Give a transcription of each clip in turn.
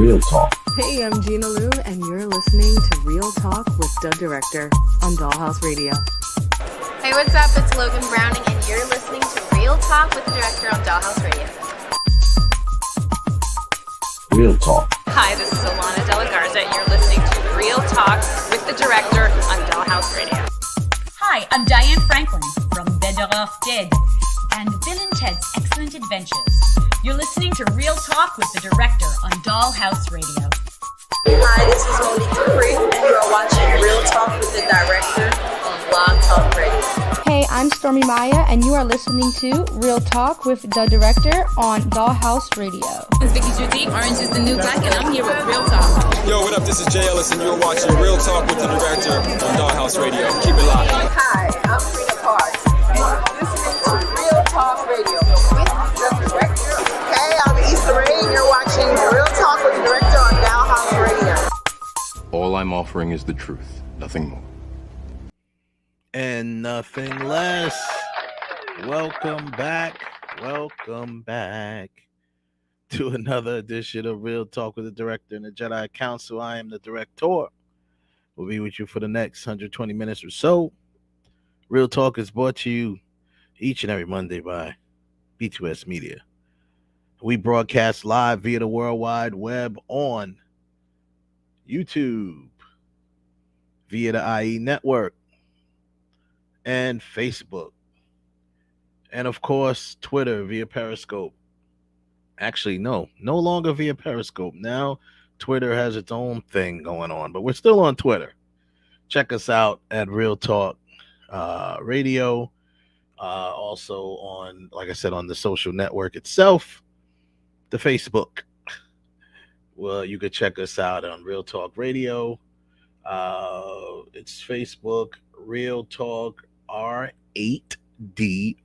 Real Talk. Hey, I'm Gina Lou, and you're listening to Real Talk with the Director on Dollhouse Radio. Hey, what's up? It's Logan Browning, and you're listening to Real Talk with the Director on Dollhouse Radio. Real Talk. Hi, this is Alana De La Garza, and you're listening to Real Talk with the Director on Dollhouse Radio. Hi, I'm Diane Franklin from Better Off Dead and Bill and Ted's Excellent Adventures. You're listening to Real Talk with the Director on Dollhouse Radio. Hi, this is Monique Dupree, and you are watching Real Talk with the Director on Blog Talk Radio. Hey, I'm Stormy Maya, and you are listening to Real Talk with the Director on Dollhouse Radio. It's Vicky Judy, Orange is the New Black, and I'm here with Real Talk. Yo, what up? This is Jay Ellis, and you're watching Real Talk with the Director on Dollhouse Radio. Keep it locked. Hi, I'm Frida Parks, and you're listening to Real Talk Radio with the Director. Hey, I'm Issa Rae, and you're watching Real Talk with the Director on Dollhouse Radio. All I'm offering is the truth, nothing more. And nothing less. Welcome back to another edition of Real Talk with the Director and the Jedi Council. I am the Director. We'll be with you for the next 120 minutes or so. Real Talk is brought to you each and every Monday by B2S Media. We broadcast live via the World Wide Web on YouTube, via the IE Network, and Facebook, and of course Twitter via Periscope. Actually, no longer via Periscope. Now Twitter has its own thing going on, but we're still on Twitter. Check us out at Real Talk Radio. Also on, like I said, on the social network itself, the Facebook. Well, you could check us out on Real Talk Radio. It's Facebook, Real Talk R8DO.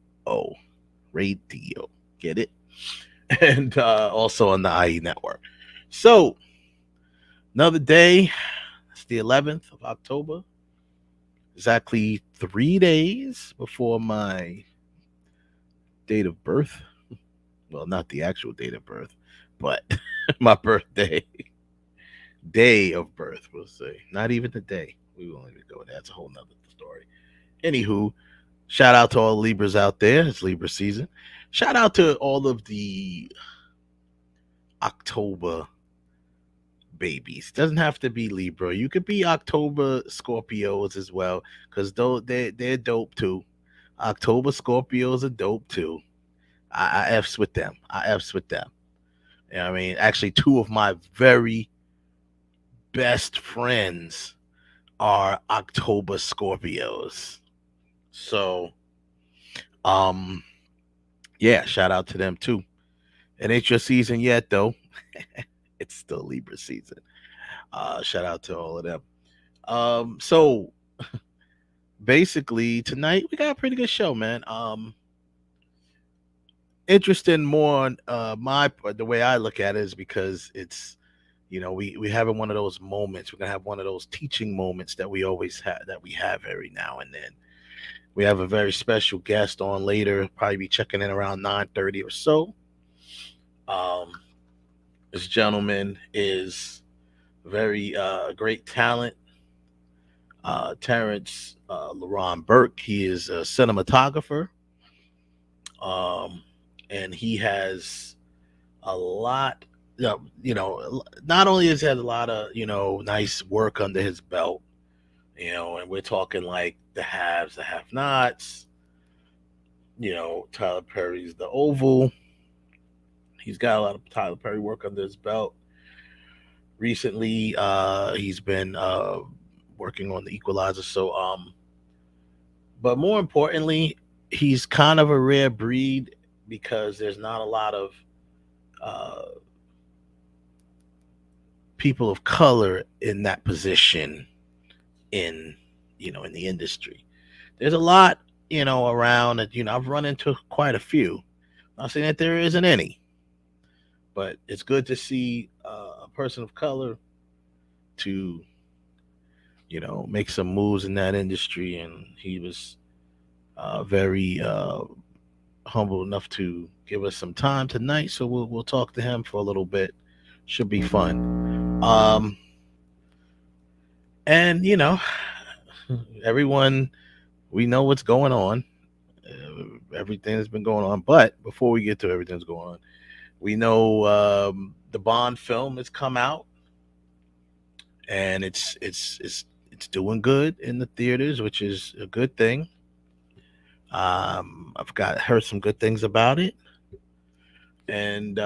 Radio. Get it? And also on the IE Network. So, another day. It's the 11th of October. Exactly 3 days before my date of birth. Well, not the actual date of birth, but my birthday. Day of birth, we'll say. Not even the day. We won't even go there. That's a whole nother story. Anywho, shout out to all the Libras out there. It's Libra season. Shout out to all of the October babies. Doesn't have to be Libra. You could be October Scorpios as well, because they're dope too. October Scorpios are dope too. I F's with them. You know what I mean? Actually, two of my very best friends are October Scorpios. So, yeah, shout out to them too. It ain't your season yet, though. It's still Libra season. Shout out to all of them. So basically tonight we got a pretty good show, man. Interesting more on the way I look at it is because it's, you know, we having one of those moments. We're gonna have one of those teaching moments that we always have, that we have every now and then. We have a very special guest on later, probably be checking in around 9:30 or so. This gentleman is very great talent. Terrence Laron Burke. He is a cinematographer. And he has a lot, you know, not only has he had a lot of, you know, nice work under his belt, you know, and we're talking like the haves, the have-nots, you know, Tyler Perry's The Oval. He's got a lot of Tyler Perry work under his belt. Recently, he's been working on the Equalizer. So, but more importantly, he's kind of a rare breed because there's not a lot of people of color in that position in, you know, in the industry. There's a lot, you know, around that, you know, I've run into quite a few. I'm not saying that there isn't any, but it's good to see a person of color to, you know, make some moves in that industry. And he was very humble enough to give us some time tonight. So we'll talk to him for a little bit. Should be fun. And everyone, we know what's going on. Everything that's been going on. But before we get to everything that's going on, we know the Bond film has come out, and it's doing good in the theaters, which is a good thing. I've got heard some good things about it, and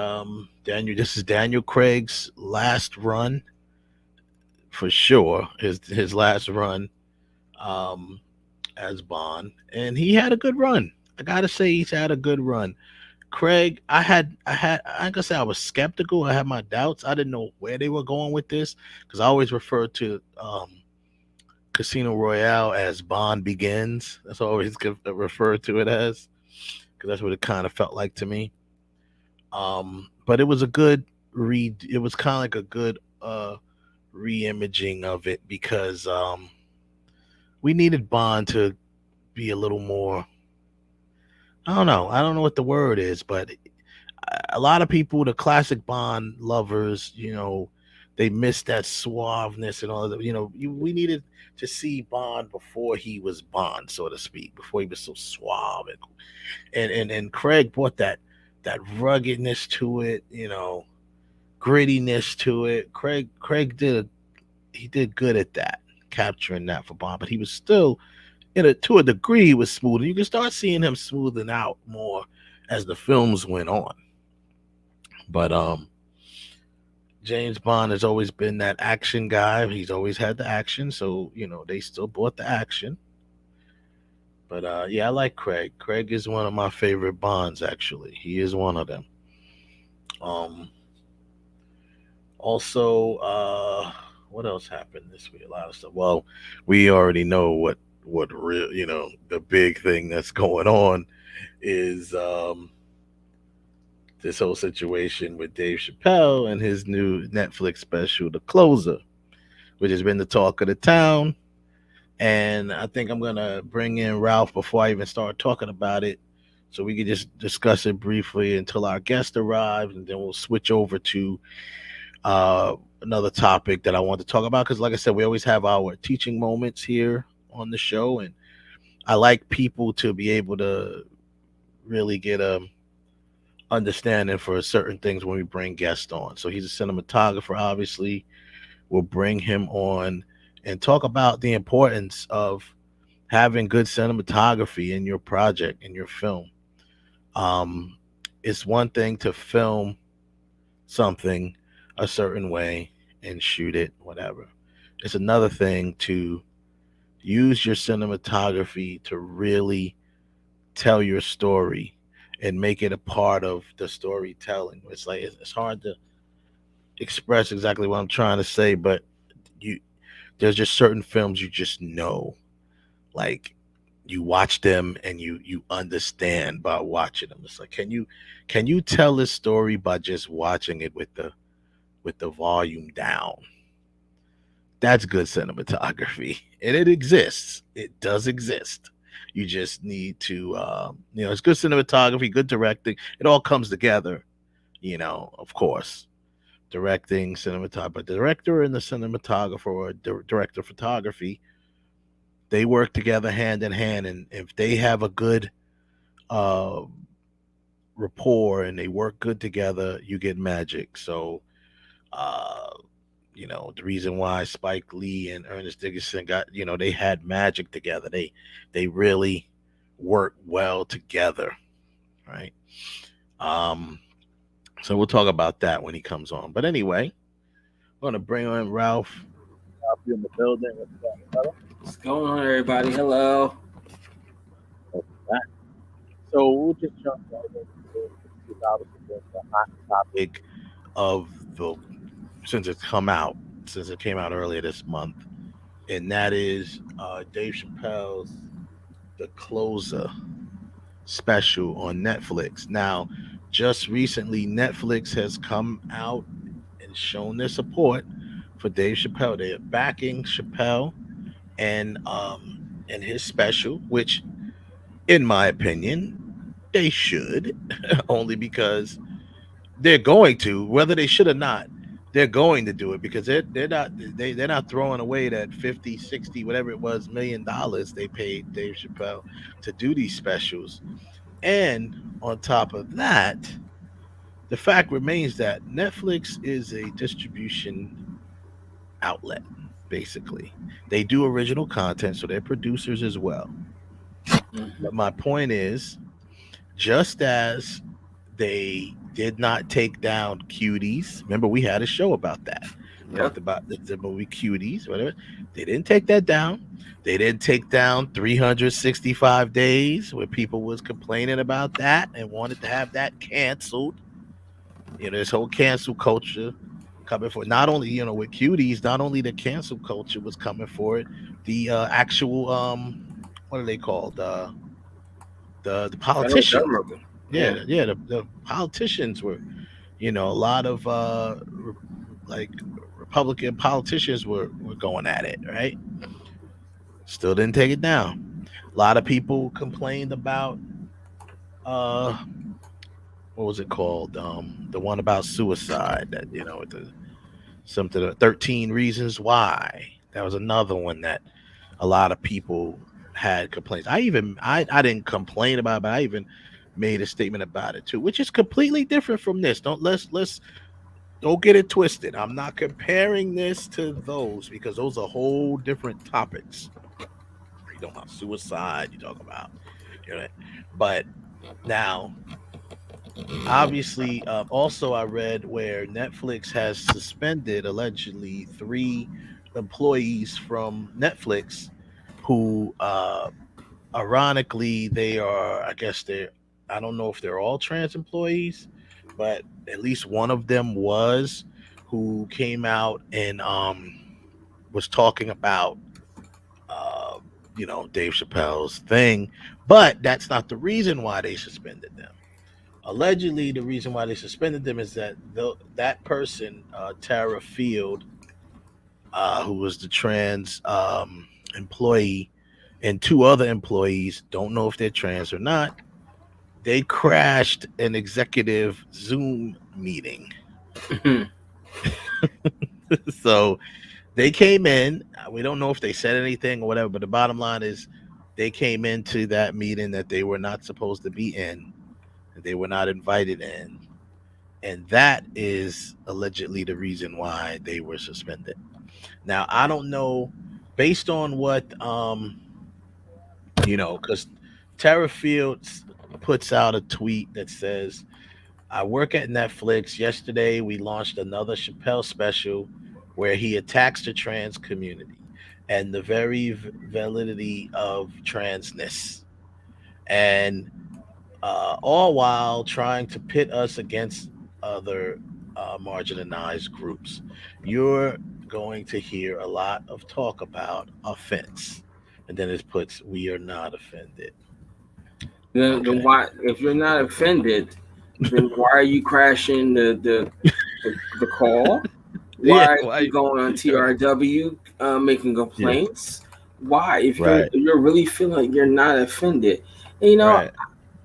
this is Daniel Craig's last run for sure. His last run um, as Bond, and he had a good run. I gotta say, he's had a good run. Craig, I ain't gonna say I was skeptical. I had my doubts. I didn't know where they were going with this because I always refer to Casino Royale as Bond Begins. That's what I always refer to it as because that's what it kind of felt like to me. But it was a good read. It was kind of like a good re-imaging of it because we needed Bond to be a little more. I don't know. I don't know what the word is, but a lot of people, the classic Bond lovers, they miss that suaveness and all that. We needed to see Bond before he was Bond, so to speak, before he was so suave and Craig brought that ruggedness to it, grittiness to it. Craig he did good at that, capturing that for Bond, but he was still to a degree he was smooth. You can start seeing him smoothing out more as the films went on. But James Bond has always been that action guy. He's always had the action, so they still bought the action. But yeah, I like Craig. Craig is one of my favorite Bonds. Actually, he is one of them. Um, Also, what else happened this week? A lot of stuff. Well, we already know what real the big thing that's going on is this whole situation with Dave Chappelle and his new Netflix special, The Closer, which has been the talk of the town. And I think I'm gonna bring in Ralph before I even start talking about it, so we can just discuss it briefly until our guest arrives, and then we'll switch over to another topic that I want to talk about. Because, like I said, we always have our teaching moments here on the show, and I like people to be able to really get a understanding for certain things when we bring guests on. So he's a cinematographer, obviously. We'll bring him on and talk about the importance of having good cinematography in your project, in your film. Um, it's one thing to film something a certain way and shoot it, whatever. It's another thing to use your cinematography to really tell your story and make it a part of the storytelling. It's like it's hard to express exactly what I'm trying to say, but you there's just certain films you just know, like you watch them and you understand by watching them. It's like can you tell this story by just watching it with the volume down? That's good cinematography, and it exists. It does exist. You just need to, it's good cinematography, good directing. It all comes together, of course. Directing, cinematography, but the director and the cinematographer or director of photography, they work together hand in hand. And if they have a good uh, rapport and they work good together, you get magic. So, uh, the reason why Spike Lee and Ernest Dickerson got, they had magic together. They really work well together, right? Um, so we'll talk about that when he comes on. But anyway, I'm gonna bring on Ralph. Ralph, you in the building? What's going on, brother? What's going on, everybody? Hello. So we'll just jump right into the hot topic of the since it came out earlier this month, and that is Dave Chappelle's The Closer special on Netflix. Now, just recently, Netflix has come out and shown their support for Dave Chappelle. They're backing Chappelle and his special, which, in my opinion, they should, only because they're going to, whether they should or not. they're going to do it because they're not throwing away that 50, 60, whatever it was, $1 million they paid Dave Chappelle to do these specials. And on top of that, the fact remains that Netflix is a distribution outlet, basically. They do original content, so they're producers as well. Mhm. But my point is, just as they did not take down Cuties, remember we had a show about that. Yep. Talked about the movie Cuties, whatever. They didn't take that down. They didn't take down 365 days where people was complaining about that and wanted to have that canceled. This whole cancel culture coming for not only with Cuties, not only the cancel culture was coming for it, the actual what are they called? The Federal politicians. government. Yeah. Yeah, the politicians were, a lot of like Republican politicians were going at it, right? Still didn't take it down. A lot of people complained about uh what was it called? The one about suicide that, with the something 13 reasons why. That was another one that a lot of people had complaints. I didn't complain about it, but I even made a statement about it too, which is completely different from this. Let's don't get it twisted. I'm not comparing this to those because those are whole different topics. You talk about suicide, you talk about, you know, but now obviously, also I read where Netflix has suspended allegedly 3 employees from Netflix who ironically they are, I guess they're, I don't know if they're all trans employees, but at least one of them was, who came out and was talking about uh Dave Chappelle's thing, but that's not the reason why they suspended them. Allegedly, the reason why they suspended them is that that person, Tara Field, who was the trans employee, and 2 other employees, don't know if they're trans or not, they crashed an executive Zoom meeting. So they came in. We don't know if they said anything or whatever, but the bottom line is they came into that meeting that they were not supposed to be in, that they were not invited in. And that is allegedly the reason why they were suspended. Now, I don't know, based on what, because Tara Fields puts out a tweet that says, I work at Netflix. Yesterday, we launched another Chappelle special where he attacks the trans community and the very validity of transness. And all while trying to pit us against other marginalized groups. You're going to hear a lot of talk about offense. And then it puts, we are not offended. Then Okay. why, if you're not offended, then why are you crashing the call? Why Yeah. are you Why? going on TRW making Yeah. complaints? Why? If Right. you're really feeling like you're not offended, and Right.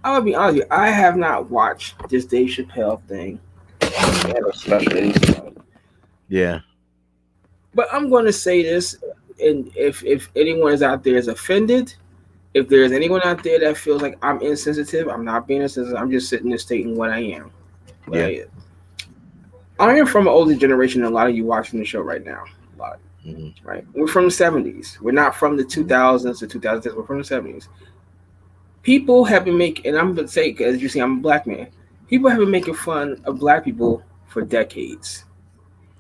I'm gonna be honest with you, I have not watched this Dave Chappelle thing, Hmm. especially. Yeah. But I'm going to say this, and if anyone is out there is offended, if there's anyone out there that feels like I'm insensitive, I'm not being insensitive. I'm just sitting there stating what I am. What Yeah. I am. I am from an older generation than a lot of you watching the show right now. A lot, Hmm. right? We're from the 70s. We're not from the Hmm. 2000s to 2010s. We're from the 70s. People have been making, and I'm going to say, as you see, I'm a black man. People have been making fun of black people for decades.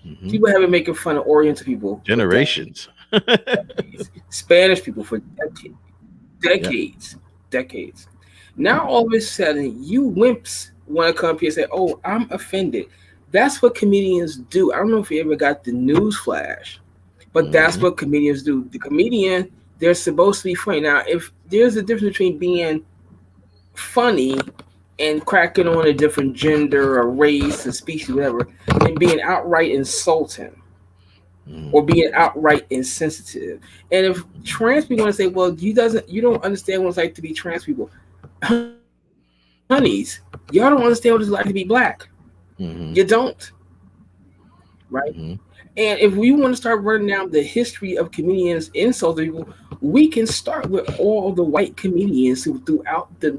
Hmm. People have been making fun of Oriental people for Generations. decades. Spanish people for Yeah. decades, decades. Now all of a sudden, you wimps want to come up here and say, "Oh, I'm offended." That's what comedians do. I don't know if you ever got the news flash, but that's Hmm. what comedians do. The comedian, they're supposed to be funny. Now, if there's a difference between being funny and cracking on a different gender or race or species, whatever, and being outright insulting or Hmm. being outright insensitive. And if trans people want to say, "Well, you don't understand what it's like to be trans people," honeys, y'all don't understand what it's like to be black. Hmm. You don't. right? Hmm. And if we want to start running down the history of comedians insulting people, we can start with all the white comedians who, throughout the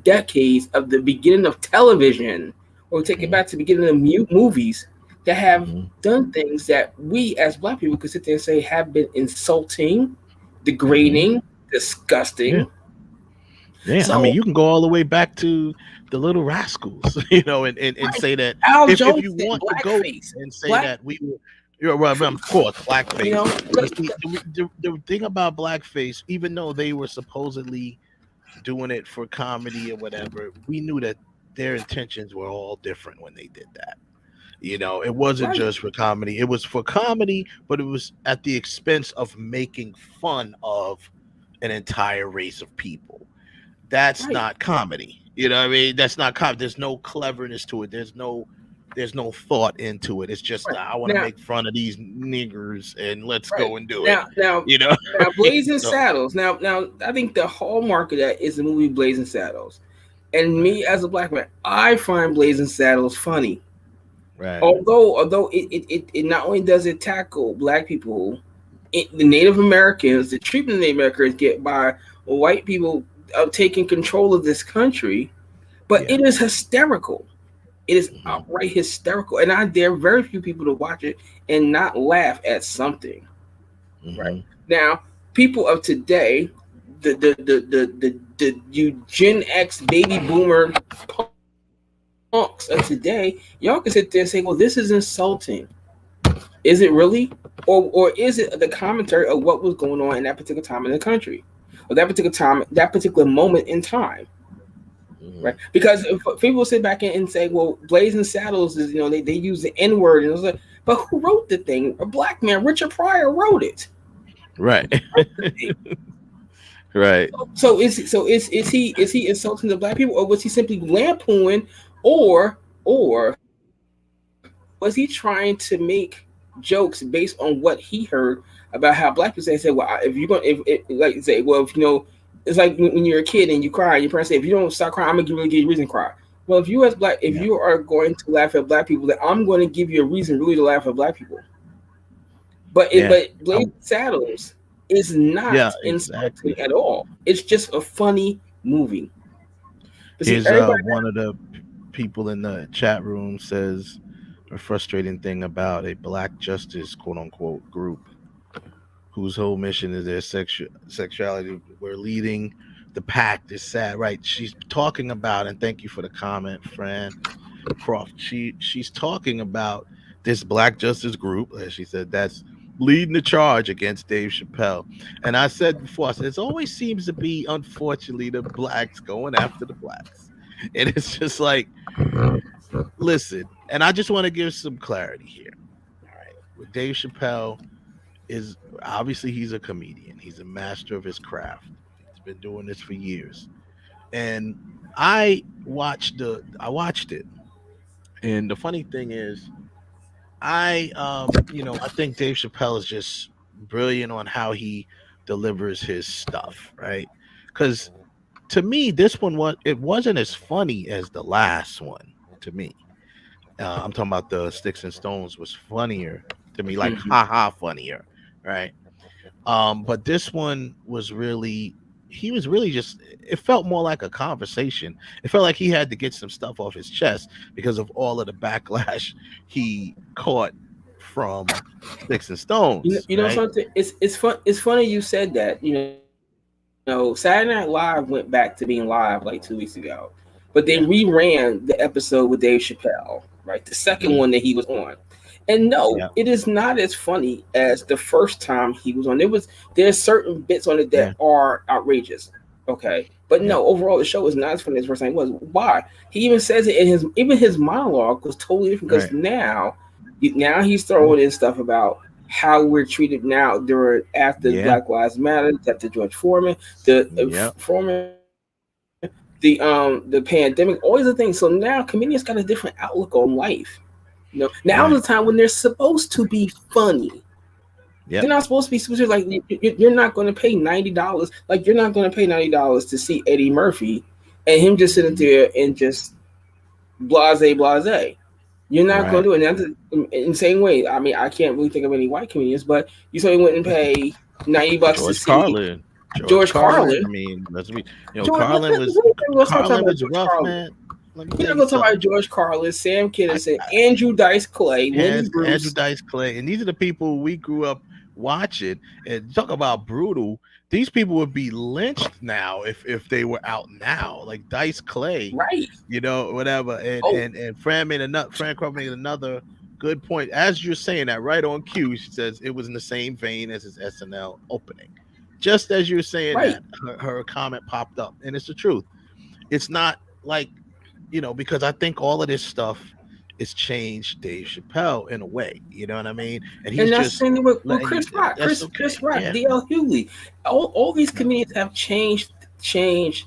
decades of the beginning of television, or take it Hmm. back to the beginning of movies, that have Hmm. done things that we as black people could sit there and say have been insulting, Hmm. degrading, Yeah. disgusting. Yeah, I mean, So, you can go all the way back to the Little Rascals, and right, say that Al if Jones you said want to go blackface, and say black, that we were, well, of course, you blackface. know, But see, the thing about blackface, even though they were supposedly doing it for comedy or whatever, we knew that their intentions were all different when they did that. It wasn't right, just for comedy. It was for comedy, but it was at the expense of making fun of an entire race of people. That's right, not comedy. You know what I mean? That's not comedy. There's no cleverness to it. There's no thought into it. It's just right. I want to Now, make fun of these niggers and let's right go and do it. now, now, You know? now, Blazing So Saddles. Now, I think the hallmark of that is the movie Blazing Saddles. And right, me as a black man, I find Blazing Saddles funny. right, Although it not only does it tackle black people, the Native Americans, the treatment of Native Americans get by white people taking control of this country, but yeah, it is hysterical. It is hmm, outright hysterical, and I dare very few people to watch it and not laugh at something. Right hmm, now, people of today, the you Gen X baby boomer punks of today, y'all can sit there and say, "Well, this is insulting." Is it really? Or is it the commentary of what was going on in that particular time in the country, or that particular time, that particular moment in time, right? hmm, Because if people sit back and say, "Well, Blazing Saddles is they use the N word," and it was like, but who wrote the thing? A black man, Richard Pryor, wrote it. right, right, So is he insulting the black people, or was he simply lampooning, or was he trying to make jokes based on what he heard about how black people say? Well, if you're going, if like say, well, if it's like when you're a kid and you cry, and your parents say, if you don't stop crying, I'm gonna really give you a reason to cry. Well, if you as black, if yeah, you are going to laugh at black people, then I'm going to give you a reason really to laugh at black people. yeah, But Blazing Saddles is yeah, not insulting exactly. at all. It's just a funny movie. But see, Here's everybody. one of the people in the chat room says a frustrating thing about a black justice quote unquote group whose whole mission is their sexuality. We're leading the pack. Is sad, right? She's talking about, and thank you for the comment, Fran Croft. She's talking about this Black Justice group, as she said, that's leading the charge against Dave Chappelle. And I said before, I said it always seems to be, unfortunately, the blacks going after the blacks, and it's just like, listen. And I just want to give some clarity here. All right, with Dave Chappelle is obviously he's a comedian. He's a master of his craft. He's been doing this for years. And I watched it. And the funny thing is, I think Dave Chappelle is just brilliant on how he delivers his stuff, right? Cuz to me this one wasn't as funny as the last one to me. I'm talking about the Sticks and Stones was funnier to me, like Mhm. ha funnier, right? But this one was really, he was really just, it felt more like a conversation. It felt like he had to get some stuff off his chest because of all of the backlash he caught from Sticks and Stones, right? Something. It's fun. It's funny you said that. Saturday Night Live went back to being live like 2 weeks ago, but they Yeah. reran the episode with Dave Chappelle, right? The second one that Hmm. he was on. And no, Yeah. it is not as funny as the first time he was on. There's certain bits on it that Yeah. are outrageous. Okay. But Yeah. no, overall the show is not as funny as the first time it was. Why? He even says it in his monologue was totally different because Right. now he's Yeah. throwing in stuff about how we're treated now during after Yeah. Black Lives Matter, after George Foreman, the Yep. Foreman, the pandemic, all these other things. So now comedians got a different outlook on life. Now's the Right. time when they're supposed to be funny. They're Yep. not supposed to be supposed to like you're not going to pay $90. Like you're not going to pay $90 to see Eddie Murphy and him just sitting Hmm. there and just blase blase. You're not going Right. to do it. And in the same way, I mean, I can't really think of any white comedians, but you certainly wouldn't pay $90 to George see Carlin. George George Carlin. I Carlin. mean, What Carlin was we're gonna start talking Carlin about was George rough, Carlin? man. Let me We're tell not you gonna talk about something. George Carlin, Sam I, Kinison, Andrew Dice Clay, Lenny Andrew Bruce. Dice Clay, and these are the people we grew up watching. And talk about brutal. These people would be lynched now if they were out now, like Dice Clay, Right. whatever. And Oh, Fran Crawford made another good point. As you're saying that, right on cue, she says it was in the same vein as his SNL opening. Just as you're saying right. that, her comment popped up, and it's the truth. It's not like, because I think all of this stuff is changed Dave Chappelle in a way. You know what I mean? And he's And that's the just same with letting you. Chris Rock. That's Chris okay. Rock, Yeah. D.L. Hughley. All these Yeah. comedians have changed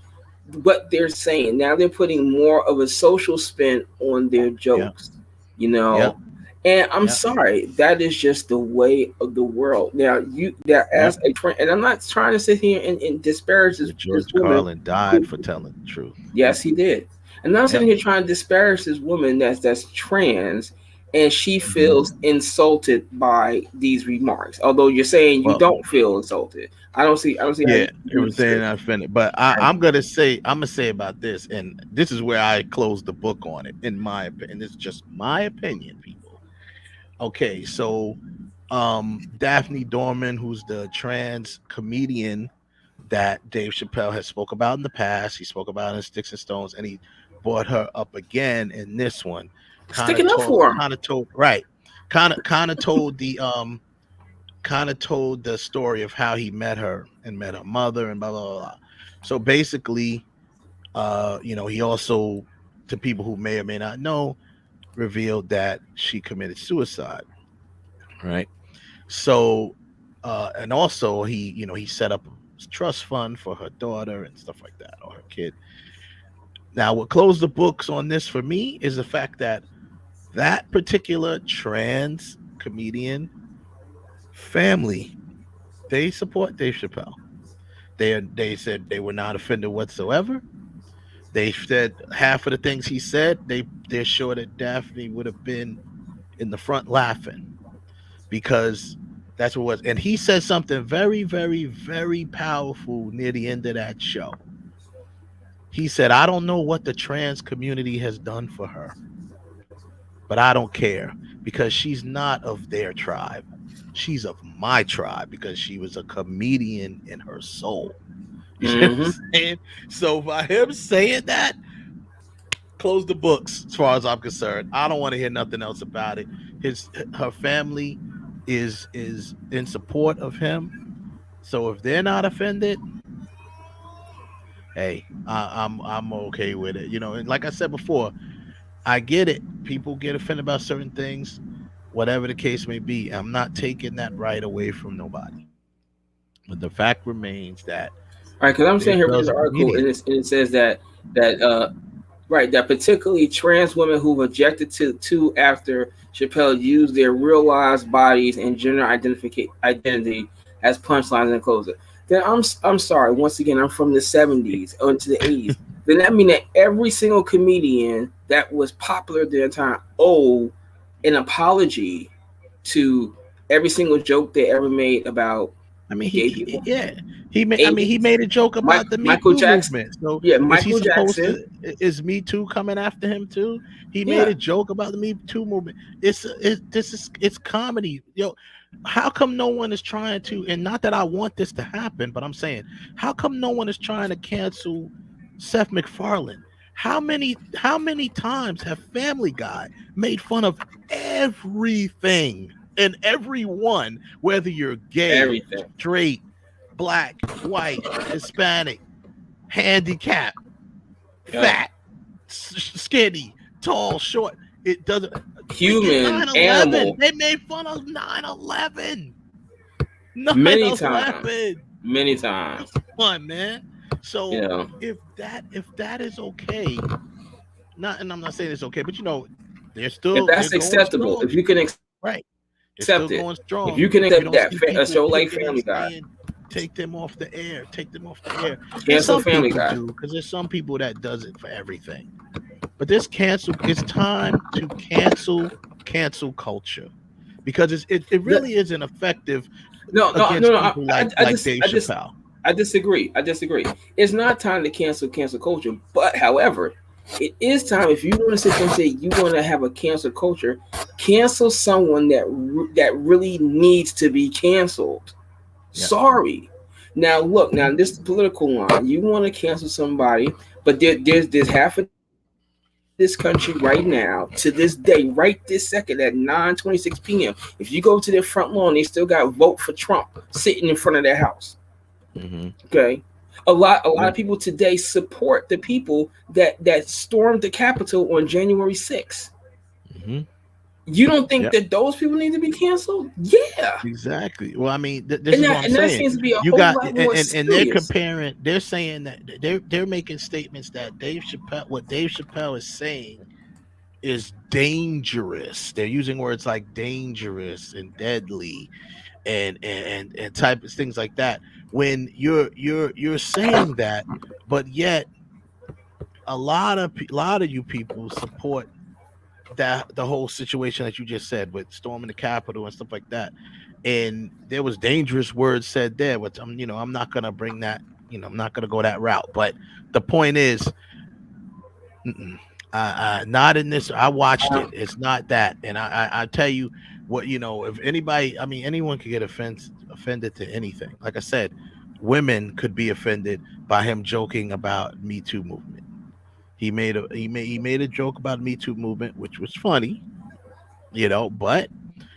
what they're saying. Now they're putting more of a social spin on their Yeah. jokes, you Yeah. know. And I'm Yeah. sorry, that is just the way of the world. Now you that Yeah. as a friend, and I'm not trying to sit here and disparage this George woman Carlin died who, for telling the truth. yes, he did. And I'm not Yep. sitting here trying to disparage this woman that's trans, and she Hmm. feels insulted by these remarks. Although you're saying you Well, don't feel insulted, I don't see how yeah, you would everything say. I finished, but I'm gonna say about this, and this is where I close the book on it. In my opinion, this is just my opinion, people. Okay, so Daphne Dorman, who's the trans comedian that Dave Chappelle has spoke about in the past. He spoke about in Sticks and Stones, and he brought her up again in this one. Kind of Sticking up told, for him. kind of told, right? Kind of told the story of how he met her and met her mother and blah blah blah. Blah. So basically, he also, to people who may or may not know, revealed that she committed suicide. Right. So, and also he set up a trust fund for her daughter and stuff like that, or her kid. Now, what closed the books on this for me is the fact that that particular trans comedian family, they support Dave Chappelle. They said they were not offended whatsoever. They said half of the things he said, they're sure that Daphne would have been in the front laughing, because that's what it was. And he said something very, very, very powerful near the end of that show. He said, I don't know what the trans community has done for her, but I don't care, because she's not of their tribe. She's of my tribe, because she was a comedian in her soul. You see what I'm Hmm. saying? So by him saying that, close the books as far as I'm concerned. I don't want to hear nothing else about it. Her family is in support of him. So if they're not offended, hey, I'm okay with it. And like I said before, I get it. People get offended about certain things, whatever the case may be. I'm not taking that right away from nobody. But the fact remains that All right, because I'm Dave saying here reading Chappelle's a the article, comedian. and it says that right, that particularly trans women who've objected to after Chappelle used their realized bodies and gender identity as punchlines and closer. Then I'm sorry. Once again, I'm from the '70s into the '80s. Then that mean that every single comedian that was popular at the time owe an apology to every single joke they ever made about I mean, gay people. yeah, he '80s, made a joke about the Me Michael Too Jackson. movement. So Yeah, is he Michael supposed Jackson. to? Is Me Too coming after him too? He made Yeah. a joke about the Me Too movement. It's comedy. How come no one is trying to? And not that I want this to happen, but I'm saying, how come no one is trying to cancel Seth MacFarlane? How many times have Family Guy made fun of everything and everyone, whether you're gay, Everything. straight, black, white, Hispanic, handicapped, Yeah. fat, skinny, tall, short? It doesn't. Freaking Human, 9/11. animal, They made fun of 9/11. many times, 9/11. many times. Come on, man. You So know, if that is okay, not, and I'm not saying it's okay, but they're if they're that's going acceptable, strong, if you can right? They're still accept it, going if strong. you can You accept don't that see a people show like picking and Family Guy, saying take them off the air, take them off the air. And Cancel some Family people Guy. do, because there's some people that does it for everything. But this cancel, it's time to cancel culture, because it The- really isn't effective no, no, no, against no. people like Dave Chappelle. I disagree. I disagree. It's not time to cancel culture, but however, it is time if you want to sit there and say you want to have a cancel culture, cancel someone that really needs to be canceled. Yeah. Sorry. Now look, now this is the political line. You want to cancel somebody, but there's half of this country right now, to this day, right this second at 9:26 p.m. If you go to their front lawn, they still got vote for Trump sitting in front of their house. Mm-hmm. Okay. A lot Yeah. of people today support the people that stormed the Capitol on January 6th. Mm-hmm. You don't think Yep. that those people need to be canceled? Yeah. Exactly. Well, I mean, this is what I'm And that saying. seems to be a You whole got, lot more and they're serious. comparing. They're saying that they're making statements that what Dave Chappelle is saying is dangerous. They're using words like dangerous and deadly and type of things like that. When you're saying that, but yet a lot of you people support that the whole situation that you just said with storming the Capitol and stuff like that. And there was dangerous words said there, which I'm not gonna bring that. I'm not gonna go that route. But the point is, mm-mm. Not in this. I watched it. It's not that. And I tell you what, if anybody, I mean, anyone could get offended to anything. Like I said, women could be offended by him joking about Me Too movement. He made a joke about Me Too movement, which was funny, but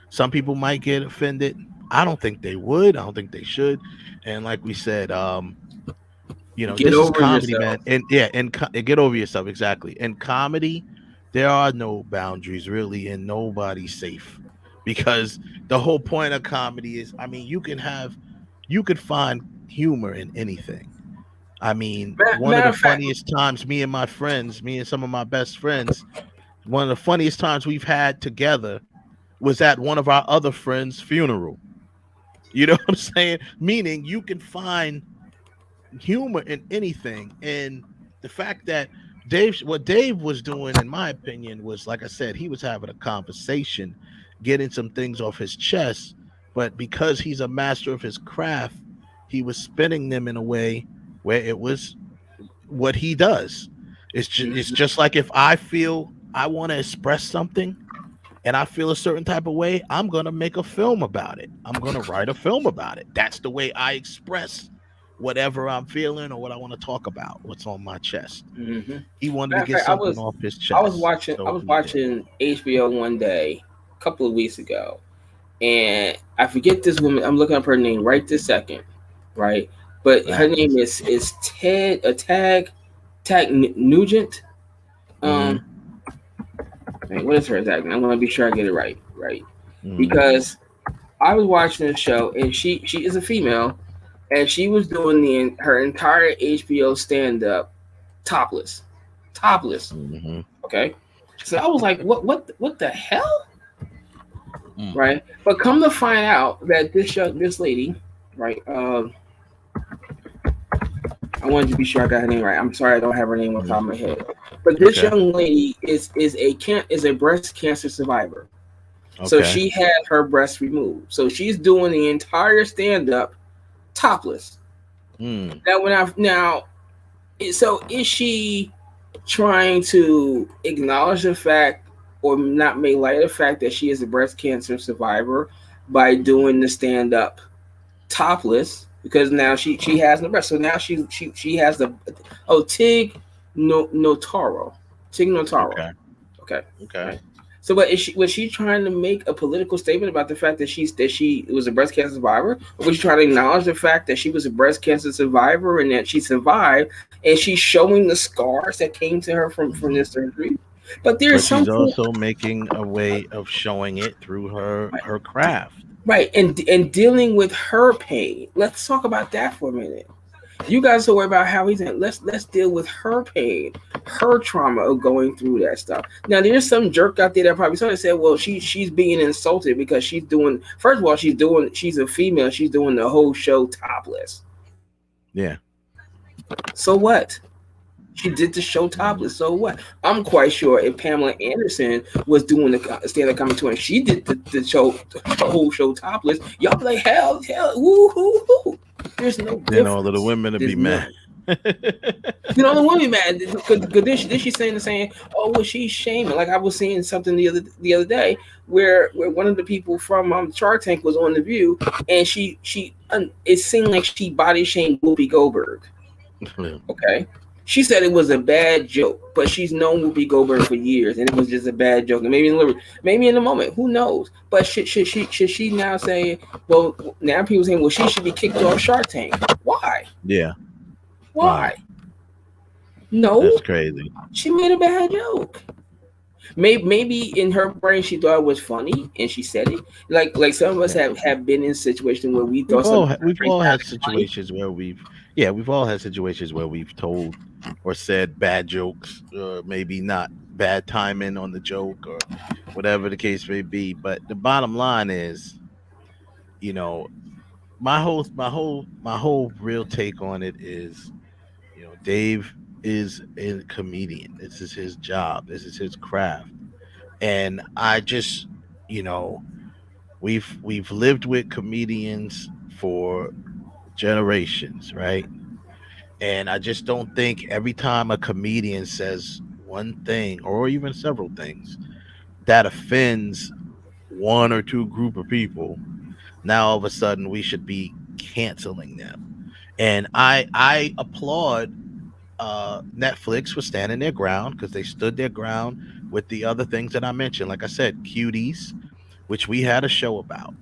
some people might get offended. I don't think they would. I don't think they should. And like we said, Get this is over comedy, yourself. man. And yeah, and get over yourself. Exactly. In comedy, there are no boundaries really, and nobody's safe, because the whole point of comedy is, I mean, you could find humor in anything. I mean, one of Matter the of fact, funniest times me and some of my best friends, one of the funniest times we've had together was at one of our other friends' funeral. You know what I'm saying? Meaning you can find humor in anything. And the fact that what Dave was doing, in my opinion, was, like I said, he was having a conversation, getting some things off his chest. But because he's a master of his craft, he was spinning them in a way where it was what he does. It's just like, if I feel I want to express something and I feel a certain type of way, I'm going to make a film about it. I'm going to write a film about it. That's the way I express whatever I'm feeling or what I want to talk about, what's on my chest. mm-hmm. He wanted to Matter of get fact, I something was off his I was chest. watching I So was he did. watching HBO one day, a couple of weeks ago, and I forget this woman. I'm looking up her name right this second, right? But her Actress. name is Tag Nugent. Mm-hmm. Um, wait, what is her exact name? I'm gonna be sure I get it right? Mm-hmm. Because I was watching the show, and she is a female, and she was doing her entire HBO stand up topless, topless. Mm-hmm. Okay, so I was like, what the hell, Mm. right? But come to find out that this lady, right? I wanted to be sure I got her name right. I'm sorry I don't have her name on top of my head. But this Okay. young lady is a breast cancer survivor. So Okay. she had her breast removed. So she's doing the entire stand up topless. Mm. So is she trying to acknowledge the fact or not make light of the fact that she is a breast cancer survivor by doing the stand up topless? Because now she has no breast. So now she has the Tig Notaro. Tig Notaro. Okay. Okay. Okay. Right. So, but was she trying to make a political statement about the fact that she was a breast cancer survivor, or was she trying to acknowledge the fact that she was a breast cancer survivor and that she survived, and she's showing the scars that came to her from this surgery? But there is But she's something also making a way of showing it through her craft. right, and dealing with her pain. Let's talk about that for a minute. You guys are worried about how he's in. Let's deal with her pain. her trauma of going through that stuff. Now there's some jerk out there that probably somebody said, well, she's being insulted because she's doing, first of all, she's a female, she's doing the whole show topless. Yeah. So what? She did the show topless. So what? I'm quite sure if Pamela Anderson was doing the stand-up comedy tour and she did the whole show topless, y'all be like, hell, woo, hoo, hoo. There's no Then all of the difference. women would be There's mad. none. You know, the woman mad because then she's saying, oh, well, she's shaming. Like I was seeing something the other day where one of the people from Shark Tank was on the View, and it seemed like she body shamed Whoopi Goldberg. Okay. She said it was a bad joke, but she's known Whoopi Goldberg for years, and it was just a bad joke. And maybe in the moment, who knows? But should she now say, well, now people saying, well, she should be kicked off Shark Tank? Why? Yeah. Why? Wow. No, That's crazy. she made a bad joke. Maybe in her brain she thought it was funny and she said it. Like some of us have been in situations where we thought something We've all had funny. situations where we've all had situations where we've told or said bad jokes, or maybe not bad timing on the joke, or whatever the case may be. But the bottom line is, you know, my whole real take on it is, Dave is a comedian. This is his job. This is his craft. And I just, you know, we've lived with comedians for generations, right? And I just don't think every time a comedian says one thing or even several things that offends one or two group of people, now all of a sudden we should be canceling them. And I applaud Netflix for standing their ground, because they stood their ground with the other things that I mentioned. Like I said, cuties, which we had a show about.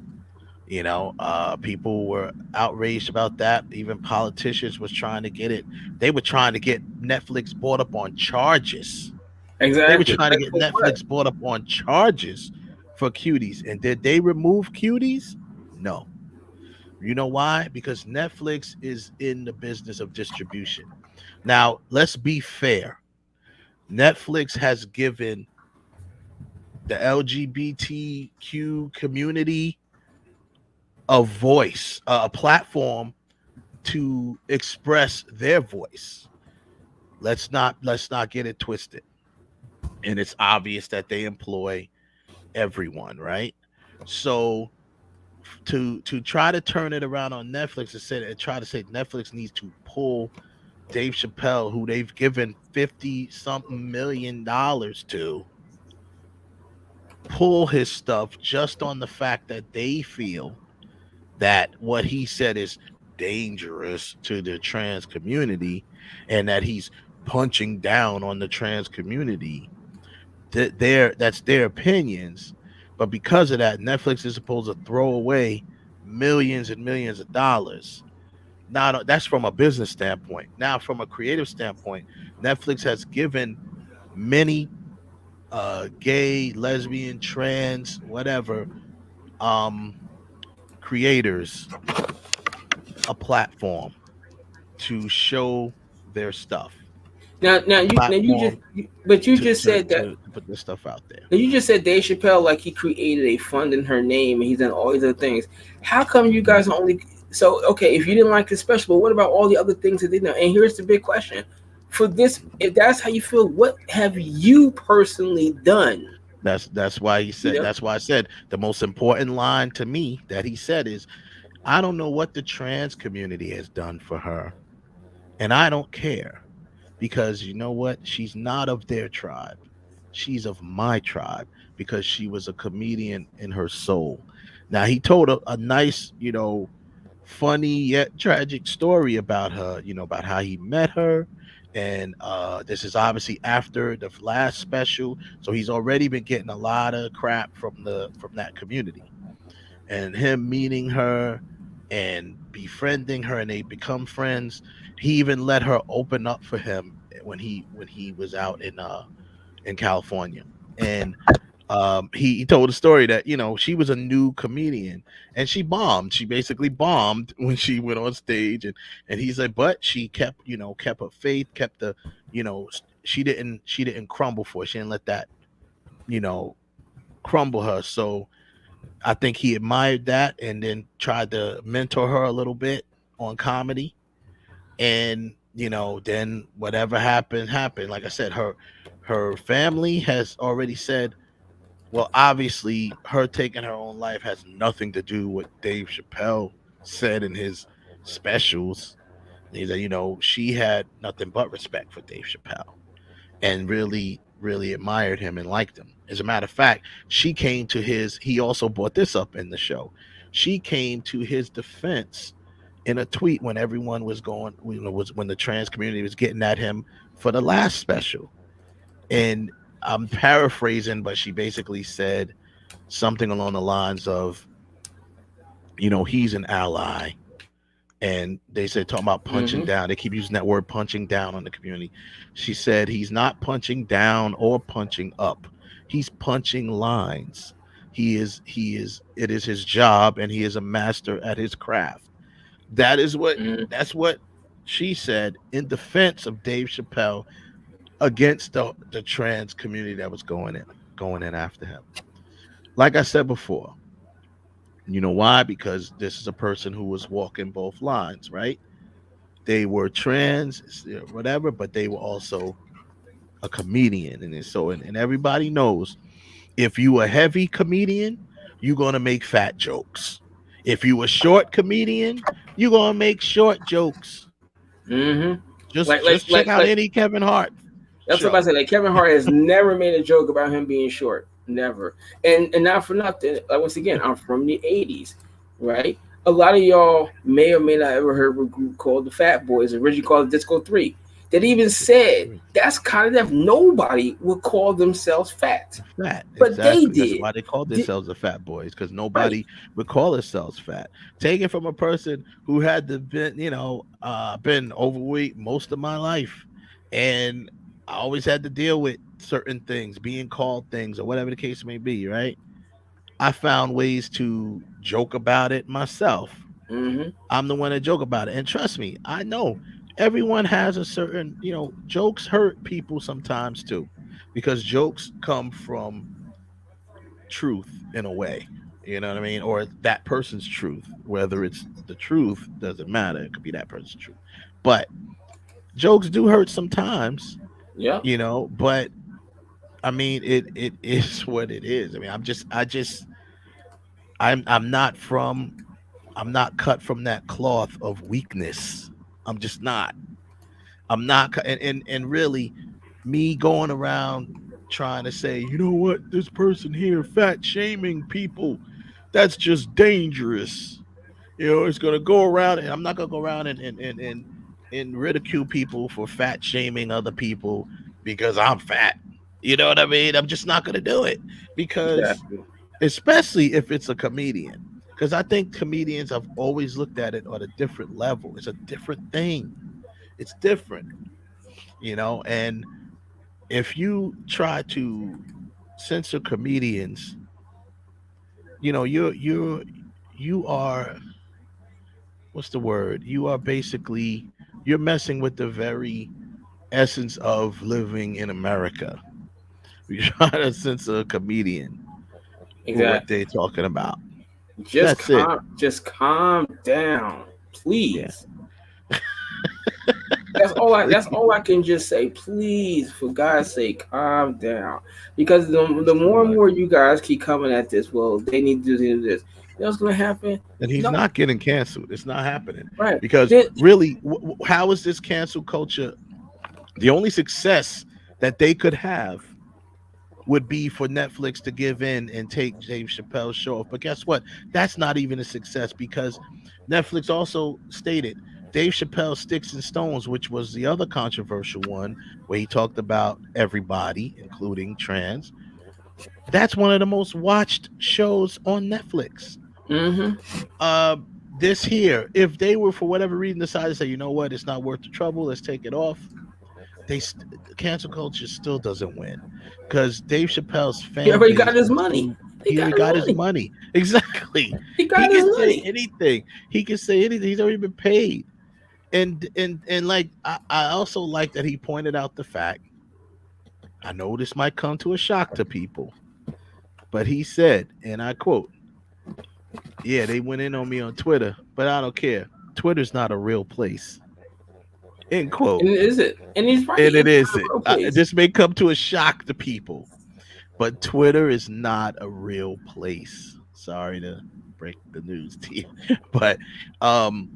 People were outraged about that. Even politicians was trying to get it. They were trying to get Netflix brought up on charges. They were Exactly. trying to Like get for what? Netflix brought up on charges for cuties. And did they remove cuties? No. You know why? Because Netflix is in the business of distribution. Now, let's be fair. Netflix has given the LGBTQ community a voice, a platform to express their voice. Let's not get it twisted. And it's obvious that they employ everyone, right? So to try to turn it around on Netflix and try to say Netflix needs to pull Dave Chappelle, who they've given 50 something $million to, pull his stuff just on the fact that they feel that what he said is dangerous to the trans community, and that he's punching down on the trans community. That's their opinions. But because of that, Netflix is supposed to throw away millions and millions of dollars. Now that's from a business standpoint. Now, from a creative standpoint, Netflix has given many gay, lesbian, trans, whatever, um, creators a platform to show their stuff, Now a you just platform but you to just to said that. to, to put their stuff out there. Now you just said Dave Chappelle like he created a fund in her name and he's done all these other things. How come you guys only so okay? If you didn't like the special, but what about all the other things that they did? And here's the big question: for this, if that's how you feel, what have you personally done? That's why he You said. know, That's why I said the most important line to me that he said is, "I don't know what the trans community has done for her, and I don't care, because you know what? She's not of their tribe. She's of my tribe, because she was a comedian in her soul." Now he told a nice, funny yet tragic story about her, about how he met her. And this is obviously after the last special, so he's already been getting a lot of crap from that community. And him meeting her and befriending her, and they become friends. He even let her open up for him when he was out in California. And he told a story that she was a new comedian, and she bombed. She basically bombed when she went on stage, and he said, but she kept her faith, kept the you know she didn't crumble for it. She didn't let that, you know, crumble her. So I think he admired that and then tried to mentor her a little bit on comedy. And then whatever happened happened. Like I said, her family has already said, well, obviously her taking her own life has nothing to do with Dave Chappelle said in his specials. He said, she had nothing but respect for Dave Chappelle and really, really admired him and liked him. As a matter of fact, she came to his, he also brought this up in the show. She came to his defense in a tweet when everyone was going, was when the trans community was getting at him for the last special. And I'm paraphrasing, but she basically said something along the lines of, he's an ally. And they said, talking about punching Mm-hmm. down. They keep using that word punching down on the community. She said he's not punching down or punching up. He's punching lines. It is his job, and he is a master at his craft. That is what Mm-hmm. that's what she said in defense of Dave Chappelle against the trans community that was going in after him. Like I said before, you know why? Because this is a person who was walking both lines, right? They were trans, whatever, but they were also a comedian. And everybody knows if you a heavy comedian, you're gonna make fat jokes. If you a short comedian, you're gonna make short jokes. Mm-hmm. Just Like, just like, check like, out like. any Kevin Hart That's what I show. say. Like Kevin Hart has never made a joke about him being short. Never. And not for nothing. Like once again, I'm from the '80s, right? A lot of y'all may or may not ever heard of a group called the Fat Boys, originally called Disco 3, that even said that's kind of that nobody would call themselves fat. Fat, But they exactly. That's did. why they called Did themselves the Fat Boys, because right. nobody would call themselves fat. Taken from a person who had to been, been overweight most of my life, and I always had to deal with certain things, being called things or whatever the case may be. Right? I found ways to joke about it myself. Mm-hmm. I'm the one that joke about it, and trust me, I know everyone has a certain, jokes hurt people sometimes too, because jokes come from truth in a way. You know what I mean? Or that person's truth. Whether it's the truth doesn't matter. It could be that person's truth. But jokes do hurt sometimes, Yeah. but I mean it is what it is. I mean, I'm not from I'm not cut from that cloth of weakness. I'm just not. I'm not and really me going around trying to say, you know what, this person here fat shaming people, that's just dangerous. It's gonna go around, and I'm not gonna go around and ridicule people for fat shaming other people because I'm fat. You know what I mean? I'm just not gonna do it because, Exactly. especially if it's a comedian, because I think comedians have always looked at it on a different level. It's a different thing. It's different, and if you try to censor comedians, you are, what's the word? You are basically, you're messing with the very essence of living in America. You try to censor a comedian for what Exactly. they're talking about. Just That's it. calm down, Yeah. please. That's all I can just say. Please, for God's sake, calm down. Because the That's more all and I more can. you guys keep coming at this, well, they need to do this, they need to do this. You know what's gonna happen? And he's No, not getting canceled. It's not happening right. because Then, really, how is this cancel culture? The only success that they could have would be for Netflix to give in and take Dave Chappelle's show off. But guess what? That's not even a success because Netflix also stated Dave Chappelle Sticks and Stones, which was the other controversial one where he talked about everybody, including trans. That's one of the most watched shows on Netflix. mm-hmm. Uh, this here, if they were for whatever reason decided to say, you know what, it's not worth the trouble, let's take it off, cancel culture still doesn't win because Dave Chappelle's He fan already got base his is money. too. He He got already his got his money. money. Exactly. He He got his can say money. anything. He can say anything. He's already been paid. And like I also like that he pointed out the fact. I know this might come to a shock to people, but he said, and I quote, "Yeah, they went in on me on Twitter, but I don't care. Twitter's not a real place." End quote. And is it? And he's right. And it It's not a isn't. real place. This may come to a shock to people, but Twitter is not a real place. Sorry to break the news to you, but um,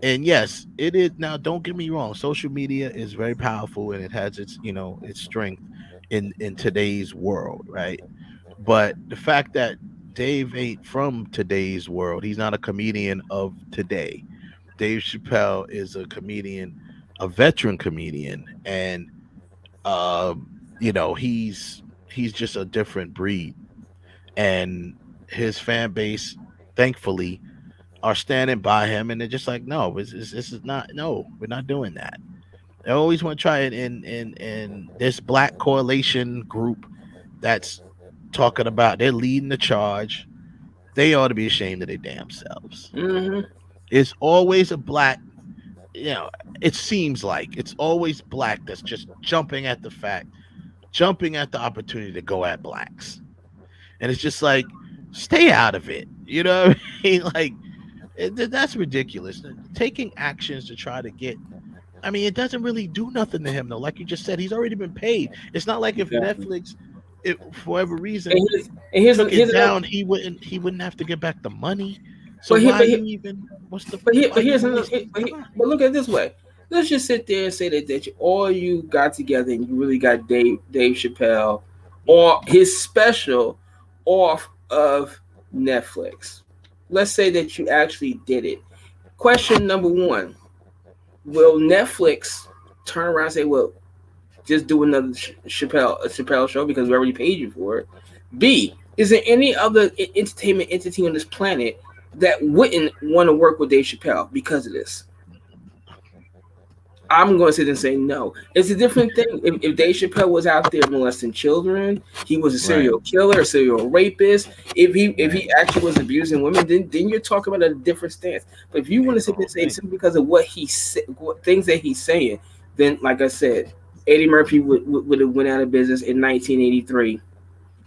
and yes, it is. Now, don't get me wrong. Social media is very powerful, and it has its its strength in today's world, right? But the fact that Dave ain't from today's world, he's not a comedian of today. Dave Chappelle is a comedian, a veteran comedian, and he's just a different breed, and his fan base, thankfully, are standing by him, and they're just like, no, this is not, no, we're not doing that. They always want to try it in this black correlation group that's talking about they're leading the charge. They ought to be ashamed of their damn selves. Hmm. It's always a black, you know, it seems like it's always black that's just jumping at the opportunity to go at blacks. And it's just like, stay out of it. You know what I mean? Like, that's ridiculous. Taking actions to try to get, I mean, it doesn't really do nothing to him, though. Like you just said, he's already been paid. It's not like if Exactly. Netflix, for whatever reason, And took it here's another. down, he wouldn't have to get back the money. So But here, why but here, you even what's the but why you here's even another. wasting time? But look at it this way. Let's just sit there and say that all you got together and you really got Dave Chappelle or his special off of Netflix. Let's say that you actually did it. Question number one: will Netflix turn around and say, "Well, just do another Chappelle show because we already paid you for it"? B, is there any other entertainment entity on this planet that wouldn't want to work with Dave Chappelle because of this? I'm going to sit and say no. It's a different thing. If Dave Chappelle was out there molesting children, he was a Right, serial killer, a serial rapist. If right. he actually was abusing women, then you're talking about a different stance. But if you want to That's the sit there whole and say thing. simply because of what he said, things that he's saying, then like I said, Eddie Murphy would have went out of business in 1983.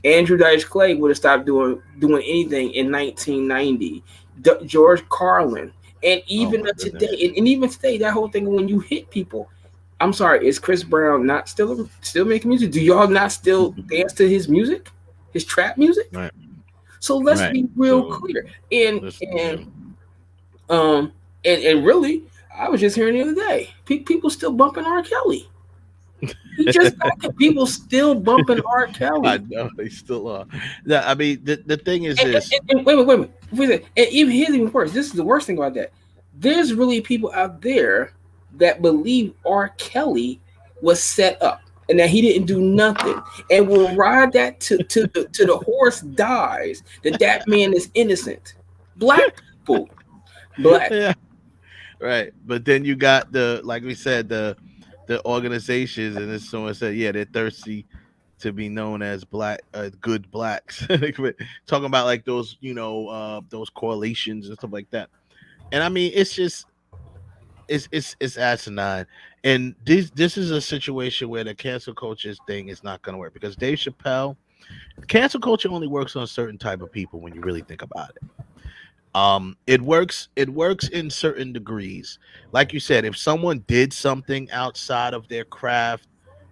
Andrew Dice Clay would have stopped doing anything in 1990. George Carlin, and Oh even my today, goodness. and even today, that whole thing when you hit people. I'm sorry, is Chris Brown not still making music? Do y'all not still dance to his music, his trap music? Right, So let's right. be real So clear. And listen to and him. um and really, I was just hearing the other day, people still bumping R. Kelly. He just got people still bumping R. I Kelly. know they still are. Yeah, I mean, the thing is And, this. wait. Before you say- And even here's even worse. This is the worst thing about that. There's really people out there that believe R. Kelly was set up and that he didn't do nothing, and will ride that to the horse dies. That man is innocent. Black people, black. Yeah, right. But then you got the, like we said, the organizations, and then someone said, yeah, they're thirsty to be known as black, good blacks. Talking about like those, those correlations and stuff like that. And I mean, it's just it's asinine. And this is a situation where the cancel culture thing is not going to work because Dave Chappelle, cancel culture only works on certain type of people when you really think about it. It works in certain degrees. Like you said, if someone did something outside of their craft,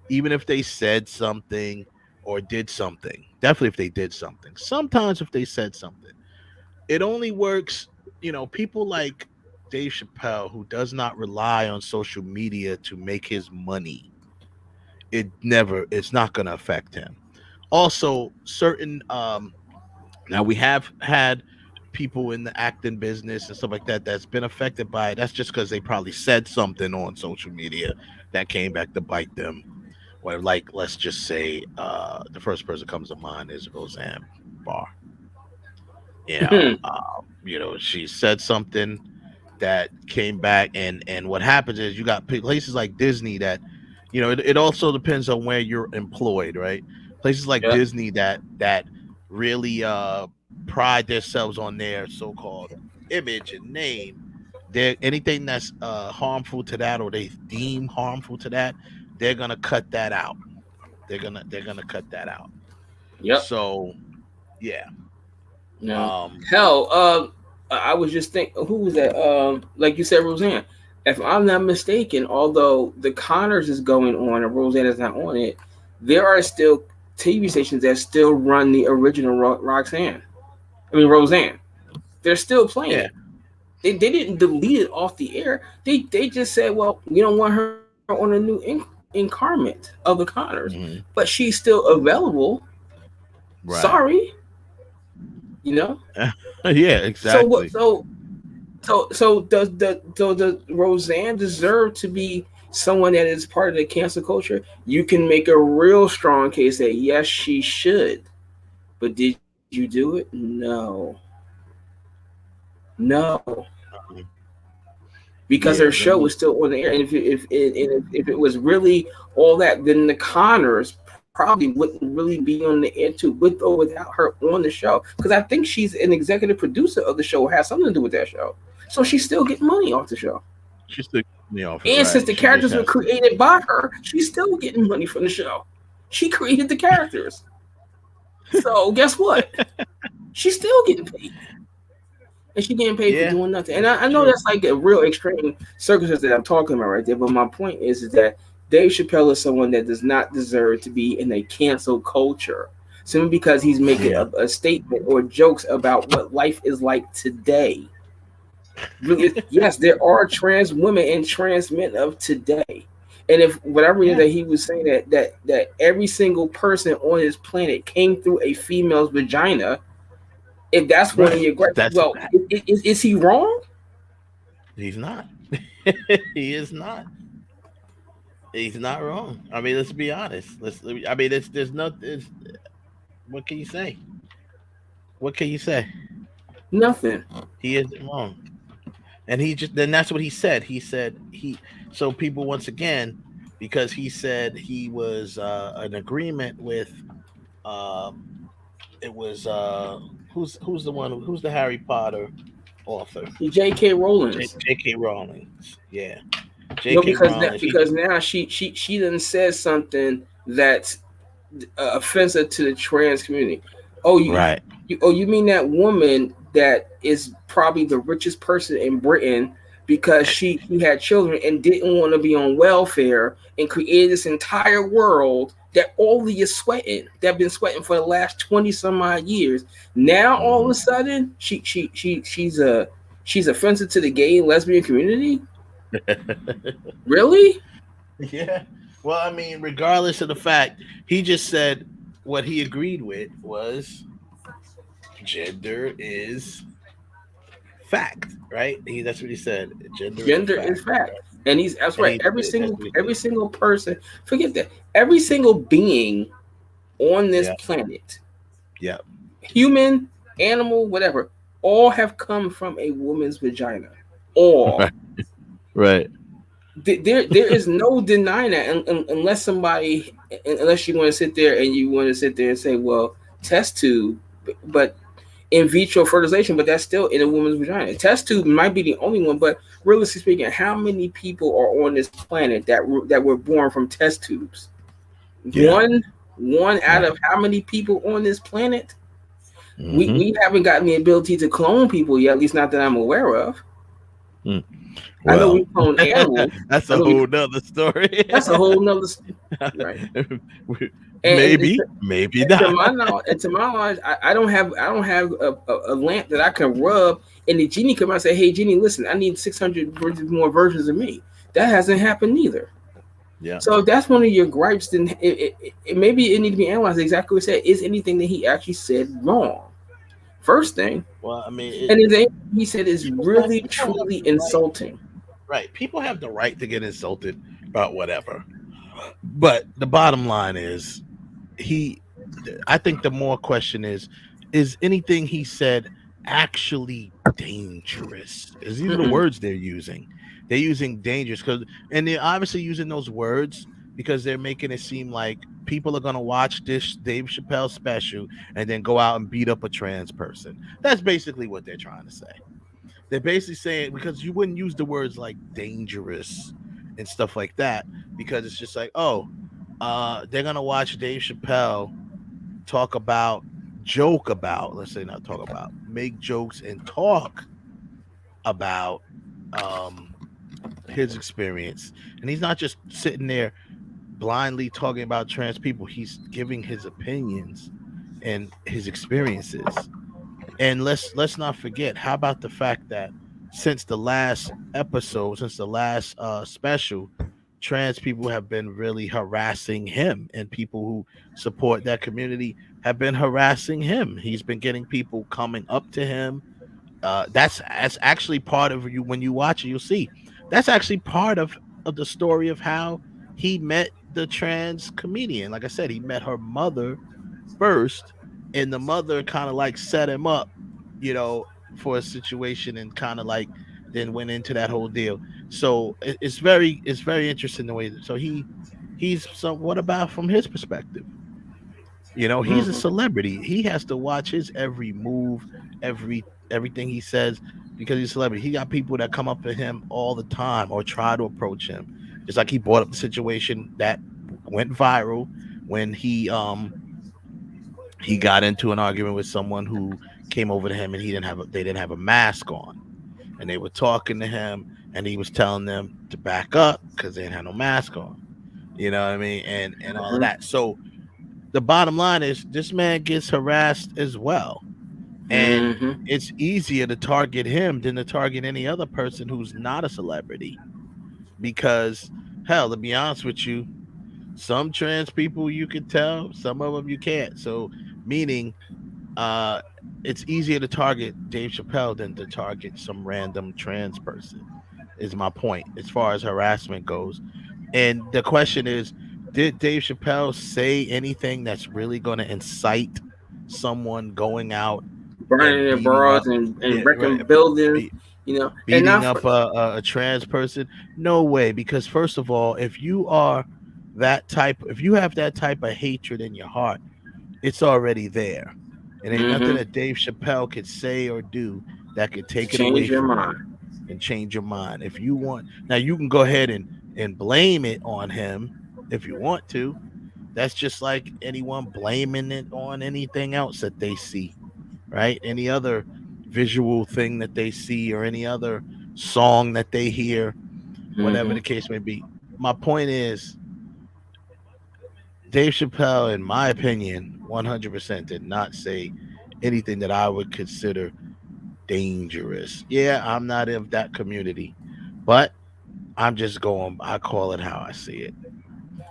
even if they said something or did something, definitely if they did something, sometimes if they said something, it only works, people like Dave Chappelle, who does not rely on social media to make his money. It's not going to affect him. Also, certain now we have had people in the acting business and stuff like that that's been affected by it. That's just because they probably said something on social media that came back to bite them. Or like, let's just say, the first person that comes to mind is Roseanne Barr. She said something that came back, and what happens is you got places like Disney that, it also depends on where you're employed, right? Places like Yeah. Disney that really pride themselves on their so-called image and name. They're anything that's harmful to that, or they deem harmful to that, they're gonna cut that out. They're gonna cut that out. Yep. So yeah. No. Um. Hell, I was just thinking, who was that? Like you said, Roseanne. If I'm not mistaken, although the Connors is going on and Roseanne is not on it, there are still TV stations that still run the original Roxanne. I mean Roseanne. They're still playing Yeah. it. They didn't delete it off the air. They just said, well, we don't want her on a new incarnate of the Connors, but Hmm. she's still available. Right. Sorry, you know. Yeah. So what? Exactly. Does Roseanne deserve to be someone that is part of the cancel culture? You can make a real strong case that yes, she should. But did you do it? No, no, Um, because her yeah. Let show was me. still on the air. And if it was really all that, then the Connors probably wouldn't really be on the air too, with or without her on the show. Because I think she's an executive producer of the show, has something to do with that show. So she's still getting money off the show. She's still me off it, And since right? the She just characters were has to. created by her, she's still getting money from the show. She created the characters. So guess what? She's still getting paid. And she getting paid for Yeah, doing nothing. And that's I know true. that's like a real extreme circumstance that I'm talking about right there. But my point is that Dave Chappelle is someone that does not deserve to be in a cancel culture simply because he's making Yeah. a statement or jokes about what life is like today. Really, yes, there are trans women and trans men of today. And if whatever it is Yeah. that he was saying that every single person on this planet came through a female's vagina, if that's one of Right. your gripes, That's a well, fact. is he wrong? He's not. He is not. He's not wrong. I mean, let's be honest. I mean, there's no. What can you say? What can you say? Nothing. He isn't wrong. And he just then that's what he said. He said he so people once again because he said he was an agreement with um it was who's the one who's the Harry Potter author? J.K. Rowling's. J.K. Rowling. Yeah. No, J.K. Rowling. He because now she done said something that's offensive to the trans community. Oh, right. you mean that woman that is probably the richest person in Britain because she had children and didn't want to be on welfare and created this entire world that all of you sweating that been sweating for the last 20 some odd years. Now all of Hmm. a sudden she's offensive to the gay and lesbian community. Really? Yeah. Well, I mean, regardless of the fact, he just said what he agreed with was gender is fact, right? That's what he said. Gender is a Gender is fact, fact, and he's that's and right. that's what he Every said. single person, forget that. Every single being on this Yeah, planet, yeah, human, animal, whatever, all have come from a woman's vagina. All. right, right. There is no denying that unless somebody, unless you want to sit there and you want to sit there and say, well, test tube, but in vitro fertilization, but that's still in a woman's vagina. Test tube might be the only one, but realistically speaking, how many people are on this planet that were born from test tubes? Yeah, One out right. of how many people on this planet? Hmm. We haven't gotten the ability to clone people yet, at least not that I'm aware of. I know Well, we clone animals. that's I a know we, whole nother story. that's a whole nother right. Maybe, maybe To not. my knowledge, I don't have a lamp that I can rub, and the genie come out and say, "Hey, genie, listen, I need 600 more versions of me." That hasn't happened neither. Yeah. So if that's one of your gripes, then maybe it need to be analyzed exactly what he said. Is anything that he actually said wrong? First thing, Well, I mean, and is anything he said is really people have truly the right. insulting. Right. People have the right to get insulted about whatever. But the bottom line is he I think the more question is anything he said actually dangerous? Is these are the Mm-mm. words they're using. They're using dangerous because and they're obviously using those words because they're making it seem like people are gonna watch this Dave Chappelle special and then go out and beat up a trans person. That's basically what they're trying to say. They're basically saying because you wouldn't use the words like dangerous and stuff like that because it's just like, oh, they're gonna watch Dave Chappelle talk about, joke about, let's say not talk about, make jokes and talk about um his experience. And he's not just sitting there blindly talking about trans people. He's giving his opinions and his experiences. And let's not forget, how about the fact that since the last episode, since the last special, trans people have been really harassing him, and people who support that community have been harassing him. He's been getting people coming up to him. That's actually part of, you when you watch it, you'll see that's actually part of the story of how he met the trans comedian. Like I said, he met her mother first, and the mother kind of like set him up, you know, for a situation, and kind of like then went into that whole deal. So it's very interesting the way so he's, so what about from his perspective? You know, he's a Mm-hmm. celebrity. He has to watch his every move, everything he says, because he's a celebrity. He got people that come up to him all the time or try to approach him. Just like he brought up the situation that went viral when he got into an argument with someone who came over to him, and they didn't have a mask on, and they were talking to him, and he was telling them to back up because they didn't have no mask on. You know what I mean? And all of that. So the bottom line is this man gets harassed as well. And Mm-hmm. it's easier to target him than to target any other person who's not a celebrity. Because, hell, to be honest with you, some trans people you can tell, some of them you can't. So, meaning, uh, it's easier to target Dave Chappelle than to target some random trans person, is my point as far as harassment goes. And the question is, did Dave Chappelle say anything that's really going to incite someone going out Burning and their beating bras up, and yeah, wrecking right, buildings, be- and beating not up for. a trans person? No way, because first of all, if you are if you have that type of hatred in your heart, it's already there. It ain't nothing Mm-hmm. that Dave Chappelle could say or do that could To take it away change your from mind. you and change your mind. If you want, now you can go ahead and blame it on him if you want to. That's just like anyone blaming it on anything else that they see, right? Any other visual thing that they see, or any other song that they hear, whatever Mm-hmm. the case may be. My point is, Dave Chappelle, in my opinion, 100% did not say anything that I would consider dangerous. Yeah, I'm not of that community, but I'm just going, I call it how I see it.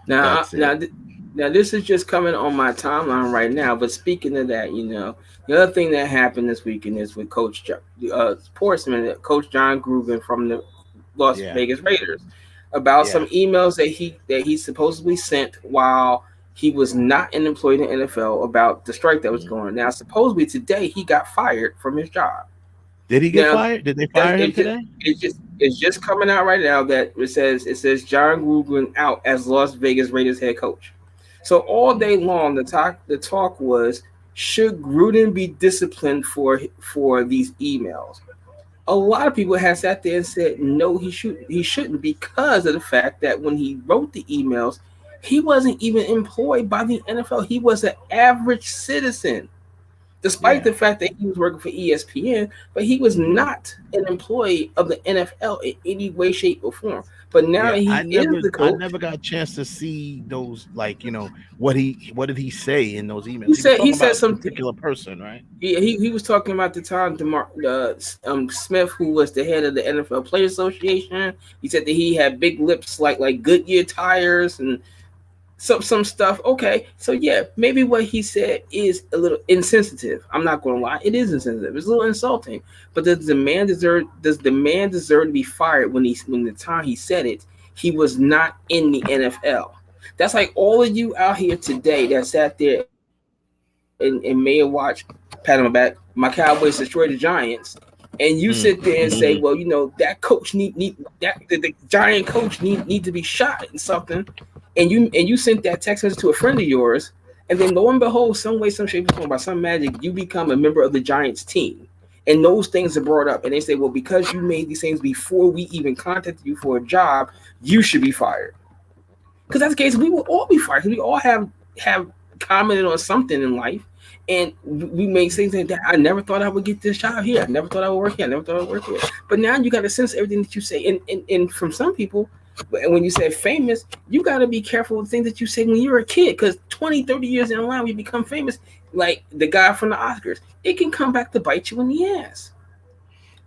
Now, That's it. now, this is just coming on my timeline right now. But speaking of that, the other thing that happened this weekend is with Sportsman, Coach John Gruden from the Las Yeah. Vegas Raiders, about some Yeah. emails that he supposedly sent while he was not an employee in the NFL about the strike that was Mhm. going on. Now, supposedly today he got fired from his job. Did he get Now, fired? Did they fire him today? it's just coming out right now that it says John Gruden out as Las Vegas Raiders head coach. So all Mm. day long, the talk was, should Gruden be disciplined for these emails? A lot of people have sat there and said no, he shouldn't, because of the fact that when he wrote the emails, he wasn't even employed by the NFL. He was an average citizen, despite Yeah. the fact that he was working for ESPN, but he was Hmm. not an employee of the NFL in any way, shape, or form. But now Yeah. that I he is never the I coach, never got a chance to see those, like, what did he say in those emails? he He was said he talking said about a something. particular person, right? He was talking about the time Smith, who was the head of the NFL Players Association. He said that he had big lips like Goodyear tires and some stuff. Okay, so yeah, maybe what he said is a little insensitive. I'm not going to lie, it is insensitive. It's a little insulting. But does the man deserve to be fired when the time he said it, he was not in the NFL? That's like all of you out here today that sat there and may have watched, pat on my back, my Cowboys destroy the Giants, and you sit there and say, well, Mm-hmm. that coach need the giant coach need to be shot and something, and you sent that text message to a friend of yours, and then lo and behold, some way, some shape, or form, by some magic, you become a member of the Giants team, and those things are brought up, and they say, well, because you made these things before we even contacted you for a job, you should be fired. Because that's the case, we will all be fired. We all have commented on something in life, and we make things like that. I never thought I would get this job here. I never thought I would work here. I never thought I would work here. But now you got to sense everything that you say, and from some people, when you say famous, you got to be careful with things that you say when you're a kid, because 20, 30 years in a line, we become famous, like the guy from the Oscars. It can come back to bite you in the ass.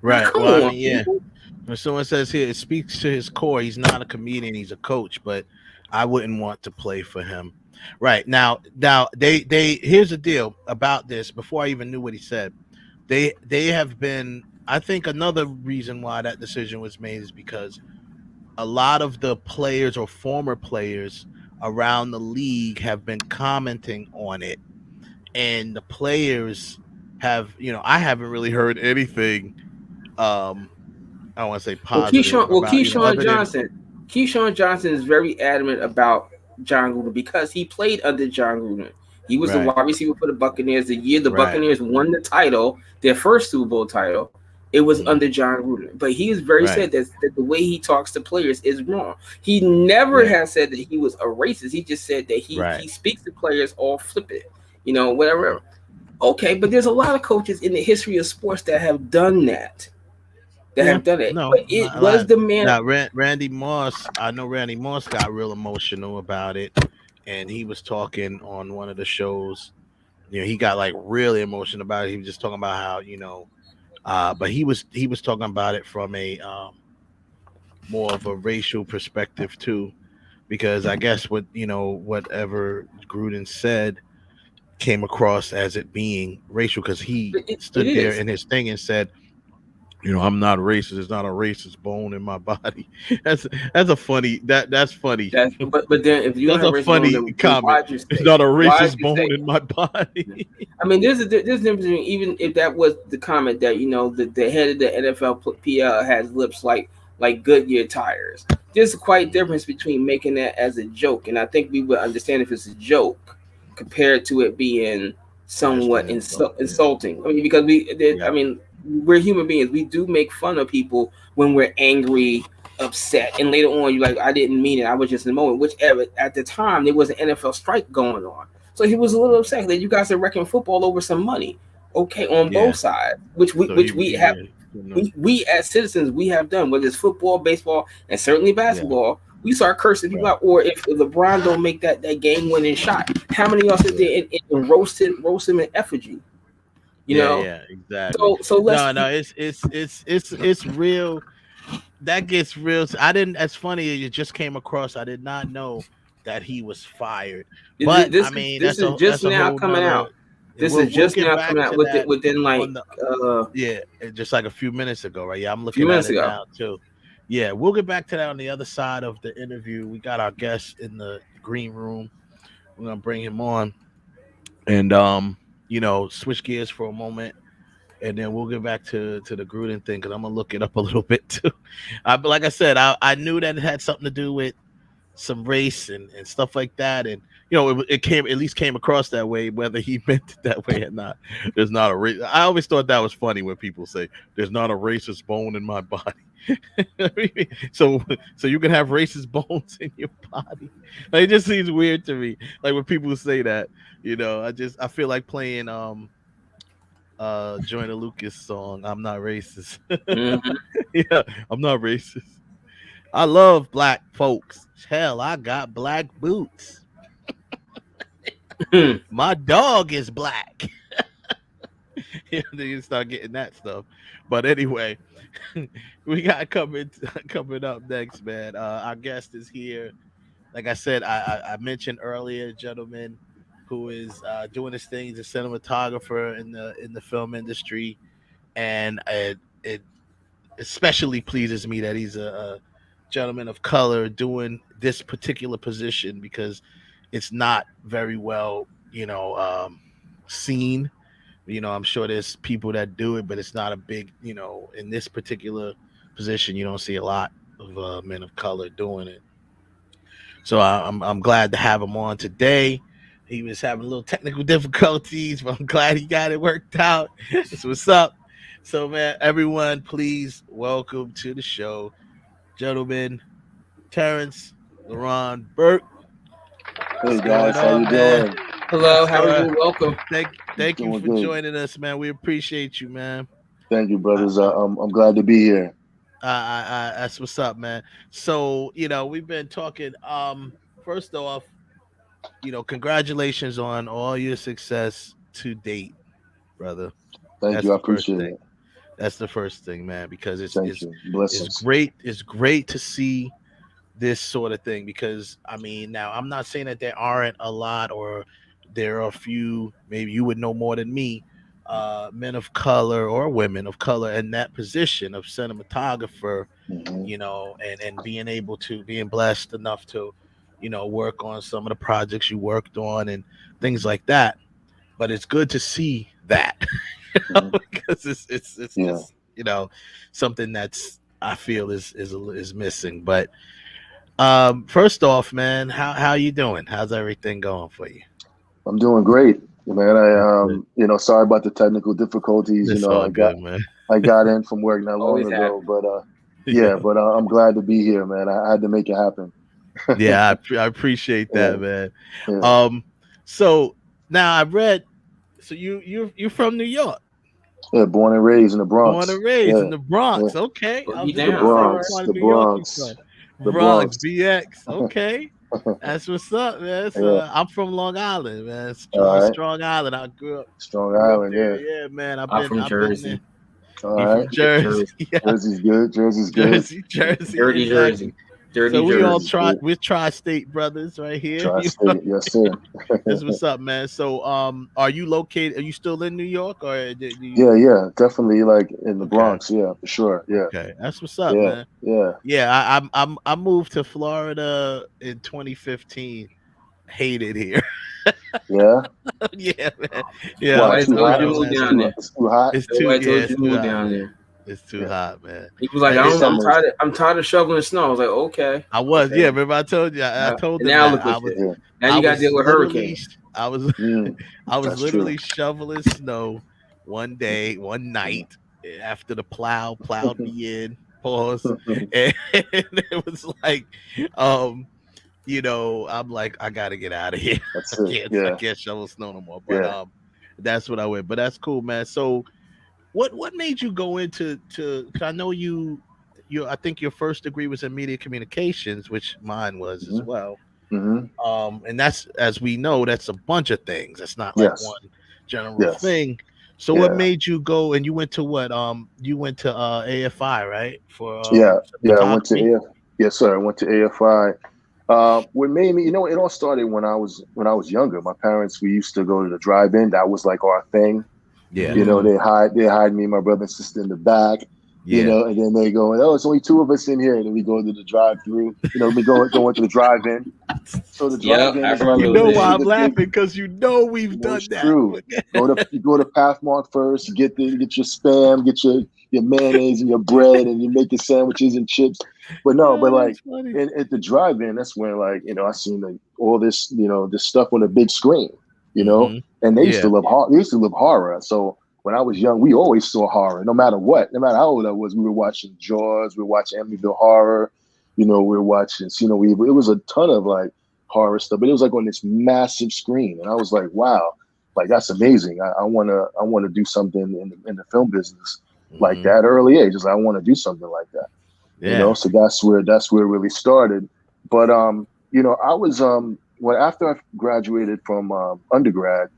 Now, Right. come Well, I on, mean, yeah. people. When someone says here, it speaks to his core. He's not a comedian; he's a coach. But I wouldn't want to play for him. Right now, they here's the deal about this. Before I even knew what he said, they have been. I think another reason why that decision was made is because a lot of the players or former players around the league have been commenting on it, and the players have, I haven't really heard anything. Um, I don't want to say positive about, Keyshawn other than Johnson. Keyshawn Johnson is very adamant about John Gruden because he played under John Gruden. He was the right, wide receiver for the Buccaneers. The year the right, Buccaneers won the title, their first Super Bowl title, it was mhm, under John Gruden. But he is very right, said that the way he talks to players is wrong. He never yeah, has said that he was a racist. He just said that right, he speaks to players all flippant, whatever. mhm, Okay, but there's a lot of coaches in the history of sports that have done that. That yeah. have done it. No, But it a was lot. the man. Now, Randy Moss, I know Randy Moss got real emotional about it, and he was talking on one of the shows. He got like really emotional about it. He was just talking about how, but he was talking about it from a more of a racial perspective too, because I guess whatever Gruden said came across as it being racial, because he It stood there is. in his thing and said, I'm not racist. There's not a racist bone in my body. That's a funny that's funny. But then if you don't That's have a racism, funny then comment. why'd you There's say not a why'd racist you say bone in my body. I mean, there's a difference between, even if that was the comment, that the head of the NFLPL has lips like Goodyear tires. There's quite difference between making that as a joke, and I think we would understand if it's a joke compared to it being That's somewhat been insulting. Yeah. insulting. I mean, because I Yeah. mean, we're human beings. We do make fun of people when we're angry, upset, and later on you're like, I didn't mean it. I was just in the moment. Whichever, at the time there was an NFL strike going on. So he was a little upset that you guys are wrecking football over some money. Okay, on both Yeah. sides, which we So which we have, yeah, we as citizens we have done, whether it's football, baseball, and certainly yeah, basketball. We start cursing people right. out, or if LeBron don't make that game winning shot, how many of y'all sit Yeah. there and roast him in effigy? You Yeah, know, yeah, exactly. so let's No, it's real. That gets real. I didn't. It's funny. It just came across. I did not know that he was fired. But I mean, this that's is a just that's a now whole coming nother. out. This is We'll just get now back coming out to that within like on the a yeah, just like a few minutes ago, right? Yeah, I'm few looking at minutes it ago. now too. Yeah, we'll get back to that on the other side of the interview. We got our guest in the green room. We're gonna bring him on and switch gears for a moment, and then we'll get back to the Gruden thing, because I'm gonna look it up a little bit too. But like I said, I knew that it had something to do with some race and stuff like that, and it came, at least came across that way, whether he meant it that way or not. There's not a race. I always thought that was funny when people say there's not a racist bone in my body. So you can have racist bones in your body. Like, it just seems weird to me. Like when people say that, I feel like playing Joyner Lucas song, I'm not racist. Mm-hmm. Yeah, I'm not racist. I love black folks. Hell, I got black boots. My dog is black. You start getting that stuff. But anyway, we got coming up next, man. Our guest is here. Like I said, I mentioned earlier, gentlemen, who is doing his thing, as a cinematographer in the film industry, and it especially pleases me that he's a gentleman of color doing this particular position, because it's not very well, seen. I'm sure there's people that do it, but it's not a big, in this particular position, you don't see a lot of men of color doing it. So I'm glad to have him on today. He was having a little technical difficulties, but I'm glad he got it worked out. That's what's up. So, man, everyone, please welcome to the show, gentlemen, Terrence Laron, Burke. Hey What's going guys, how on, you man? doing? Hello, how are Sir, you? Welcome. thank you Doing for good. joining us, man. We appreciate you, man. Thank you, I, brothers. I, I'm glad to be here. that's what's up, man. So, we've been talking. First off, congratulations on all your success to date, brother. Thank That's you. I the first appreciate thing. it. That's the first thing, man, because it's Thank it's you. it's Blessings. great. It's great to see this sort of thing because now I'm not saying that there aren't a lot or there are a few, maybe you would know more than me, men of color or women of color in that position of cinematographer, Hmm. and being blessed enough to, work on some of the projects you worked on and things like that. But it's good to see that Hmm. because it's Yeah, just something that's I feel is missing. But first off, man, how you doing? How's everything going for you? I'm doing great, man. That's good. Sorry about the technical difficulties. It's all good, man. I got in from work not long Always ago, happy. but Yeah, I'm glad to be here, man. I had to make it happen. yeah, I appreciate Yeah, that, man. yeah, Um, so now I read, so you're from New York, yeah. Born and raised in the born Bronx. and raised in Yeah, the yeah. Bronx. Okay, I Boogie was just The gonna down. say All what right. Bronx, part of the New York you from? Bronx, the Bronx, Bronx. BX. Okay, that's what's up, man. Yeah. So I'm from Long Island, man. All right. Strong Island. I grew up. Strong Grew up Island. there. Yeah. Yeah, man. I'm from I've been there. Jersey. All You right. from Jersey? Jersey. Yeah, Jersey's good. Jersey's good. Jersey, Dirty exactly. Jersey. Dirty So we all Jersey. Jersey's good. we're tri-state brothers right here. Tri-state. Yes, sir. That's what's up, man. So are you located? Are you still in New York, or do you? Yeah, yeah, definitely like in the Okay, Bronx. Yeah, for sure. Yeah, okay, that's what's up, yeah, man. yeah, Yeah, I moved to Florida in 2015. Hated here. yeah. Yeah, man. Yeah, I've Why? Nobody been Too told around you hot? to the move last down there. It's too hot. It's too Nobody yeah, told it's you to too move hot, down man. there. It's too Yeah, hot, man. He was like, and the I'm summers. tired. I'm tired of shoveling snow. I was like, okay, I was, okay. yeah. Remember I told you, I told And them now that look at you. Yeah, Now I you got to was deal with literally, hurricanes. I was, mm, I was that's true. literally shoveling snow one day, one Mm. night after the plow plowed me in. Pause, and it was like, um, I'm like, I gotta get out of here. That's it. I Yeah, can't shovel snow no more. But yeah. that's what I went. But that's cool, man. So what made you go into 'cause I know I think your first degree was in media communications, which mine was as Hmm. well. Hmm. And that's, as we know, that's a bunch of things. It's not like Yes, one general yes, thing. So what yeah, made you go and you went to what? You went to AFI, right? For yeah, yeah. I went to cinematography? AF. Yes, sir. I went to AFI. What made me, it all started when I was younger. My parents, we used to go to the drive-in. That was like our thing. Yeah. Mm. They hide me and my brother and sister in the back, Yeah. and then they go, oh, it's only two of us in here. And then we go to the drive-through, we go into the drive-in. So the Yep, drive-in I is You remember know those this why is I'm days. a big, laughing? Because we've done it's that. true. You go to Pathmark first, you get your spam, get your mayonnaise and your bread, and you make your sandwiches and chips. But no, but Oh, like that's funny. at the drive-in, that's when I seen like all this, this stuff on a big screen, Hmm. and they used to Yeah. love horror. They used to love horror. So when I was young, we always saw horror, no matter what, no matter how old I was. We were watching Jaws, we were watching Amityville Horror, we were watching Evil. It was a ton of like horror stuff, but it was like on this massive screen, and I was like, wow, like that's amazing. I wanna do something in the film business like Hmm. that early age. Just I want to do something like that, Yeah. So that's where it really started. But I was when after I graduated from undergrad,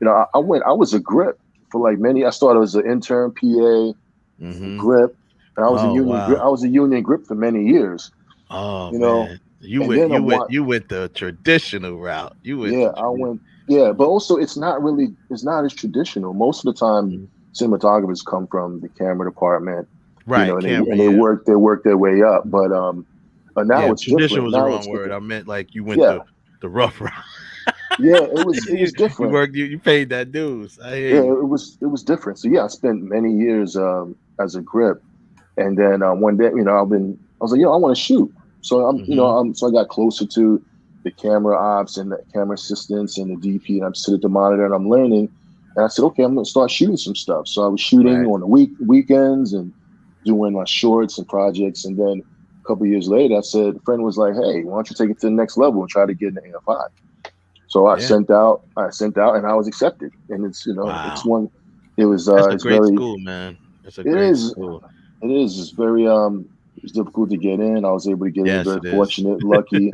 I was a grip for like many. I started as an intern PA, Hmm. grip, and I was a Oh union grip. wow. I was a union grip for many years, Oh you know, man. You and went then I you went want you went the traditional route. You went yeah, the I went yeah, but also it's not as traditional. Most of the time, Mhm. cinematographers come from the camera department, Right, camera, and they yeah. work their way up. But now Yeah, it's traditional different. was the Now wrong it's word. different. I meant like you went Yeah, the rough route. yeah, it was You different. worked you paid that dues. I hear Yeah, you. it was different. So yeah, I spent many years as a grip, and then one day, I was like, I want to shoot. So Hmm. so I got closer to the camera ops and the camera assistants and the DP, and I'm sitting at the monitor and I'm learning. And I said, okay, I'm gonna start shooting some stuff. So I was shooting Right. on the weekends and doing my shorts and projects, and then couple years later, I said, a friend was like, "Hey, why don't you take it to the next level and try to get an AFI?" So Yeah. I sent out, and I was accepted. And it's it's Wow. one. It was That's a it's great very school, man. That's a it great is school. it is it's very it's difficult to get in. I was able to get in, Yes, very it is. fortunate, lucky,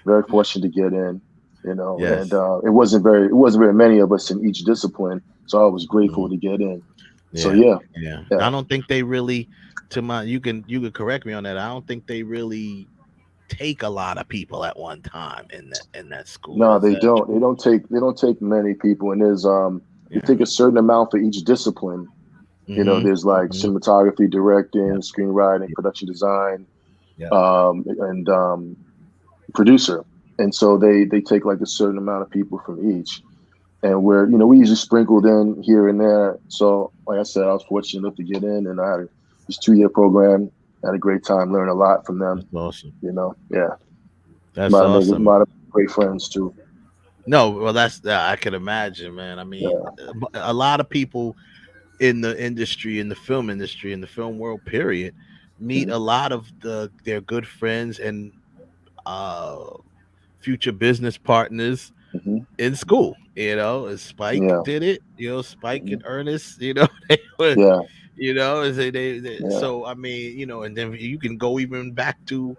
very fortunate to get in. And Yes. it wasn't very many of us in each discipline, so I was grateful Mhm. to get in. So Yeah. yeah, Yeah. yeah. I don't think they really, to my, you can correct me on that. I don't think they really take a lot of people at one time in that school. No, Is they that don't. They true? don't take they don't take many people, and there's they Yeah. take a certain amount for each discipline. Mm-hmm. There's like Mm-hmm. cinematography, Yep. directing, screenwriting, Yep. production design, Yep. and producer. And so they take like a certain amount of people from each. And we usually sprinkled in here and there. So like I said, I was fortunate enough to get in, and I had this 2-year program. I had a great time, learned a lot from them. That's awesome. Yeah, That's might have made a awesome. lot of great friends too. No, well, I can imagine, man. I mean, Yeah. a lot of people in the industry, in the film industry, in the film world, period, meet Mhm. a lot of their good friends and uh, future business partners Mhm. in school. Spike Yeah. did it. Spike Mhm. and Ernest. They were. Yeah. Yeah. So I mean, and then you can go even back to,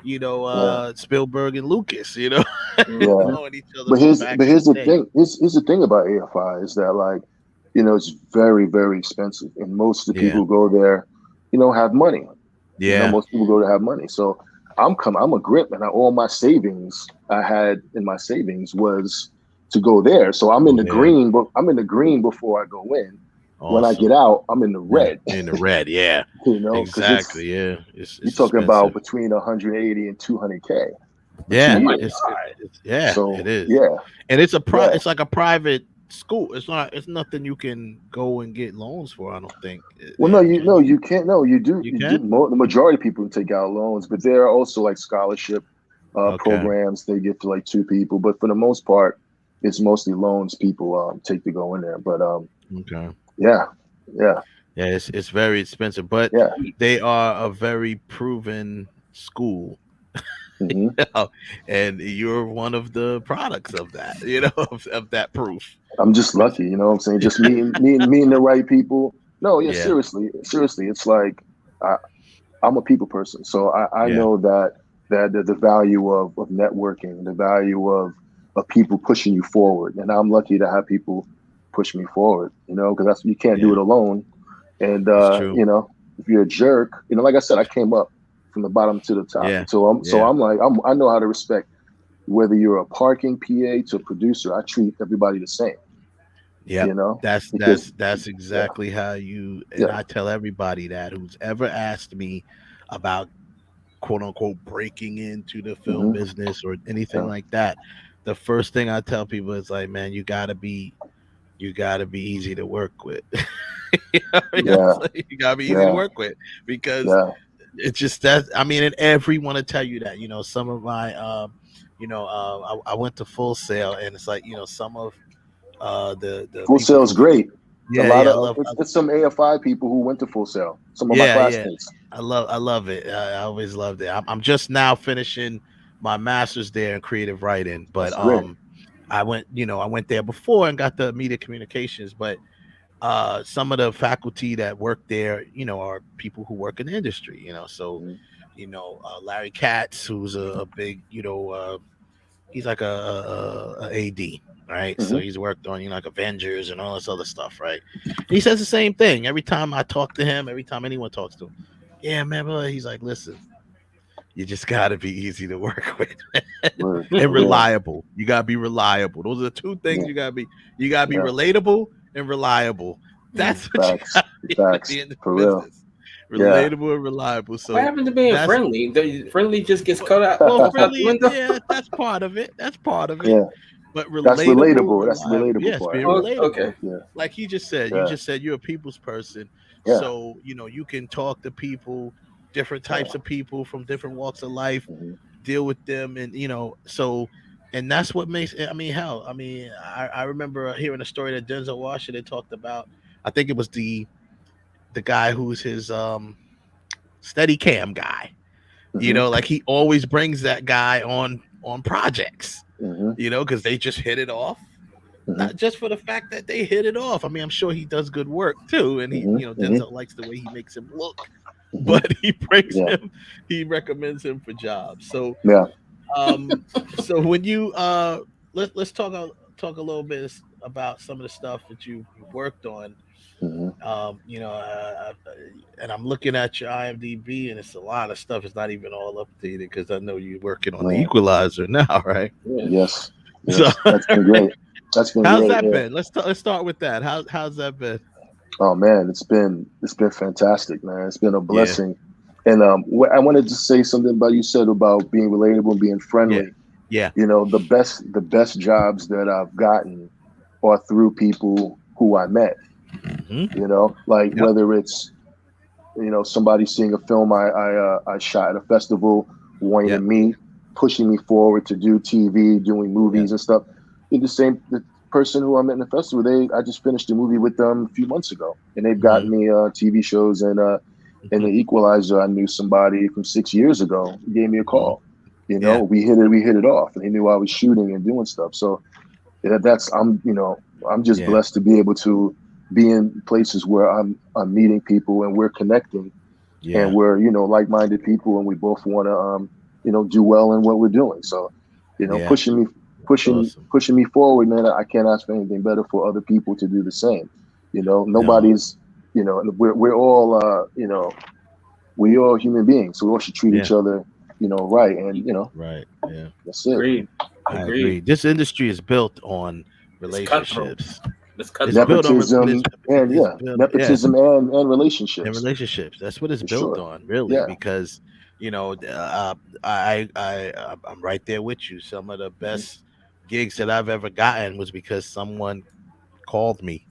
Yeah. Spielberg and Lucas. Yeah. Knowing each other But from here's back but in the here's the day. thing. Here's the thing about AFI is that, like, it's very, very expensive. And most of the Yeah, people who go there, have money. yeah, Most people go to have money. So I'm a grip, and all my savings I had in my savings was to go there. So I'm in go the there. green, but I'm in the green before I go in. When I Awesome. get out, I'm in the Yeah, red, in the red. Yeah, because exactly. Yeah, you're it's talking about expensive. between 180 and 200K for two Yeah, Oh my years. it's yeah, it So is, yeah, and yeah. it's like a private school. It's not. It's nothing you can go and get loans for. I don't think Well, no, there. Can you? you can't. No, you do. You You do. can. The majority of people take out loans, but there are also like scholarship Okay. programs they give to like two people. But for the most part, it's mostly loans people take to go in there. But Okay. yeah, yeah, Yeah, it's very expensive, but yeah. they are a very proven school, Hmm. and you're one of the products of that. Of that proof. I'm just Which lucky, you know what I'm saying? Just meeting the right people. No, yeah, yeah, seriously, it's like I, I'm a people person, so I yeah, know that the value of networking, the value of people pushing you forward, and I'm lucky to have people push me forward. Because that's you can't do yeah. it alone. And It's true. if you're a jerk, like I said, I came up from the bottom to the top. Yeah, So yeah. I'm like I know how to respect whether you're a parking PA to a producer. I treat everybody the same. Yep. That's Because that's that's yeah, exactly how you and yeah, I tell everybody that who's ever asked me about quote unquote breaking into the film hmm business or anything yeah, like that. The first thing I tell people is like, man, you gotta be easy to work with. You know what I'm yeah, saying? You gotta be easy to yeah, work with because yeah. it's just that I mean, and everyone to tell you that. Some of my I went to Full Sail and it's like, some of the Full people Sail's from Full. great. A Yeah, lot yeah, I of love it's some AFI people who went to Full Sail. Some of my yeah, yeah. classmates. I love it. I always loved it. I'm just now finishing my master's there in creative writing, but That's great. I went there before and got the media communications, but some of the faculty that work there, are people who work in the industry, so Mhm. Larry Katz, who's a big, he's like a AD, right? So Mhm. he's worked on like Avengers and all this other stuff, right? He says the same thing every time I talk to him. Every time anyone talks to him, yeah, man. But he's like, listen, you just got to be easy to work with Word. and Yeah. reliable. You got to be reliable. Those are the two things Yeah. you got to be. You got to be Yeah. relatable and reliable. That's what you Facts. got to be Facts. in the For real. business. Yeah. Relatable and reliable. What So happened to being that's friendly? The friendly just gets well, cut out well, out the friendly. window. Yeah, that's part of it. That's part of it. Yeah. But That's relatable and relatable. That's the reliable. relatable Yes, part. being Yeah. relatable. Okay. Yeah. Like he just said, you Yeah. just said you're a people's person. Yeah. So, you can talk to people, different Yeah. types of people from different walks of life, Hmm. deal with them. And, and that's what makes I mean, hell, I mean, I remember hearing a story that Denzel Washington talked about. I think it was the guy who's his steady cam guy, You know, like he always brings that guy on projects. Mm-hmm. You know, because they just hit it off. Not just for the fact that they hit it off. I mean, I'm sure he does good work too, and he, you know, Denzel likes the way he makes him look. But he brings him, he recommends him for jobs. So, yeah. So when you let's talk a little bit about some of the stuff that you worked on. Mm-hmm. You know, and I'm looking at your IMDb, and it's a lot of stuff. It's not even all updated because I know you're working on the Right. Equalizer now, right? Yes. So, That's been great. That's been how's great. that Yeah. been? Let's start with that. How's that been? Oh man, it's been fantastic, man. It's been a Yeah. blessing. And I wanted to say something about you said about being relatable and being friendly. Yeah. You know, the best jobs that I've gotten are through people who I met. Mm-hmm. You know, like whether it's, you know, somebody seeing a film I shot at a festival, wanting to meet, pushing me forward to do TV, doing movies and stuff. The person who I met in the festival, I just finished a movie with them a few months ago, and they've gotten me TV shows. And in the Equalizer, I knew somebody from 6 years ago. He gave me a call. You know, we hit it off, and he knew I was shooting and doing stuff. So I'm just blessed to be able to be in places where I'm meeting people and we're connecting, and we're, you know, like-minded people, and we both want to you know, do well in what we're doing. So, you know, pushing me forward, man. I can't ask for anything better for other people to do the same. You know, nobody's, you know, we're all you know, we all human beings, so we all should treat each other, you know, right. And you know, Yeah, that's it. Agreed. I agree. This industry is built on relationships. It's Nepotism and nepotism and relationships. And relationships. That's what it's For built sure. on, really, Yeah. because you know, I'm right there with you. Some of the best gigs that I've ever gotten was because someone called me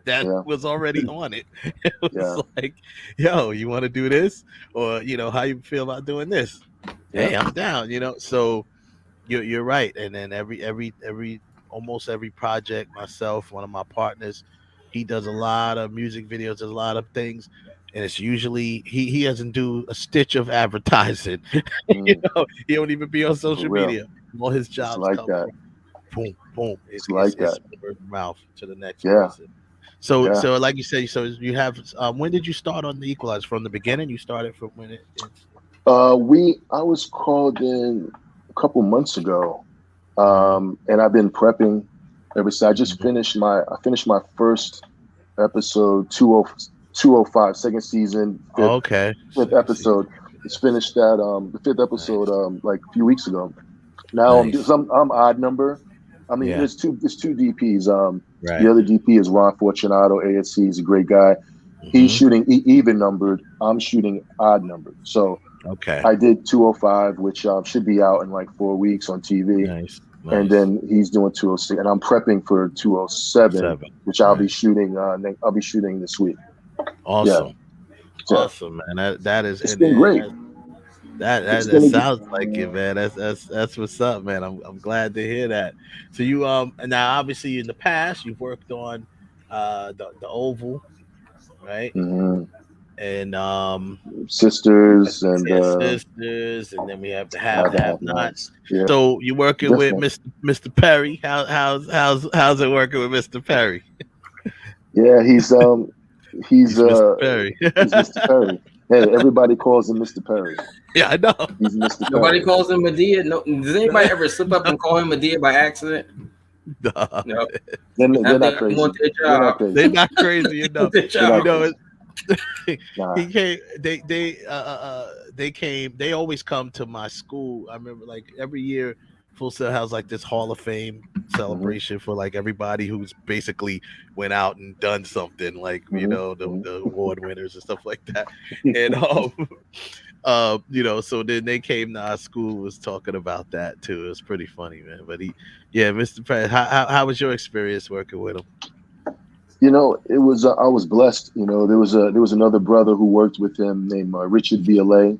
that was already on it. It was like, yo, you want to do this? Or, you know, how you feel about doing this? Hey, I'm down, you know. So you're right. And then almost every project, myself, one of my partners, he does a lot of music videos, does a lot of things. And it's usually he doesn't do a stitch of advertising. You know, he don't even be on social media. All his jobs like come that. from boom, boom. It's like that. Word of mouth to the next person. So like you say, so you have when did you start on the Equalizer? From the beginning? You started from when it's I was called in a couple months ago. And I've been prepping ever since. I just finished my first episode 205, second season, fifth episode. Just finished that the fifth episode like a few weeks ago. Now I'm odd number. I mean, there's two DPs. The other DP is Ron Fortunato, ASC. He's a great guy. He's shooting even numbered. I'm shooting odd numbered. So I did 205, which should be out in like 4 weeks on TV. Nice. And then he's doing 206, and I'm prepping for 207, which I'll be shooting. I'll be shooting this week. Awesome, awesome, man. That is. It's been great. That sounds like it, man. That's what's up, man. I'm glad to hear that. So you now obviously in the past you've worked on the Oval, right? Mm-hmm. And sisters, and then we have the have nots. Yeah. So you're working with Mr. Perry. How's it working with Mr. Perry? Yeah, he's Mr. Perry. He's Mr. Perry. Hey, everybody calls him Mr. Perry. Yeah, I know. He's Mr. Perry. Nobody calls him Medea. No, does anybody ever slip up and call him Medea by accident? No. They're not crazy. They're not crazy enough. You know, he came. They came. They always come to my school. I remember, like every year, Full Sail has like this Hall of Fame celebration for like everybody who's basically went out and done something, like you know the award winners and stuff like that. And you know, so then they came to our school, was talking about that too. It was pretty funny, man. But Mr. Pratt, how was your experience working with him? You know, it was I was blessed. You know, there was another brother who worked with him named Richard Violet,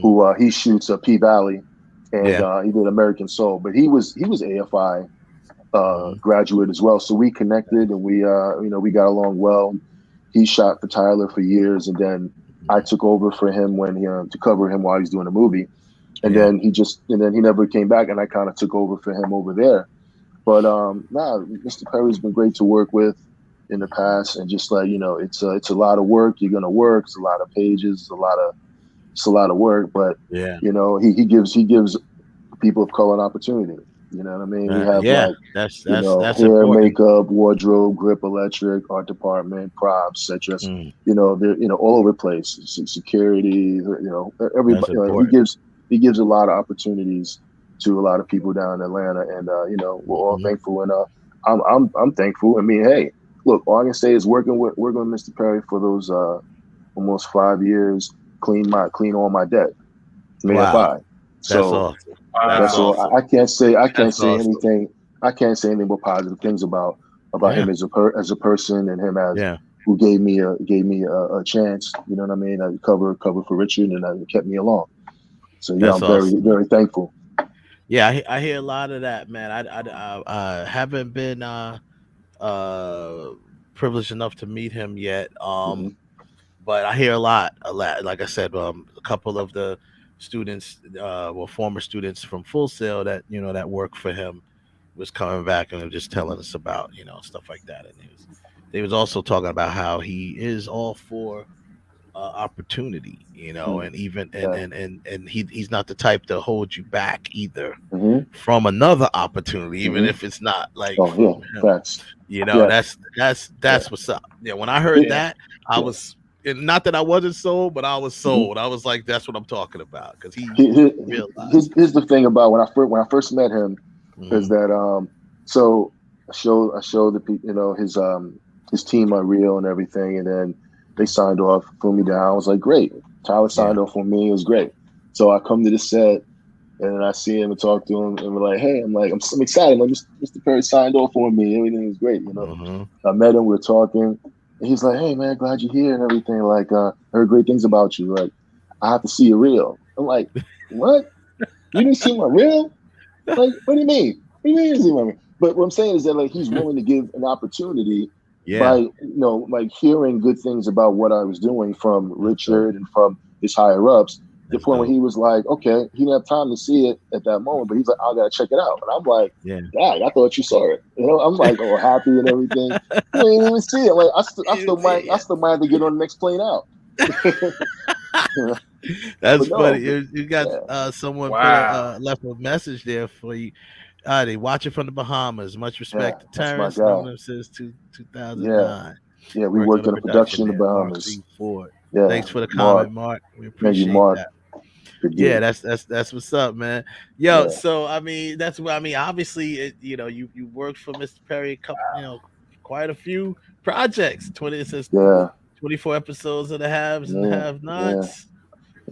who he shoots P Valley, and he did American Soul. But he was AFI graduate as well. So we connected, and we got along well. He shot for Tyler for years, and then I took over for him when he to cover him while he's doing a movie, and Yeah. then he never came back, and I kind of took over for him over there. But nah, Mr. Perry's been great to work with in the past, and just like it's a lot of work. You're gonna work. It's a lot of pages. It's a lot of work, but Yeah. he gives people of color an opportunity. You know what I mean? We have Yeah. like That's hair, important. makeup, wardrobe, grip, electric, art department, props, etc. Mm, They're all over the place. Security, that's everybody. important. He gives a lot of opportunities to a lot of people down in Atlanta, and we're all Hmm. thankful. And I'm thankful. I mean, hey, look, all I can say is working with Mr. Perry for those almost 5 years, clean all my debt. May have Wow. I. That's So awesome. That's that's Wow. all. awesome. I can't That's say awesome. anything. I can't say anything but positive things about Yeah. him as a person, and him as Yeah. who gave me a chance. You know what I mean? I cover for Richard, and kept me along. So yeah, That's I'm very awesome, man. very thankful. Yeah, I hear a lot of that, man. I haven't been uh privileged enough to meet him yet. Hmm. But I hear a lot. Like I said, a couple of the students, well, former students from Full Sail that that work for him was coming back and they were just telling us about stuff like that. And they was also talking about how he is all for opportunity, and even and Yeah. and and and he's not the type to hold you back either Hmm. from another opportunity, even Hmm. if it's not like Oh yeah. from him. Facts. You know, Yeah. that's Yeah. what's up. Yeah, when I heard Yeah. that, I Yeah. was and not that I wasn't sold, but I was Hmm. sold. I was like, that's what I'm talking about because he Here- here- realized. Here's the thing about when I first met him is Hmm. that so I showed the people his team on Rio and everything, and then they signed off, flew me down. I was like, great. Tyler Yeah. signed off on me. It was great. So I come to the set, and then I see him and talk to him, and we're like, hey, I'm excited. Like Mr. Perry signed off on me. Everything is great. Hmm. I met him. We were talking, and he's like, hey man, glad you're here and everything. Like, I heard great things about you. Like, I have to see your reel. I'm like, what? You didn't see my reel? Like, what do you mean? What do you mean you didn't see my reel? But what I'm saying is that like he's willing to give an opportunity by Yeah, like hearing good things about what I was doing from that's dope. Richard and from his higher ups. The That's point where dope. he was like, okay, he didn't have time to see it at that moment, but he's like, I gotta check it out. And I'm like, Yeah. Dad, I thought you saw it. I'm like, oh, happy and everything. You ain't even see it. Like, I still might have to get on the next plane out. That's But funny. no, You got yeah, someone put Wow. left a message there for you. They watching from the Bahamas. Much yeah, respect to that's my Terrence, guy. known him since Yeah, 2009. yeah, we Worked on worked a on a production production in the there. Mark Bahamas. C. Ford. Yeah, Thanks for the Mark, comment, Mark. We thank you, appreciate Mark. that. Good Yeah, dude. that's what's up, man. Yo, Yeah, so I mean, that's what I mean. Obviously, you worked for Mr. Perry a couple, quite a few projects. It says yeah, 24 episodes of the Haves and yeah, Have yeah, Nots.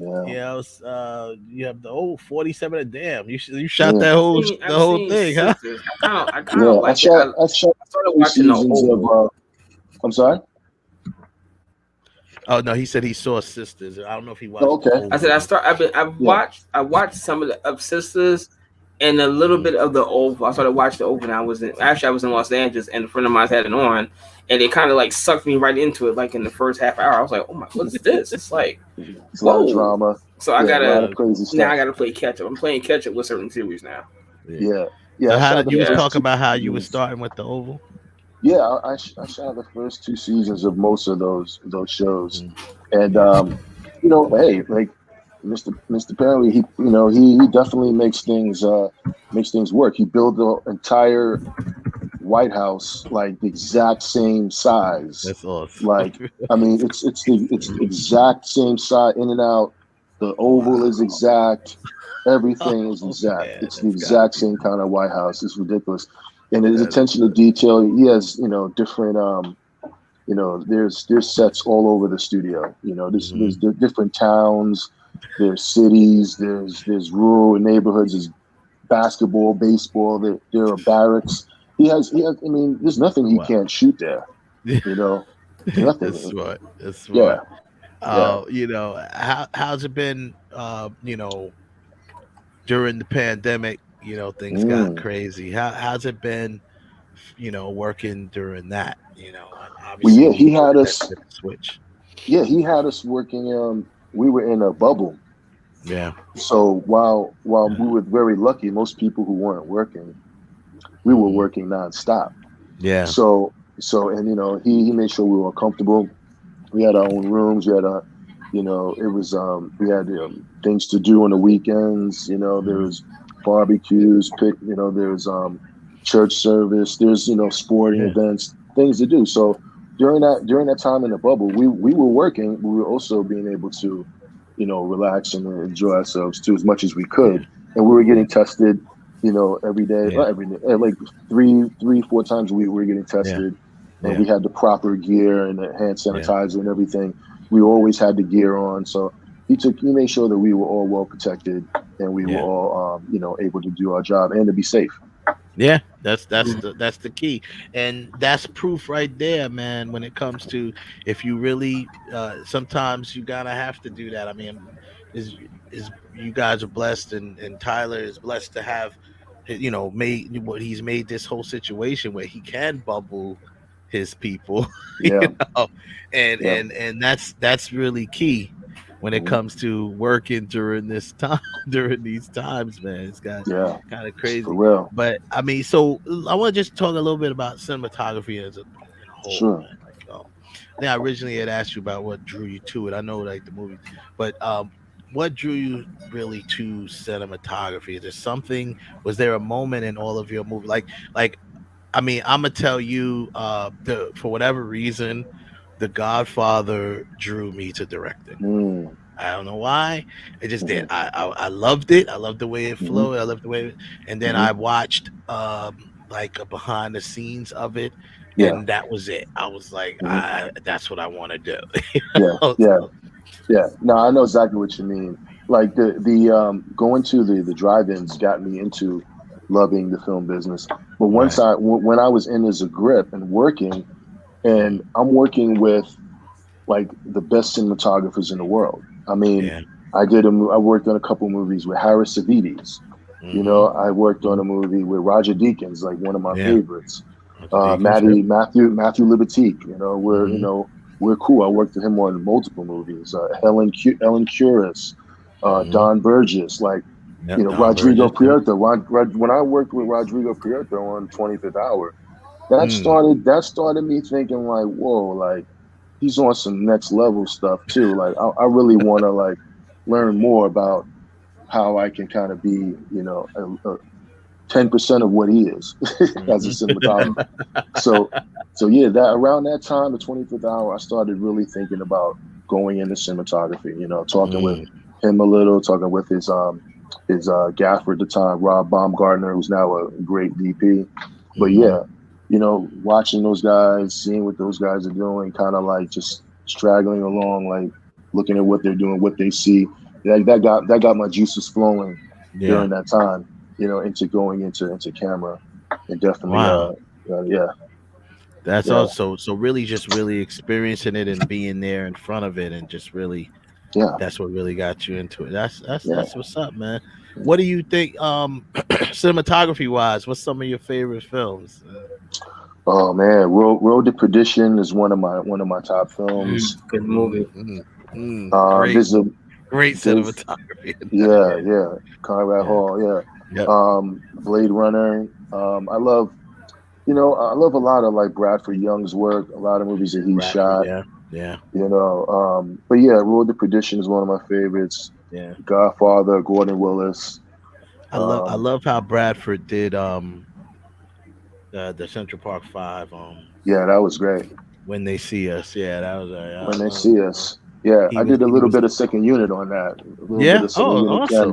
yeah, You have the 47 of damn. You shot yeah, that whole the I've whole seen thing, huh? Sisters. I kind of yeah. like it. I shot I started two watching the seasons of. old. I'm sorry. Oh no, he said he saw Sisters. I don't know if he Oh, watched the okay. I said I Oval. start. Yeah. I watched some of the of Sisters and a little Hmm. bit of the Oval. I started watching the Oval. And I was in Los Angeles, and a friend of mine had it on, and it kind of like sucked me right into it. Like in the first half hour, I was like, "Oh my, what is this?" It's like, It's a lot of whoa. drama. So I Yeah, a lot gotta of crazy now. stuff. I gotta play catch up. I'm playing catch up with certain series now. Yeah. Yeah, yeah. So I how shot did the you was Yeah. first talking two about how you was seasons. starting with the Oval? Yeah, I shot the first two seasons of most of those shows, Hmm. and Yeah. hey, like Mr. Perry, he definitely makes things work. He built the entire White House like the exact same size. That's awesome. Like, I mean, it's the exact same size in and out. The oval is Wow. exact. Everything is Oh exact. man, It's the that's gotta exact be same kind of White House. It's ridiculous. And his that's attention to detail, he has, different there's sets all over the studio. There's hmm different towns, there's cities, there's rural neighborhoods, there's basketball, baseball, there are barracks. He has. I mean, there's nothing he wow. can't shoot there. You know, That's nothing. smart. That's Yeah, smart. yeah. How's it been during the pandemic, things got Mm. crazy. How's it been, working during that? Well, Obviously yeah, he you had always had to us. flip the switch. Yeah, he had us working. We were in a bubble. Yeah. So while we were very lucky, most people who weren't working, we were Hmm. working nonstop. Yeah. So and he made sure we were comfortable. We had our own rooms. We had it was we had things to do on the weekends. There Hmm. was barbecues, there's church service. There's sporting Yeah. events, things to do. So during that time in the bubble, we were working. We were also being able to relax and enjoy ourselves too as much as we could. Yeah. And we were Yeah. getting tested, every day, Yeah. not every day, like three, 4 times a week. We were getting Yeah. tested, and Yeah. we had the proper gear and the hand Yeah. sanitizer and everything. We always had the gear on, so he made sure that we were all well protected and we were Yeah. all able to do our job and to be safe. Yeah, that's the key, and that's proof right there, man. When it comes to if you really, sometimes you gotta have to do that. I mean, is you guys are blessed, and Tyler is blessed to have, made what he's made this whole situation where he can bubble his people, Yeah, know, and yeah, and and that's really key when it hmm comes to working during this time during these times, man. It's got yeah, kind of for crazy. real. But I mean, so I want to just talk a little bit about cinematography in a whole, Sure. man. Like, I think I originally had asked you about what drew you to it. I know like the movies, but what drew you really to cinematography? Is there something? Was there a moment in all of your movie, like? I mean, I'm gonna tell you, the for whatever reason, The Godfather drew me to directing. Mm, I don't know why. It just did. hmm I loved it. I loved the way it hmm flowed. I loved the way and then hmm I watched like a behind the scenes of it, Yeah. and that was it. I was like, hmm I that's what I want to do. You Yeah. know? Yeah. So, Yeah, no, I know exactly what you mean. Like the going to the drive-ins got me into loving the film business. But right. when I was in as a grip and working, and Hmm. I'm working with like the best cinematographers in the world. I mean, Yeah. I worked on a couple movies with Harris Savides. Hmm. I worked on Hmm. a movie with Roger Deakins, like one of my Yeah. favorites. Dr. Deacons. Yep. Matthew Libatique. Hmm. We're cool. I worked with him on multiple movies. Ellen Kuras, Hmm. Don Burgess, like Yep. Don Rodrigo Burgess. Yep. Prieto. When I worked with Rodrigo Prieto on 25th Hour, that Mm. started me thinking like, whoa, like he's on some next level stuff too. Like I really want to like learn more about how I can kind of be, 10% of what he is as a Hmm. cinematographer. So, so yeah, that around that time, the 25th hour, I started really thinking about going into cinematography. Talking with Mm. him a little, talking with his gaffer at the time, Rob Baumgartner, who's now a great DP. But Hmm. yeah, watching those guys, seeing what those guys are doing, kind of like just straggling along, like looking at what they're doing, what they see. That got my juices flowing Yeah. during that time, into going into camera, and definitely, Wow. yeah, That's yeah, also so really just really experiencing it and being there in front of it and just really yeah, that's what really got you into it. That's yeah. that's what's up, man. What do you think cinematography wise, what's some of your favorite films? Oh man, Road to Perdition is one of my top films. Good movie. Great, There's a great there's cinematography in that. Yeah, Yeah. yeah, Conrad Yeah. Hall, yeah. Yep. Blade Runner. I love a lot of like Bradford Young's work, a lot of movies that he Bradford, shot. yeah. Yeah. But yeah, Road to Perdition is one of my favorites. Yeah. Godfather, Gordon Willis. I Um, love how Bradford did the Central Park 5 yeah, that was great. When They See Us. Yeah, that was I When they love see us. Yeah, he I was did a he little was bit of second unit on that. A little bit yeah. of second Oh, unit awesome.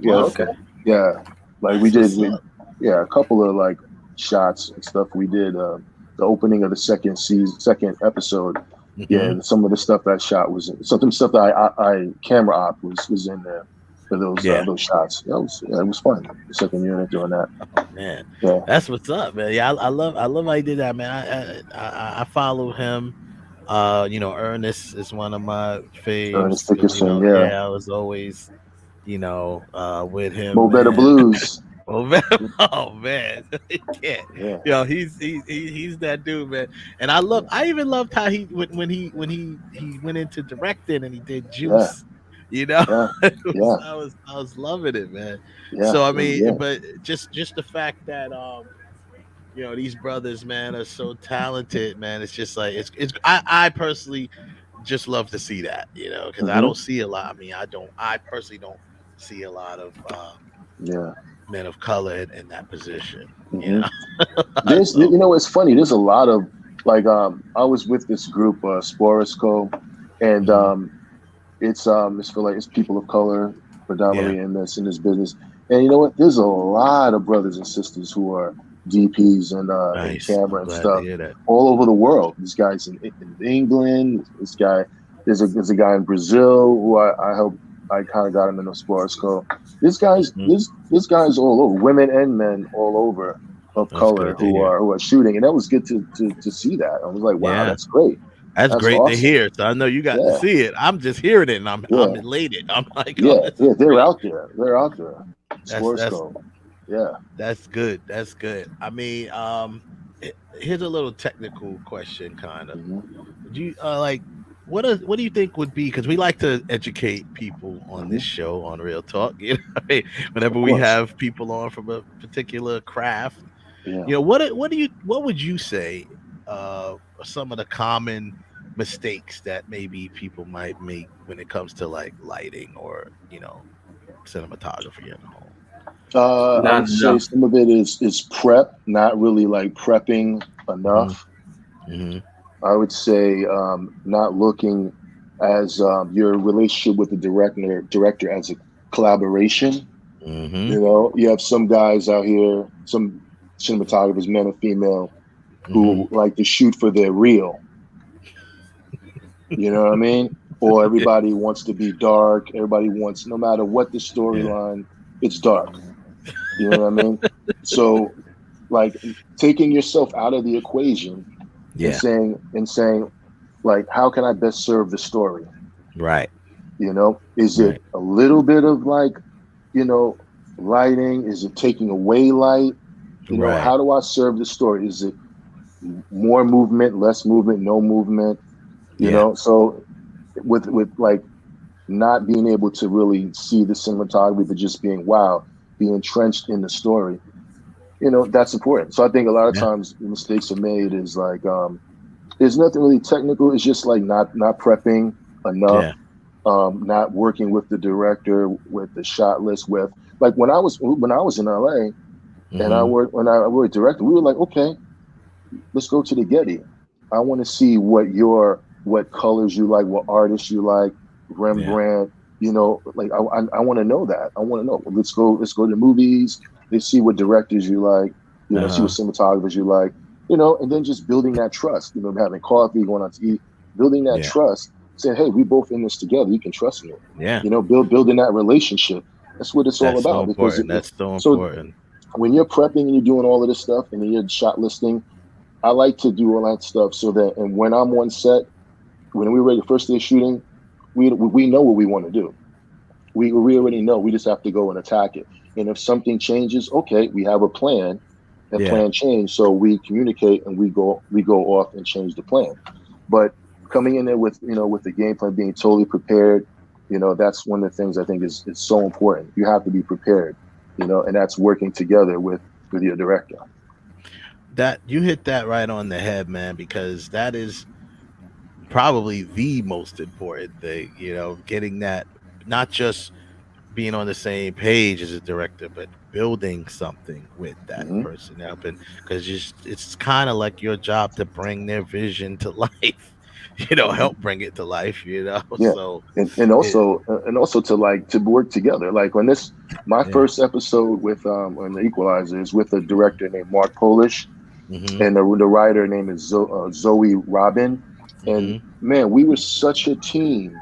yeah, Okay. Awesome. yeah. Like we That's did, what's up. yeah, a couple of like shots and stuff we did. The opening of the second episode. Yeah, Hmm. some of the stuff that shot was some stuff that I camera op was in there for Yeah. those shots. It was fun. The second unit doing that. Oh man, Yeah, that's what's up, man. Yeah, I love how he did that, man. I follow him. Ernest is one of my Ernest faves because Dickerson. Yeah, yeah, I was always with him, Mo Better man. Blues. Oh man, oh man, yeah, Yeah, yo, he's that dude, man. And yeah, I even loved how he went into directing and he did yeah, Juice. You know, yeah, yeah, I was loving it, man. yeah. So I It was mean, good. but just the fact that these brothers, man, are so talented, man. It's just like I personally just love to see that, because I Hmm. don't see a lot. I mean, I personally don't see a lot of Yeah. men of color in that position, you Hmm. know. You So know, it's funny. There's a lot of like, I was with this group, Sporosco, and mhm, it's for like it's people of color yeah, predominantly in this business. And you know what? There's a lot of brothers and sisters who are DPs and nice. camera I'm and glad to stuff hear that. all over the world. These guys in England. This guy there's a guy in Brazil who I helped. I kind of got him in the Sporosco. Mhm. This guys all over, women and men all over of That's color good to hear. who are shooting, and that was good to see that. I was like, wow, Yeah, that's great. that's That's great to awesome. hear. So I know you got to Yeah, see it. I'm just hearing it, and I'm yeah. elated. I'm like, oh, Yeah, this is yeah, they're great. out there. They're out there. That's Sports that's Go. Yeah. That's good. That's good. I mean, here's a little technical question, kind of. Hmm. Would you like what do you think would be? Because we like to educate people on this Hmm. show on Real Talk. Whenever Of we course. have people on from a particular craft, Yeah. what would you say? Are some of the common mistakes that maybe people might make when it comes to like lighting or cinematography in a whole. I Not would say enough. some of it is prep, not really like prepping Hmm. enough. Hmm. I would say not looking as your relationship with the director as a collaboration. Hmm. You know, you have some guys out here, some cinematographers, men or female, Hmm. who like to shoot for their reel. You know what I mean? Or Yeah. everybody wants to be dark. Everybody wants, no matter what the Yeah. storyline, it's dark. You know what I mean? So, like, taking yourself out of the equation and Yeah. saying, like, how can I best serve the story? Right. You know, is it Right. a little bit of like, you know, lighting? Is it taking away light? You know, Right. how do I serve the story? Is it more movement, less movement, no movement? You Yeah. know, so with like not being able to really see the cinematography, but just being wow, being entrenched in the story. You know, that's important. So I think a lot of Yeah. times the mistakes are made is like there's nothing really technical. It's just like not prepping enough, Yeah. not working with the director, with the shot list, with like when I was in LA and Hmm. I worked director, we were like, okay, let's go to the Getty. I want to see what colors you like, what artists you like, Yeah. Rembrandt. You know, like I want to know that. I want to know. Let's go to the movies. Let's see what directors you like. You know, see what Uh-huh. cinematographers you like. You know, and then just building that trust. You know, having coffee, going out to eat, building that Yeah. trust. Saying, hey, we both in this together. You can trust me. Yeah. You know, building that relationship. That's what it's all That's so about. Because important. That's so so important. when you're prepping and you're doing all of this stuff and then you're shot listing, I like to do all that stuff so that, and when I'm on set, when we ready the first day of shooting, we know what we want to do. We already know. We just have to go and attack it. And if something changes, okay, we have a plan. That Yeah. plan changed, so we communicate and we go off and change the plan. But coming in there with with the game plan, being totally prepared, that's one of the things I think is so important. You have to be prepared, and that's working together with your director. That you hit that right on the head, man, because that is probably the most important thing, getting that, not just being on the same page as a director, but building something with that Hmm. person, helping, because it's kind of like your job to bring their vision to life, Hmm. help bring it to life, Yeah, so it, and also to like to work together. Like when my yeah. first episode with on the Equalizer is with a director named Mark Polish, Hmm. and the writer name is Zoe Robin, and Hmm. man, we were such a team.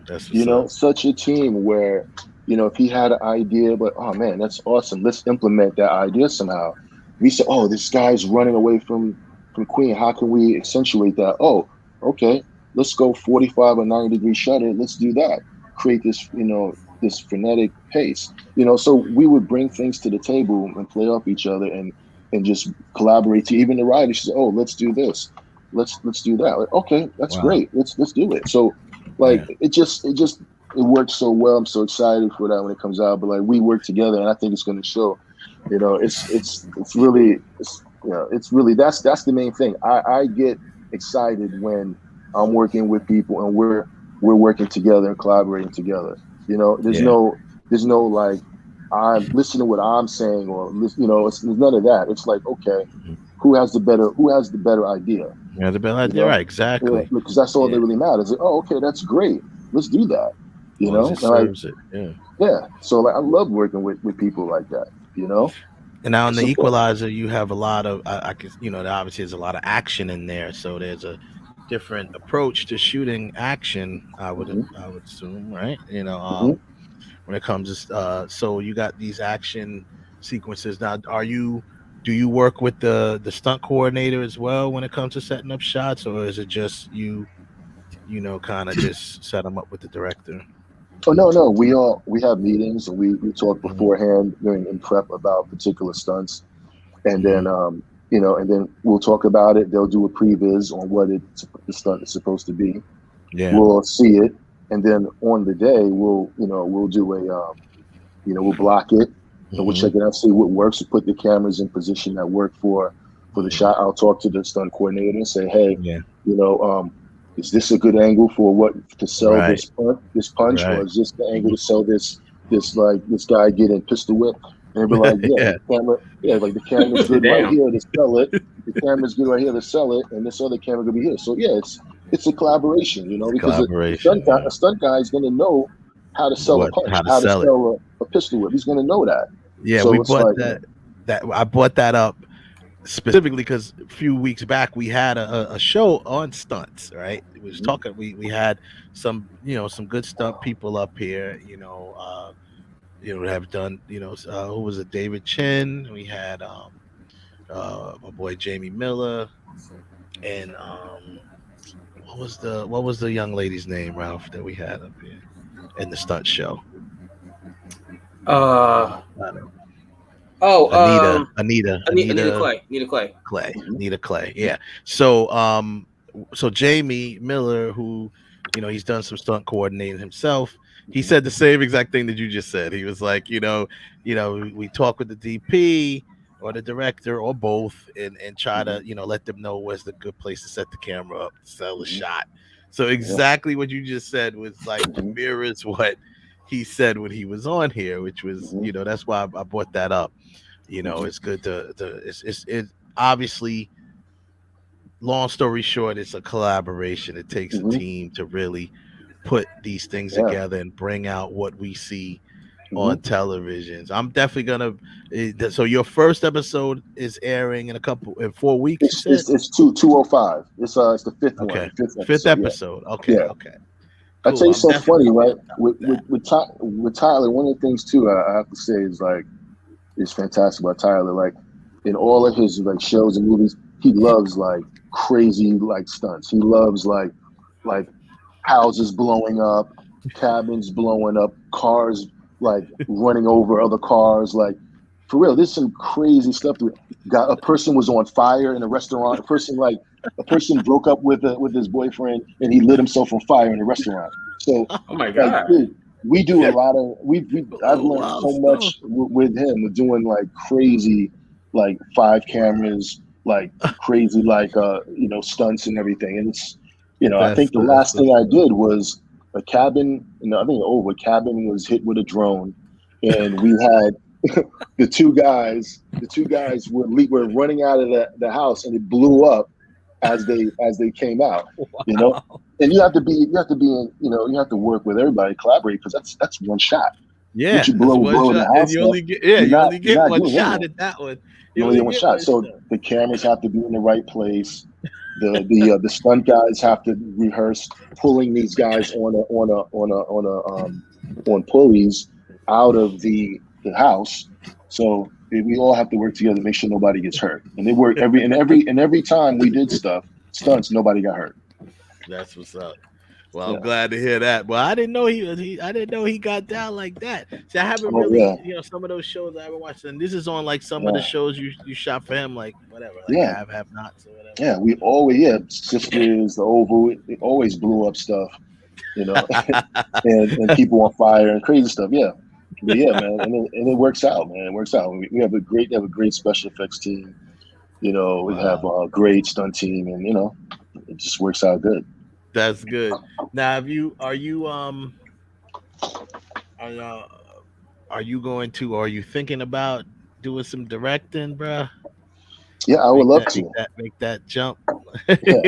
That's what's up. Such a team where if he had an idea, but oh man, that's awesome. Let's implement that idea somehow. We said, oh, this guy's running away from Queen. How can we accentuate that? Oh, okay, let's go 45 or 90 degree shutter. Let's do that. Create this, this frenetic pace. So we would bring things to the table and play off each other and just collaborate. To even the writer, she said, "Oh, let's do this, let's do that." Like, okay, that's Wow. great. Let's do it. So like Yeah. it works so well. I'm so excited for that when it comes out. But like we work together, and I think it's going to show. It's really it's really that's the main thing. I get excited when I'm working with people and we're working together and collaborating together. Yeah. There's no like I'm listening to what I'm saying or it's none of that. It's like, okay, who has the better idea? Yeah, the bell You idea, know, right? Exactly. because that's all that Yeah. really matters. Like, oh, okay, that's great. Let's do that. As long as it And like, serves it. Yeah. yeah. So like, I love working with people like that. And now in It's the important. Equalizer, you have a lot of, I guess, obviously there's a lot of action in there. So there's a different approach to shooting action. Hmm. I would assume, right? Hmm. When it comes to, so you got these action sequences. Now, do you work with the stunt coordinator as well when it comes to setting up shots, or is it just kind of just set them up with the director? Oh no, we have meetings and we talk Hmm. beforehand during in prep about particular stunts, and Hmm. then and then we'll talk about it. They'll do a previs on what the stunt is supposed to be. Yeah. We'll see it, and then on the day we'll do we'll block it and we'll Hmm. check it out, see what works. We'll put the cameras in position that work for the Hmm. shot. I'll talk to the stunt coordinator and say, hey, Yeah. you know, is this a good angle for what to sell Right. this punch, or Right. is this the angle Hmm. to sell this guy getting pistol whipped? And they'll be like, yeah, Yeah. the camera, yeah, like the camera's good right Damn. here to sell it. The camera's good right here to sell it, and this other camera could be here. So yeah, it's a collaboration, It's because collaboration. Yeah. a stunt guy is going to know how to sell a How punch, to how to sell it? sell a pistol whip. He's going to know that. Yeah, we So it's bought like, that I bought that up specifically because a few weeks back we had a show on stunts, right? We was mhm, talking, we had some, some good stunt people up here, have done, who was it, David Chin, we had my boy Jamie Miller, and what was the young lady's name, Ralph, that we had up here in the stunt show? Uh I don't- oh, Anita, Anita Clay. Anita Clay. Clay, mhm, Nita Clay. Yeah. So so Jamie Miller, who, he's done some stunt coordinating himself, he mhm, said the same exact thing that you just said. He was like, we talk with the DP or the director or both and try mhm, to, let them know where's the good place to set the camera up, sell the mhm, shot. So yeah, exactly what you just said was like mhm, mirrors what he said when he was on here, which was, mhm, that's why I brought that up. mhm, It's good to it's obviously, long story short, it's a collaboration. It takes a mhm, team to really put these things yeah, together and bring out what we see mhm. on televisions. I'm definitely gonna. So your first episode is airing in 4 weeks. You said It's 205. It's the fifth one, okay. the fifth Fifth episode. Yeah, episode. Okay. yeah. Okay. I tell Cool. you I'm something definitely funny, gonna right? get with that. With Tyler, one of the things too I have to say is like is fantastic about Tyler. Like in all of his like shows and movies, he loves like crazy like stunts. He loves like houses blowing up, cabins blowing up, cars like running over other cars. Like for real, there's some crazy stuff. Got a person was on fire in a restaurant. A person broke up with his boyfriend and he lit himself on fire in a restaurant. So Oh my like, god. dude, we do a lot of I've Oh, learned wow so stuff. much with him. We're doing like crazy like 5 cameras, like crazy like stunts and everything. And it's I think the That's last thing I did was a cabin. I think a cabin was hit with a drone, and we had the two guys were running out of the house, and it blew up as they came out. You know, wow. and you have to be in, you have to work with everybody, collaborate because that's one shot. Once Yeah, you that's one blow the shot, and house up, you only you're get not one doing shot anything. at that one. You You only get only one get shot. one So shot. the cameras have to be in the right place. The stunt guys have to rehearse pulling these guys on pulleys out of the house. So we all have to work together to make sure nobody gets hurt. And they work every time we did stunts, nobody got hurt. That's what's up. Well, I'm Yeah. glad to hear that. Well, I didn't know I didn't know he got down like that. See, I haven't Oh yeah, really, some of those shows I haven't watched, and this is on like some of the yeah, shows you shot for him, like whatever, like yeah, have nots or yeah. We always, Sisters, the Oval, it always blew up stuff, you know, and whatever. people on fire and crazy stuff. Yeah, but yeah, man, and it works out, man. It works out. We have a great special effects team. You know, we have Wow, a great stunt team, and it just works out good. that's good. Now, are, uh, are you going to, or are you thinking about doing some directing, bruh? Yeah, I would love to. Make that jump. Yeah,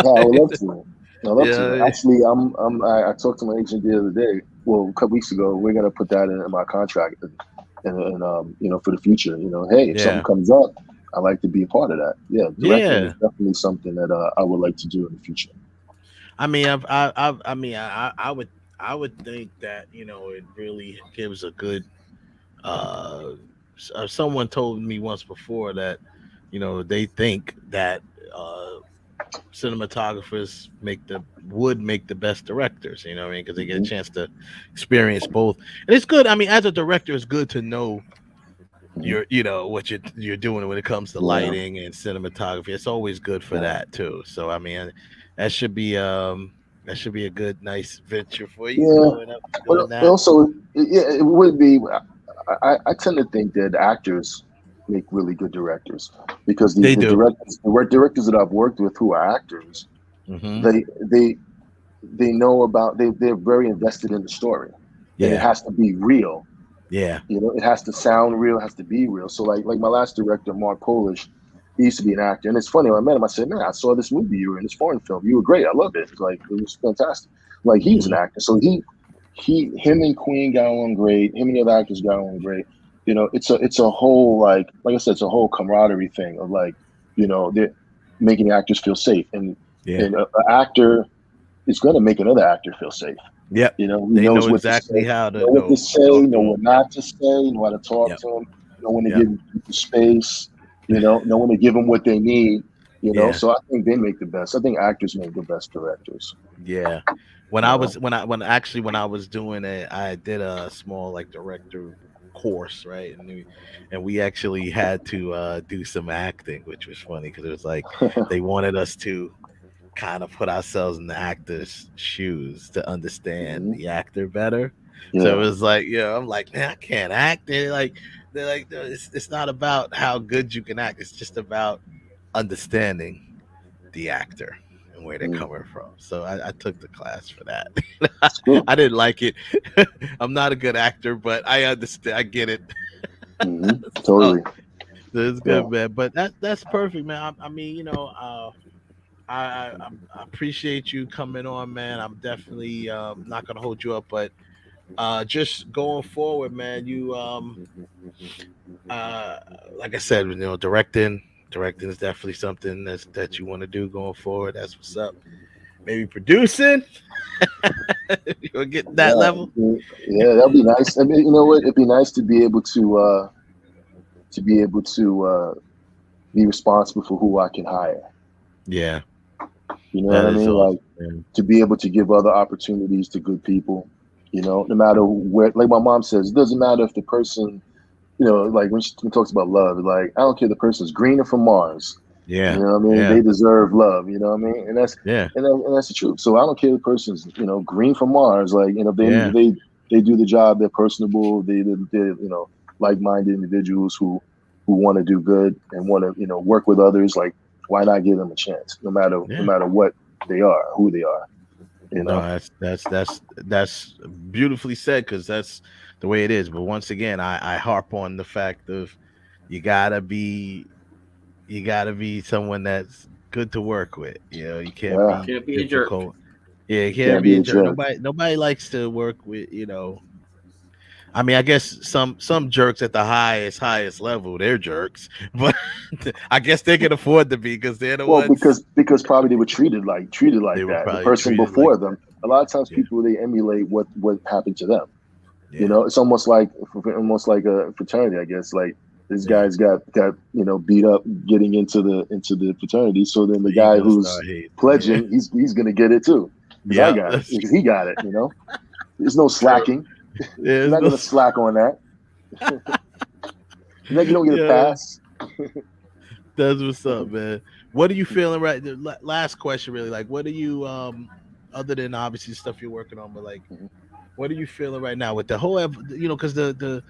yeah, I would love to. I would love to. Yeah, Actually, I talked to my agent the other day. Well, a couple weeks ago. We're gonna put that in my contract, and for the future. Hey, if something yeah, comes up, I like to be a part of that. Yeah, directing is yeah. definitely something that I would like to do in the future. I mean, I would think that it really gives a good. Uh, Someone told me once before that they think that cinematographers would make the best directors. You know what I mean? Because they get a Hmm. chance to experience both, and it's good. I mean, as a director, it's good to know Hmm. what you're doing when it comes to Yeah, lighting and cinematography. It's always good for yeah, that too. So I mean, that should be um that should be a good nice venture for you yeah. going up and But doing that. also, yeah, it would be. I tend to think that actors make really good directors because They do. the directors that I've worked with who are actors, Hmm. they they they know about they're very invested in the story, and it Yeah. has to be real. Yeah. It has to sound real, it has to be real. So like my last director, Mark Polish, he used to be an actor, and it's funny when I met him. I said, "Man, I saw this movie. You were in this foreign film. You were great. I loved it. Like it was fantastic." Like he was an Hmm. actor, so him and Queen got on great. Him and the other actors got on great. It's a whole like I said, it's a whole camaraderie thing of like they're making actors feel safe, Yeah. and an actor is going to make another actor feel safe. Yep. He They know knows what to exactly say, how to know what to go say, talk to know them. what not to say, know how to talk Yep. to them, know when to Yep. give people space, know when to give them what they need. Yeah. So I think they make the best. I think actors make the best directors. Yeah. You know, When I was doing it, I did a small like director course, right? And we actually had to do some acting, which was funny because it was like they wanted us to kind of put ourselves in the actor's shoes to understand hmm the actor better. So it yeah, was like, I'm like, man, I can't act. They're like, no, it's not about how good you can act. It's just about understanding the actor and where they're mm, coming from. So I took the class for that. it's cool. I didn't like it. I'm not a good actor, but I understand. I get it. So Totally. it's Yeah, good, man. But that's perfect, man. I mean, I appreciate you coming on, man. I'm definitely not gonna hold you up, but just going forward, man. You uh, like I said, directing is definitely something that you want to do going forward. That's what's up. Maybe producing, you'll get that yeah, level. yeah. That'd be nice. I mean, you know what? It'd be nice to be able to be responsible for who I can hire. Yeah, You know what that I is mean? awesome. Like Man. to be able to give other opportunities to good people. No matter where. Like my mom says, it doesn't matter if the person, like when she talks about love, like I don't care if the person's green or from Mars. You Yeah, know what I mean? yeah, They deserve love. You know what I mean? yeah, And that's the truth. So I don't care if the person's green from Mars. Like yeah, they do the job. They're personable. They're like-minded individuals who want to do good and want to work with others. Like why not give them a chance? No yeah. matter what they are, who they are. You No, know? that's beautifully said because that's the way it is. But once again, I harp on the fact of you gotta be you gotta be someone that's good to work with. You can't Yeah. be Can't be a jerk. difficult. Yeah, you You can't can't be be a a jerk. jerk. Nobody likes to work with. I mean, I guess some jerks at the highest level, they're jerks, but I guess they can afford to be because they're the Well, ones because probably they were treated they like were that. The probably person treated like before them. A lot of times, yeah, people they emulate what happened to them. yeah, It's almost like a fraternity, I guess. Like this yeah. guy's got beat up getting into the fraternity. So then the So you guy gonna who's start hating, yeah, pledging, he's gonna get it too. because I Yeah, got it. that's Because he got it. There's no true. slacking. Yeah, You're not gonna slack on that. You don't get a yeah, pass. that's what's up, man. What are you feeling right? Last question, really. Like, what are you other than obviously stuff you're working on, but like, what are you feeling right now with the whole, because the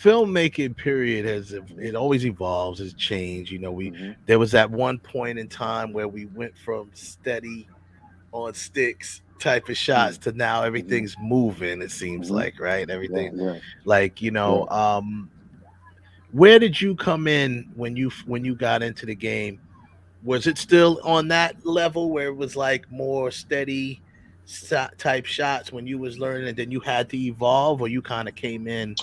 filmmaking period it always evolves, has changed. We there was that one point in time where we went from steady on sticks type of shots to now everything's moving, it seems like, right? Yeah, Everything, yeah, like, yeah. where did you come in when you got into the game? Was it still on that level where it was like more steady type shots when you was learning, and then you had to evolve, or you kind of came in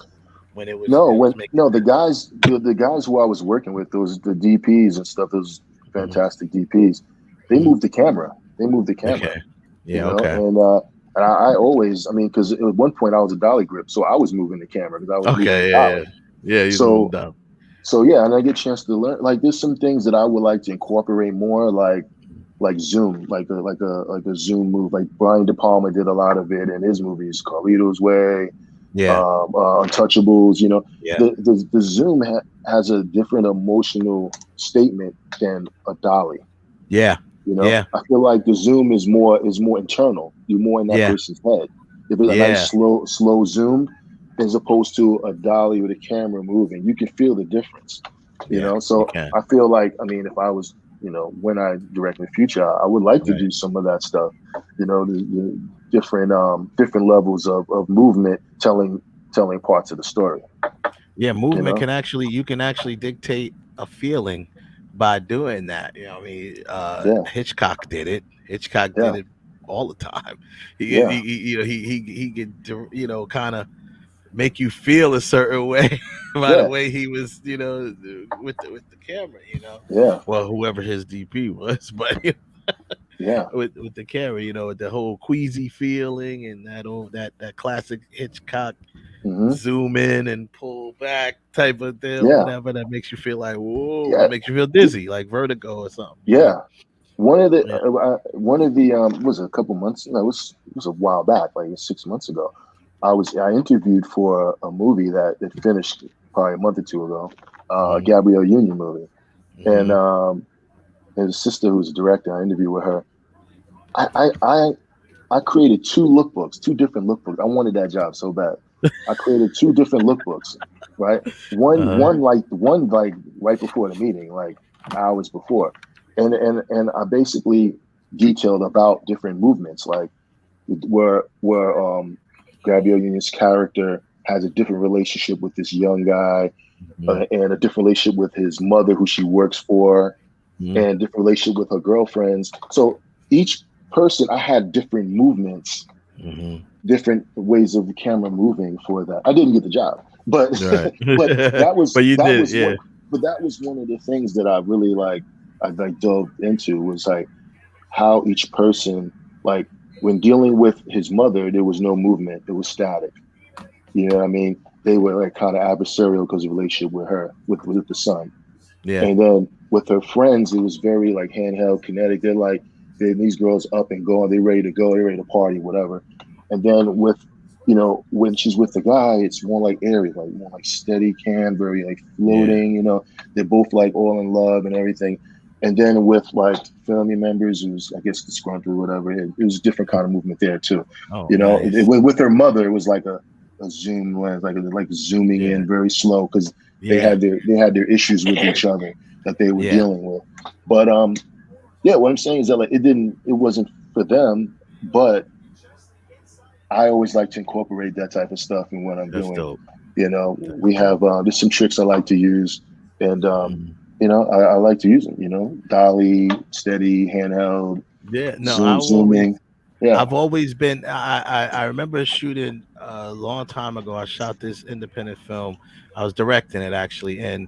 when No, it was when making no the guys who I was working with, those the DPs and stuff, those sense? fantastic DPs, they Mhm. moved the camera. They moved the camera. Okay. Yeah. Okay. And I always, I mean, because at one point I was a dolly grip, so I was moving the camera because I was moving the Okay. Yeah. Yeah. dolly. Yeah. He's moving So down. so yeah, and I get a chance to learn. Like, there's some things that I would like to incorporate more, like zoom, like a zoom move. Like Brian De Palma did a lot of it in his movies, Carlito's Way, Yeah. Untouchables. Yeah. The zoom has a different emotional statement than a dolly. Yeah. Yeah. I feel like the zoom is more internal. You're more in that Yeah. person's head. If it's a nice Yeah. slow zoom, as opposed to a dolly with a camera moving, you can feel the difference. Yeah. You So can. I feel like, I mean, if I was, when I direct in the future, I would like to Right. do some of that stuff. The different levels of movement, telling parts of the story. Yeah. You Movement know, can actually you can actually dictate a feeling by doing that. I mean, yeah, Hitchcock did it. Hitchcock yeah, did it all the time. yeah, He could kind of make you feel a certain way by the yeah, way he was, with the camera, yeah, well, whoever his DP was, but yeah. with the camera, with the whole queasy feeling and that classic Hitchcock Hmm. zoom in and pull back type of deal, Yeah, whatever that makes you feel like whoa, yeah, it makes you feel dizzy, like vertigo or something. yeah. Yeah. One of the was it a couple months? No, it was a while back, like 6 months ago. I interviewed for a movie that finished probably a month or two ago, a Hmm. Gabrielle Union movie, and Hmm. his sister who's a director. I interviewed with her. I I I, I created two different lookbooks. I wanted that job so bad. I created two different lookbooks, right? Uh-huh. One like right before the meeting, like hours before, and I basically detailed about different movements, like where Gabrielle Union's character has a different relationship with this young guy, Hmm. and a different relationship with his mother, who she works for, Hmm. and different relationship with her girlfriends. So each person, I had different movements, Hmm. different ways of the camera moving for that. I didn't get the job, but Right. but that was But you that did, was yeah. one. But that was one of the things that I really I dove into, was like how each person, like when dealing with his mother, there was no movement; it was static. You know what I mean? They were like kind of adversarial because of the relationship with her, with the son. Yeah. And then with her friends, it was very like handheld, kinetic. These girls up and going, they ready to go, they ready to party, whatever. And then when she's with the guy, it's more like airy, like more like steady cam, very like Yeah. floating. They're both like all in love and everything. And then with like family members, who's, I guess, disgruntled, whatever, it was a different kind of movement there too. Oh, nice. With her mother, it was like a zoom lens, like zooming Yeah. in very slow, because Yeah. they had their issues with each other that they were Yeah. dealing with. But yeah, what I'm saying is that, like, it wasn't for them, but I always like to incorporate that type of stuff in what I'm That's doing. dope. We Dope. have there's some tricks I like to use, and Mhm. I like to use them. Dolly, steady, handheld, Yeah. No, zooming. Yeah. I've always been. I remember shooting a long time ago. I shot this independent film. I was directing it actually, and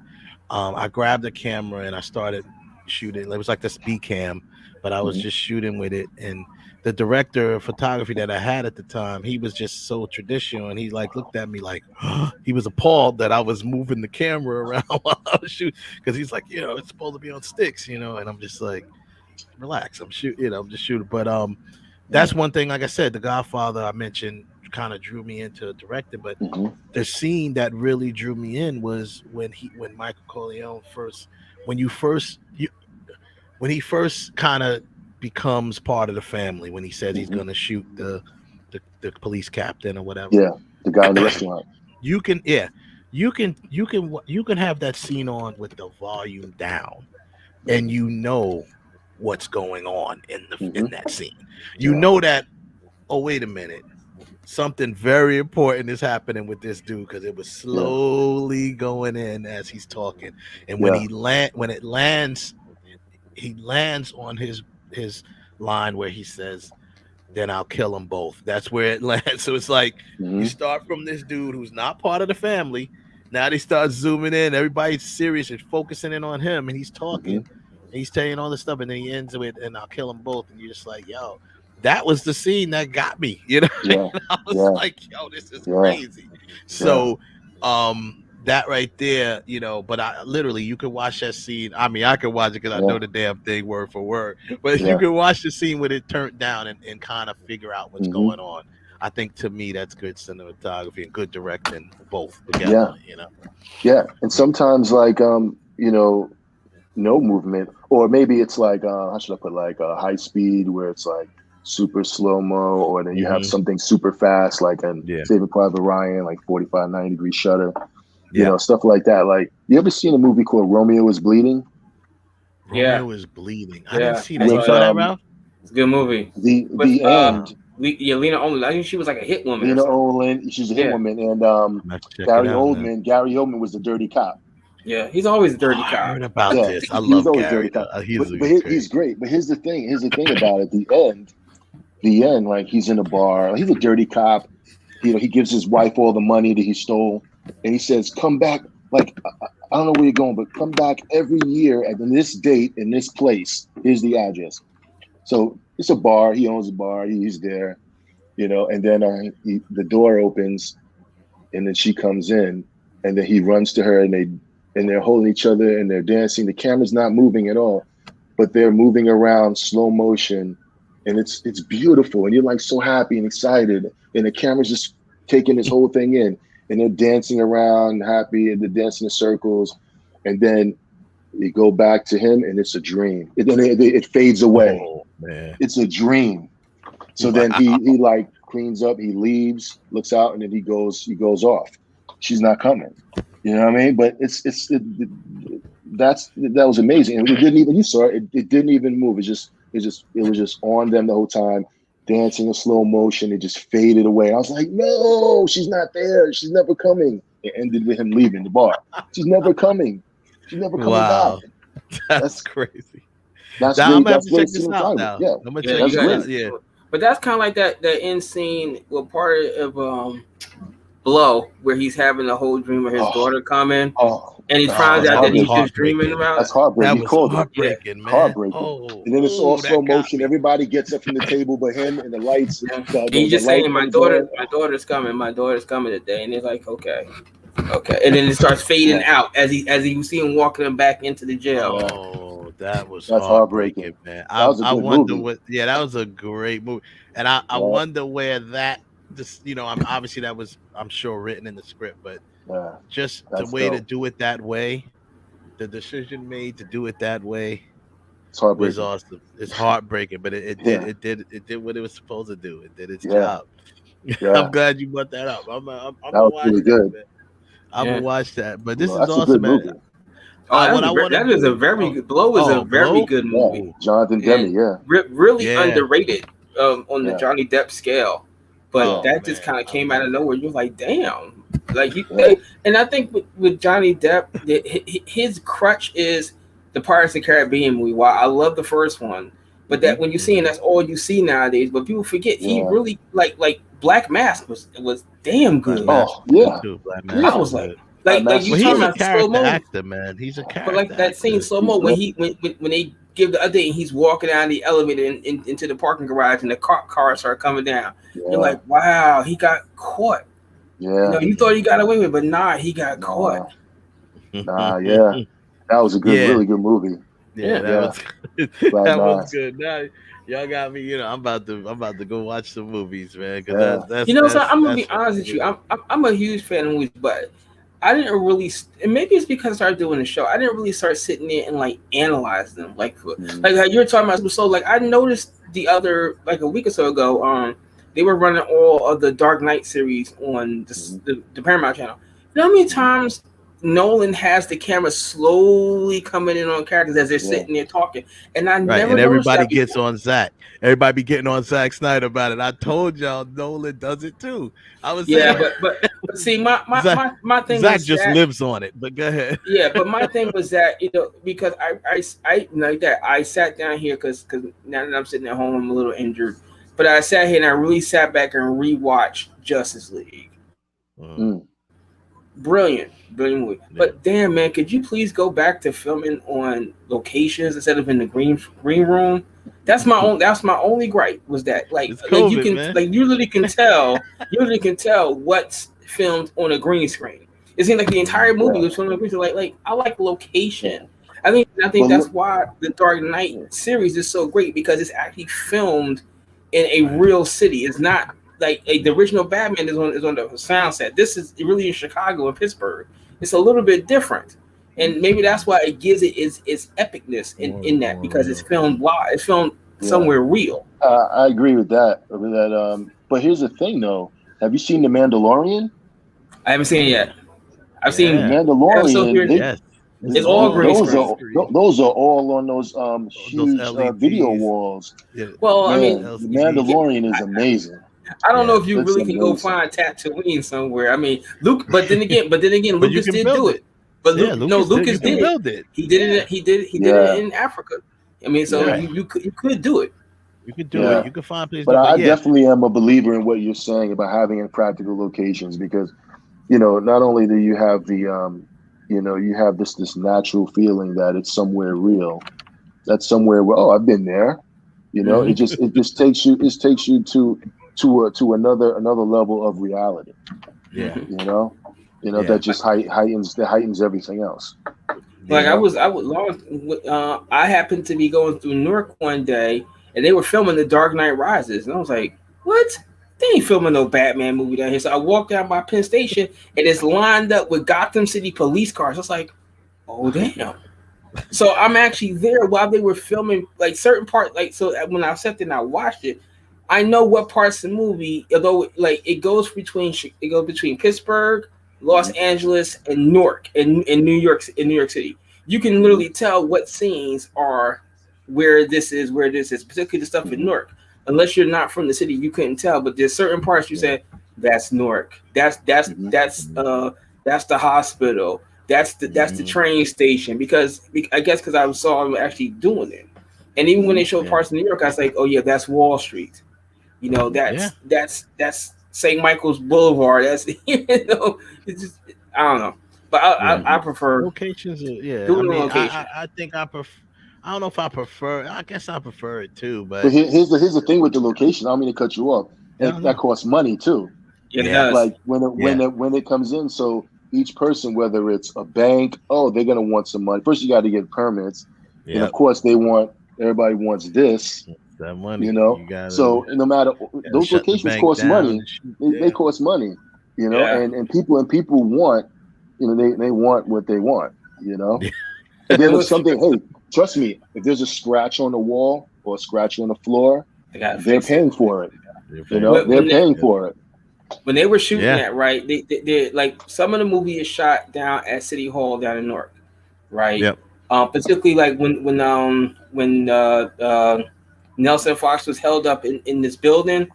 I grabbed a camera and I started shooting. It was like this B cam, but I was Mhm. just shooting with it. And the director of photography that I had at the time, he was just so traditional, and he like looked at me like he was appalled that I was moving the camera around while I was shooting, because he's like, it's supposed to be on sticks, and I'm just like, relax. I'm I'm just shooting. But that's one thing. Like I said, The Godfather I mentioned kind of drew me into directing, but the scene that really drew me in was when Michael Corleone first, when you first you when he first kind of becomes part of the family, when he says he's going to shoot the police captain or whatever. Yeah, the guy in the restaurant. You can you can have that scene on with the volume down, and you know what's going on in that scene. You know that, oh, wait a minute, something very important is happening with this dude, because it was slowly going in as he's talking. And when it lands, he lands on his line where he says, then I'll kill them both. That's where it lands. So it's like you start from this dude who's not part of the family. Now they start zooming in. Everybody's serious and focusing in on him, and he's talking, and he's saying all this stuff, and then he ends with, and I'll kill them both. And you're just like, yo, that was the scene that got me. You know, I was like, yo, this is crazy. So, that right there, but I literally, you can watch that scene. I mean, I can watch it because I know the damn thing word for word, but you can watch the scene with it turned down and kind of figure out what's going on. I think, to me, that's good cinematography and good directing both together, Yeah. And sometimes no movement, or maybe it's like, how should I put, like high speed where it's like super slow-mo, or then you have something super fast, like in Saving Private Ryan, like 45, 90-degree shutter. Stuff like that. Like, you ever seen a movie called Romeo is Bleeding? Romeo is Bleeding. I didn't see that. You saw that, Ralph? It's a good movie. The end. Lena Olin. I think she was like a hit woman. Lena Olin. She's a hit woman, and Gary Oldman. Gary Oldman was the dirty cop. Yeah, he's always a dirty cop. I heard about this. I love Gary. He's great. But here's the thing. About it. The end. Like, he's in a bar. He's a dirty cop. He gives his wife all the money that he stole. And he says, come back, like, I don't know where you're going, but come back every year at this date in this place. Here's the address. So it's a bar. He owns a bar. He's there, and then the door opens, and then she comes in, and then he runs to her, and they're holding each other, and they're dancing. The camera's not moving at all, but they're moving around slow motion, and it's beautiful. And you're like so happy and excited, and the camera's just taking this whole thing in. And they're dancing around happy, and they're dancing in circles. And then you go back to him, and it's a dream. It fades away. Oh, man. It's a dream. So then he like cleans up, he leaves, looks out, and then he goes off. She's not coming. You know what I mean? But that was amazing. And it didn't even, you saw it, it didn't even move. It was just on them the whole time, dancing in slow motion. It just faded away. I was like, no, she's not there. She's never coming. It ended with him leaving the bar. She's never coming. She's never coming back. That's crazy. That's I'm great. gonna have to check this out now. Yeah, I'm gonna check this out. Yeah. But that's kind of like that end scene, part of Blow, where he's having the whole dream of his daughter coming, and he finds out that he's just dreaming about. That's heartbreaking. That was heartbreaking, man. Heartbreaking. Oh, and then it's all slow motion. Everybody gets up from the table, but him and the lights. He's just saying, "My daughter's coming. My daughter's coming today," and they're like, "Okay." And then it starts fading out as you see him walking them back into the jail. Oh, that's heartbreaking, man. I wonder what. Yeah, that was a great movie, and I wonder where that. Just obviously that was, I'm sure, written in the script, but just the way to do it that way, the decision made to do it that way, was awesome. It's heartbreaking, but it did what it was supposed to do. It did its job. Yeah. I'm glad you brought that up. I'm that was really good. Man. I'm gonna watch that. But this is that's awesome, man. Movie. That is a very good. Blow is a very good movie. Yeah. Jonathan Demme, really underrated on the Johnny Depp scale. But that just kind of came out of nowhere. You're like, damn. Like and I think with Johnny Depp, his crutch is the Pirates of the Caribbean movie. While I love the first one, but that when you see, and that's all you see nowadays. But people forget he really like Black Mask was damn good. Oh yeah, I was like you he's talking a about character slow-mo. actor, man. He's a character. But like that scene slow mo when they give the update and he's walking down the elevator into the parking garage and the cars start coming down. You're like, wow, he got caught. Yeah. You thought he got away with it, but he got caught. That was a good, really good movie. Yeah, that Yeah. was But that was good. Now y'all got me. I'm about to go watch some movies, man, because yeah. So I'm gonna be that's honest with you. good. I'm a huge fan of movies, but I didn't really, and maybe it's because I started doing the show. I didn't really start sitting there and like analyze them, Mhm. like how you're talking about. So like I noticed the other like a week or so ago, they were running all of the Dark Knight series on Mhm. the Paramount channel. You know how many Mhm. times Nolan has the camera slowly coming in on characters as they're Yeah. sitting there talking, and I Right, never and noticed everybody that gets before. on Zach. Everybody be getting on Zack Snyder about it. I told y'all Nolan does it too. I was Yeah, saying but see, my my Zach my my thing Zach was just that. lives on it. But go ahead. Yeah, but my thing was that because I like that I sat down here because now that I'm sitting at home I'm a little injured, but I sat here and I really sat back and rewatched Justice League. Mm. Brilliant movie. Yeah. But damn man, could you please go back to filming on locations instead of in the green room? That's my only gripe was that It's like you COVID, can man. like you literally can tell what's filmed on a green screen. It seemed like the entire movie Yeah. was filmed on a green screen. Like I like Yeah. location. I But think that's why the Dark Knight series is so great because it's actually filmed in a Right. real city. It's not the original Batman is on the sound set. This is really in Chicago and Pittsburgh. It's a little bit different, and maybe that's why it gives it its epicness in that More because it's real. filmed live. It's filmed yeah, somewhere real. I agree with that. But here's the thing, though. Have you seen The Mandalorian? I haven't seen it yet. I've The seen Yeah. episodes Mandalorian, here. Yes. It's It's all all on green the those green screen. are screen. those are all on those Those huge video LEDs. walls. Yeah. Well, I Those mean, Man, The LCDs. yeah, Mandalorian is amazing. I don't know Yeah. if you It's really can go amazing. find Tatooine somewhere. I mean, Luke, but then again, But you Lucas can did do build it. it. But Yeah, Luke, no, Lucas did. You Lucas can did it. build it. He did Yeah. it. He did it Yeah, in Africa. I mean, so yeah, Right. you could do it. You could do it. yeah. You can find places. But But I yeah. definitely am a believer in what you're saying about having in practical locations because not only do you have you have this natural feeling that it's somewhere real, that's somewhere where, oh, I've been there. Hmm. It just takes you to another level of reality. Yeah. Hmm. That Yeah. just heightens everything else. You Like Yeah. know, I was lost. I happened to be going through Newark one day, and they were filming The Dark Knight Rises, and I was like, "What? They ain't filming no Batman movie down here." So I walked down by Penn Station, and it's lined up with Gotham City police cars. I was like, "Oh damn!" So I'm actually there while they were filming like certain parts. Like so, when I sat there and I watched it, I know what parts of the movie. Although like it goes between Pittsburgh, Los Mhm. Angeles, and Newark in New York City. You can Mhm. literally tell what scenes are where this is, particularly the stuff in Mhm. Newark. Unless you're not from the city, you couldn't tell. But there's certain parts you Yeah. said that's Newark. Mhm. That's the hospital. That's the Hmm. train station because I guess because I saw them actually doing it, and even when they Mhm. showed Yeah. parts of New York, I was like, oh yeah, that's Wall Street. Mhm. Yeah. That's St. Michael's Boulevard. That's it's just I don't know, but Yeah. I Mhm. prefer Locations. Yeah. I doing a mean, location. I think I prefer. I don't know if I prefer. I guess I prefer it too. But But here's the thing with the location. I don't mean to cut you off. no, That no. costs money too. It Yeah. does. Like when Yeah. it comes in, so each person, whether it's a bank, oh, they're gonna want some money. First, you got to get permits. Then, of Yep. course, everybody wants this. That money. You So no matter gotta those shut the locations bank cost down money. and shoot. They Yeah. cost money. Yeah. And people want, they want what they want. And And then if what's something, hey, trust me, if there's a scratch on the wall or a scratch on the floor, I gotta they're fix it. paying for it. You're paying for They're When it. paying Yep. for it. when they were shooting Yeah. that, right? They like some of the movie is shot down at City Hall down in Newark, right? Yep. Particularly like when Nelson Fox was held up in this building,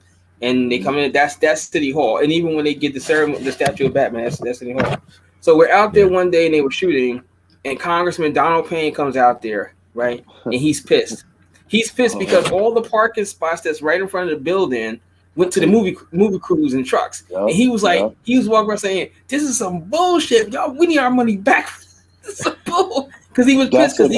and they Mhm. come in. That's City Hall, and even when they get the ceremony, the statue of Batman, that's City Hall. So we're out there Yeah. one day, and they were shooting, and Congressman Donald Payne comes out there, right, and he's pissed. He's pissed Uh-huh. because all the parking spots that's right in front of the building went to the Taken. movie crews and trucks, and Yep. he was like, Yep. he was walking around saying, "This is some bullshit, y'all. We need our money back." Because he was pissed because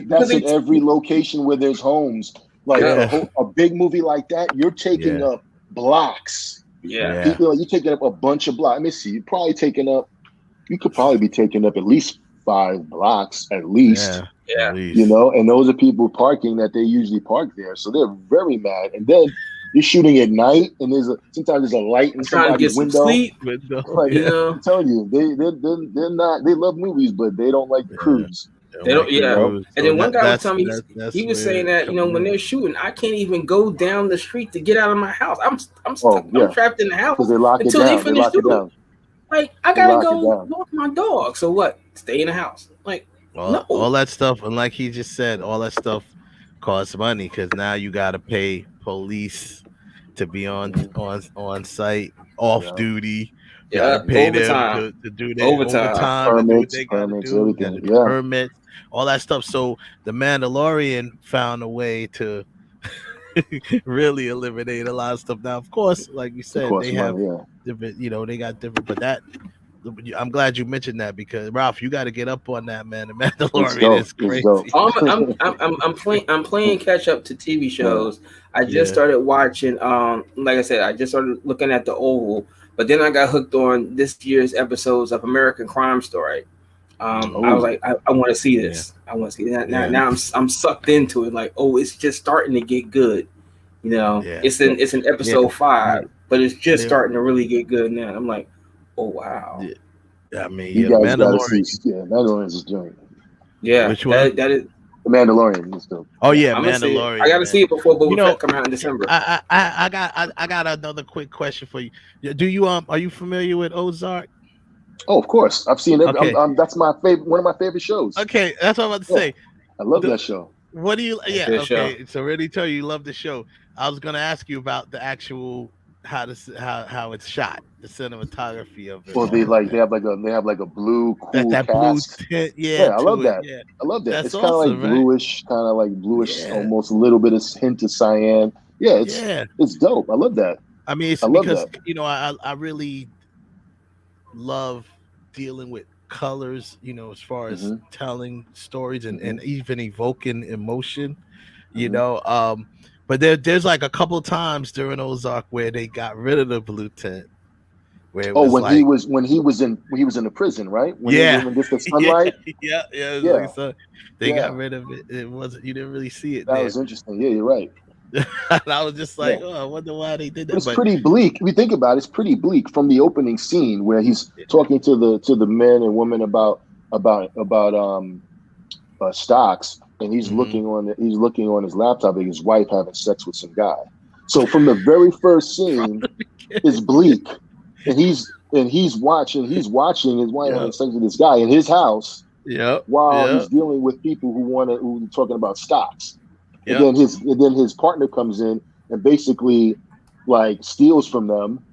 That's in they every location where there's homes. Like yeah, Yeah. a big movie like that, you're taking Yeah. up blocks. yeah. Yeah. People, you're taking up a bunch of blocks. Let me see. You could probably be taking up at least 5 blocks at least. Yeah. Yeah. You know, and those are people parking that they usually park there, so they're very mad. And then you're shooting at night, and sometimes there's a light in I'm trying to somebody's get some window. sleep. Like, You know, I'm telling you, they're not. They love movies, but they don't like the cruise. they don't. You Yeah. know, And So then one guy was telling me that's he was where saying it that comes when in. they're shooting, I can't even go down the street to get out of my house. I'm oh stuck. I'm yeah, trapped in the because house they lock it until they down. They finish lock it doing. down. Like I They gotta lock it go down. walk my dog. So what? Stay in the house. Like no. All that stuff, and like he just said, all that stuff costs money because now you got to pay police to be on site, off Yeah, duty. Got to Yeah. pay them Overtime. to do their Overtime. overtime, to do what permits, they got to permits, do. Got everything. to do Yeah, permits, all that stuff. So the Mandalorian found a way to really eliminate a lot of stuff. Now, of course, like you to said, they cost have money. Yeah, different, they got different, but that I'm glad you mentioned that because Ralph, you got to get up on that, man. The it's Mandalorian dope. is It's dope. crazy. I'm playing catch up to TV Yeah. shows. I just Yeah. started watching. Like I said, I just started looking at the Oval, but then I got hooked on this year's episodes of American Crime Story. I was Oh, like, I want to see Yeah. this. I want to see that. Now, Yeah. now I'm sucked into it. Like, oh, it's just starting to get good. You know, Yeah. it's in Yeah. episode Yeah. 5, but it's just They- starting to really get good now. I'm like, oh wow, yeah. I mean, you yeah, the guys got to Mandalorian. see. Yeah, Mandalorian's is joint. yeah, Which one? that is. The Mandalorian is dope. Oh Yeah. yeah, I'm gonna see it. I Mandalorian, got to man. see it before You Boba know, Fett come out in December. I got another quick question for you. Do you are you familiar with Ozark? Oh, of course. I've seen it. Okay. That's my favorite. One of my favorite shows. Okay, that's what I'm about to Yeah, say. I love that show. What do you? That's a Yeah, good show. okay. So already tell you love the show. I was gonna ask you about the actual how it's shot, the cinematography of it Well, they all, like man. they have like a blue cool That blue cast. tint, yeah, Yeah, I love to it, that. yeah. I love that. That's It's kind of awesome, right? like bluish, Yeah, almost a little bit of hint of cyan. Yeah, yeah. it's dope. I love that. I mean, it's I love because that. I really love dealing with colors, as far as Hmm. telling stories and, Hmm. and even evoking emotion, you Hmm. know. But there's like a couple times during Ozark where they got rid of the blue tint, where it Oh, was like, when he was in the prison, right? When they yeah, gave him just the yeah, sunlight. yeah. It's like Yeah, so they got yeah, rid of it. It wasn't you didn't really see it that there. was interesting. Yeah, you're right. And I was just Yeah. like, oh, I wonder why they did But that. it's But pretty bleak. If you think about it, it's pretty bleak from the opening scene where he's talking to the men and women about stocks, and mhm. he's looking on his laptop at his wife having sex with some guy. So from the very first scene, it's bleak, and he's watching his wife Yeah, having sex with this guy in his house yeah, while yeah, he's dealing with people who are talking about stocks. And yeah. then his partner comes in and basically like steals from them,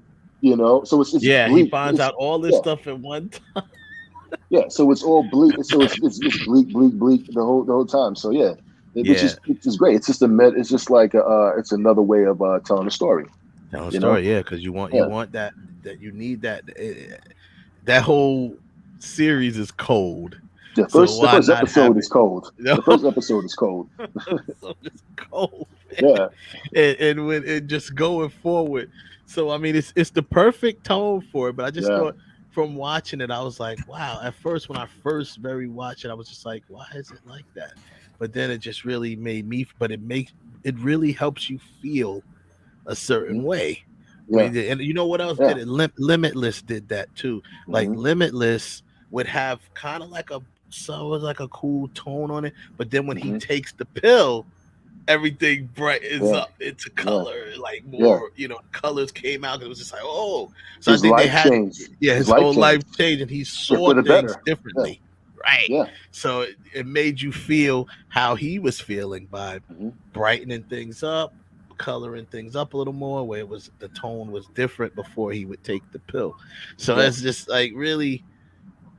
you know. So it's Yeah, he bleak. finds out all this Yeah, stuff at one time. yeah. So it's all bleak. So it's bleak, bleak, bleak the whole time. So yeah, Yeah, which is great. It's just it's just like it's another way of telling a story. telling a You know. story. Yeah, because you Yeah. want that you need that. That whole series is cold. So The why first not have episode is it? cold. You The first episode is cold. so it's cold, man. Yeah. And when it just going forward. So I mean, it's the perfect tone for it. But I just Yeah. thought from watching it, I was like, wow. At first, when I first very watched it, I was just like, why is it like that? But then it just really made me. But it really helps you feel a certain Hmm. way. Yeah. And you know what else Yeah. did it? Limitless did that too. Like Hmm. Limitless would have kind of like a cool tone on it, but then when he Hmm. takes the pill, everything brightens Yeah. up into Yeah. color, like Yeah. more, colors came out. It was just like, oh, so I His think they life had, changed. yeah, His his life whole life changed changed, and he for saw the things better. Yeah. differently, right? Yeah. So it made you feel how he was feeling by Hmm. brightening things up, coloring things up a little more, where the tone was different before he would take the pill. So Yeah. it's just like really,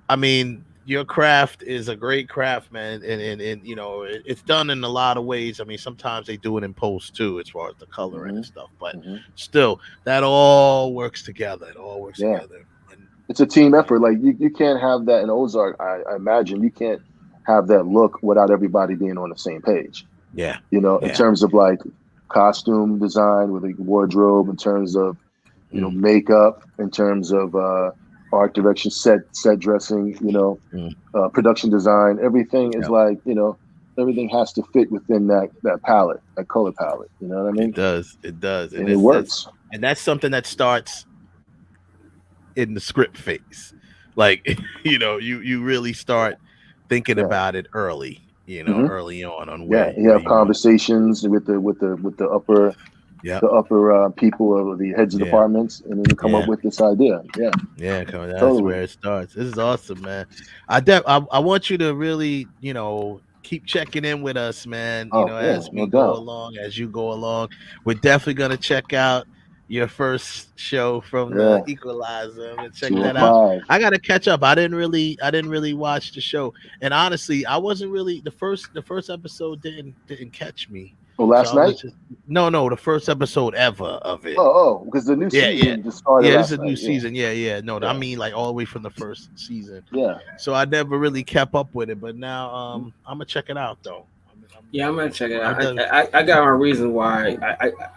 I mean, your craft is a great craft, man, and it's done in a lot of ways. I mean, sometimes they do it in post too, as far as the coloring Hmm. and stuff, but Hmm. still, that all works together. It all works Yeah. together. And It's a team effort. Like you can't have that in Ozark. I imagine you can't have that look without everybody being on the same page. yeah, You know, in yeah, terms of like costume design with a wardrobe, in terms of mm, makeup, in terms of art direction, set dressing, mm, production design. Everything is yeah, like everything has to fit within that palette, that color palette. You know what I mean? It does, and it works. and that's something that starts in the script phase. Like, you really start thinking Yeah. about it early, hmm early on Yeah, you where have you want. conversations with the upper Yeah, people of the heads of yeah, departments, and then you come up yeah. with this idea. Yeah, Yeah, that's totally. where it starts. This is awesome, man. I want you to really, keep checking in with us, man. Oh yeah, As no we go doubt. along, as you go along, we're definitely gonna check out your first show from the Yeah, Equalizer. I'm gonna check that out. 205. I gotta catch up. I didn't really watch the show, and honestly, I wasn't really the first episode didn't catch me. Oh, So last I was night. just no, the first episode ever of it. Because the new Yeah, yeah. season just started Yeah, this is last a new night. Yeah, season. Yeah, yeah. No, I yeah, mean like all the way from the first season. yeah. So I never really kept up with it, but now Mhm. I'm gonna check it out though. Yeah, I'm gonna check it I out. done. I got my reason why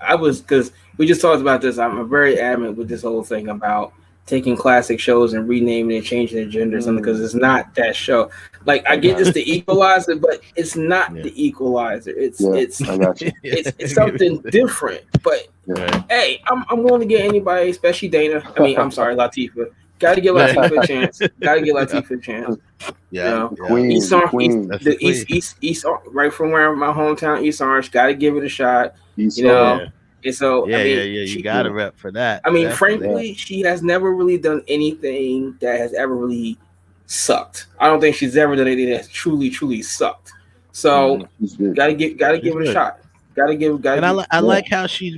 I was, because we just talked about this. I'm very adamant with this whole thing about taking classic shows and renaming and changing the gender or something, because it's not that show. Like, I I get got this it. the Equalizer, but it's not Yeah. the Equalizer. It's Yeah, it's I got you. it's something different. But Yeah. hey, I'm willing to get anybody, especially Dana. I mean, I'm sorry, Latifah. Got to give Right. Latifah a chance. Got to give Yeah, Latifah a chance. You yeah, know, The yeah. queen, East the Orange, queen, That's the queen. Right from where my hometown, East Orange. Got to give it a shot. East You Orange. know, Yeah, and so I yeah, yeah, mean, yeah. You she. got to Yeah, rep for that, I mean, definitely. yeah. frankly, she has never really done anything that has ever really sucked. I don't think she's ever done anything that's truly sucked. So He's good. gotta She's give it a good, shot. Gotta and I give. like I Yeah. like how she's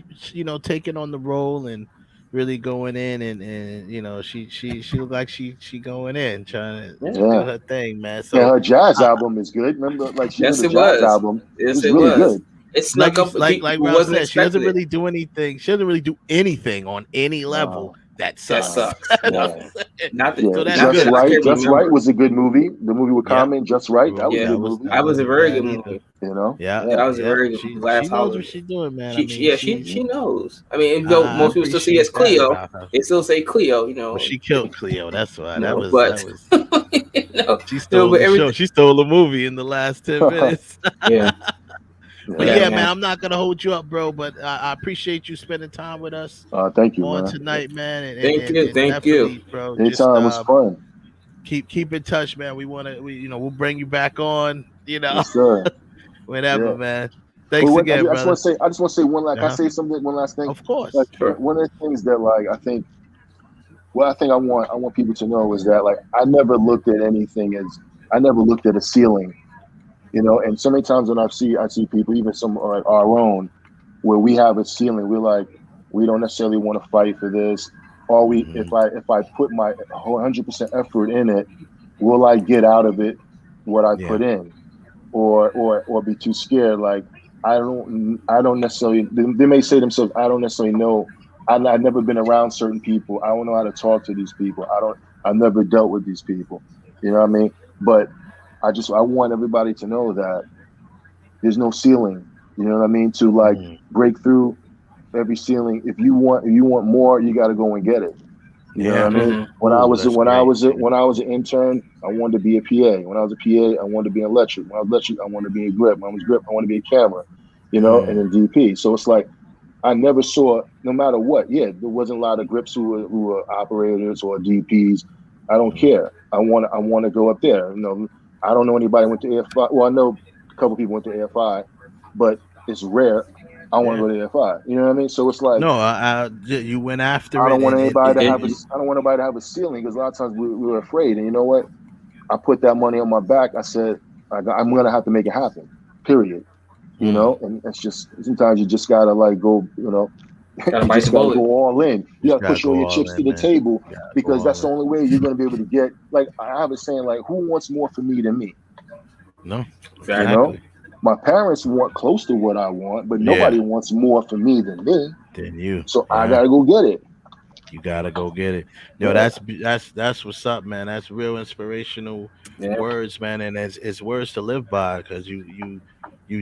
taking on the role and really going in and she look like she going in trying to Yeah. do Yeah. her thing, man. And So her jazz I, album is good. Remember, like she did Yes, a it jazz was. album. It Yes, was it really was. good. It like snuck you up. like People Ralph wasn't said, she doesn't expecting it. really do anything. She doesn't really do anything on any level No, that That sucks. no, sucks. You know Yeah. what yeah. I'm saying? Not that. Yeah, So that's Not Just that good. I Right. can Just Right remember. was a good movie. The movie with Yep. Common, Just Right. That was a Yeah, good movie. that was a wasn't very bad good either. movie. Yeah, That Yeah. was a yeah. very good movie. She Last knows what holiday. she's doing, man. I mean, She knows. I mean, even though I most people still see it as appreciate that Cleo, about her. they still say Cleo. Well, she killed Cleo. That's why. That was But she no, stole but the show. everything. She stole the movie in the last 10 minutes. Yeah, But Yeah. yeah, yeah, man, man. I'm not gonna hold you up, bro. But I appreciate you spending time with us Thank you, on man. tonight, man, Thank you, and thank you. definitely, bro. Just Anytime was fun. keep in touch, man. We'll bring you back on, Yes, sir. whenever, Yeah. man. But Thanks what, again, I just want brother. to say, one like I Uh-huh. say something, one last thing. Of Like course. Sure. one of the things that like I think I want people to know is that like I never looked at anything as I never looked at a ceiling, and so many times when I see people, even some like our own, where we have a ceiling, we're like, we don't necessarily want to fight for this. Or we, Mhm. if I put my 100% effort in it, will I get out of it what I Yeah. put in, or be too scared? Like I don't necessarily. They may say to themselves, I don't necessarily know. I've never been around certain people. I don't know how to talk to these people. I've never dealt with these people. You know what I mean? But I want everybody to know that there's no ceiling. You know what I mean? To like Mm. break through every ceiling. If you want more, you got to go and get it. You know what I Yeah. mean? Mm-hmm. Ooh, that's great. When I was an intern, I wanted to be a PA. When I was a PA, I wanted to be an electric. When I was electric, I wanted to be a grip. When I was grip, I wanted to be a camera. And Mm. then DP. So it's like I never saw, no matter what. Yeah, there wasn't a lot of grips who were operators or DPs. I don't Mm. care. I want to go up there. I don't know anybody who went to AFI. Well, I know a couple people went to AFI, but it's rare. I want to Yeah. go to AFI. You know what I mean? So it's like No, you went after I don't it, want and anybody to have And I don't want anybody to have a ceiling because a lot of times we were afraid. And you know what? I put that money on my back. I said I'm gonna have to make it happen. Period. Mm. And it's just sometimes you just gotta like go. gotta You bite the just gotta bullet. go all in. You Just gotta gotta push all go your all chips to in, the man. table Gotta go because that's all the in. only way you're gonna be able to get. Like I have a saying, like who wants more from me than me? No, You Exactly. know, exactly. my parents want close to what I want, but Yeah. nobody wants more from me than me. Then you. So I Yeah. gotta go get it. You gotta go get it. Yo, Yeah, that's what's up, man. That's real inspirational Yeah. words, man, and it's words to live by because you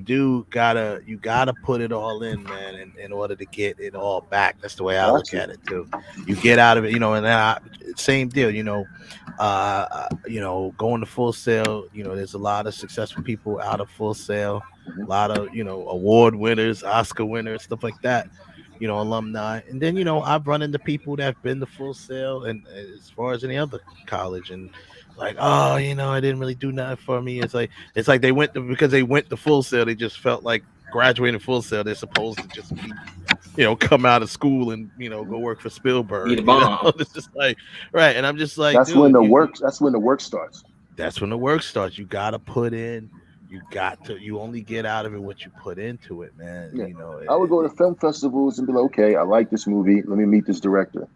do gotta put it all in, man, in order to get it all back. That's the way I got look at to. it too. You get out of it, and then same deal, going to Full Sail. There's a lot of successful people out of Full Sail, Mhm. a lot of award winners, Oscar winners, stuff like that, alumni. And then, I've run into people that have been to Full Sail and as far as any other college and like, oh, I didn't really do nothing for me. It's like they because they went to Full Sail, they just felt like graduating Full Sail, they're supposed to just be, come out of school and, go work for Be Spielberg, the bomb. It's just like, right. And I'm just like, That's when dude, the work. That's when the work starts. that's when the work starts. You got to put in, you only get out of it what you put into it, man. Yeah, I would go to film festivals and be like, okay, I like this movie. Let me meet this director.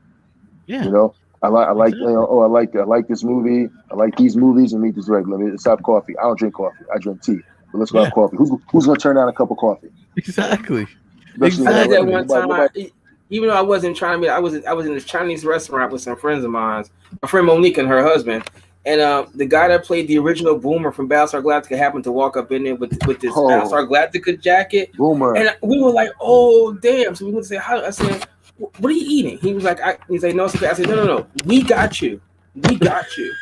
Yeah, You know, I like exactly. oh I like this movie. I like these movies and meet this director. Let's have coffee. I don't drink coffee. I drink tea. But let's go have Yeah, coffee. Who's gonna turn down a cup of coffee? exactly. Especially I now, did right? that Exactly. one Nobody, time. nobody. Even though I wasn't trying to be, I was in this Chinese restaurant with some friends of mine, my friend Monique and her husband, and the guy that played the original Boomer from Battlestar Galactica happened to walk up in there with this Oh, Battlestar Galactica jacket, boomer. and we were like, "Oh damn!" So we went to say hi. I said, "What are you eating?" He was like, "He's like, no, it's okay." I said, "No, no, no, we got you, we got you."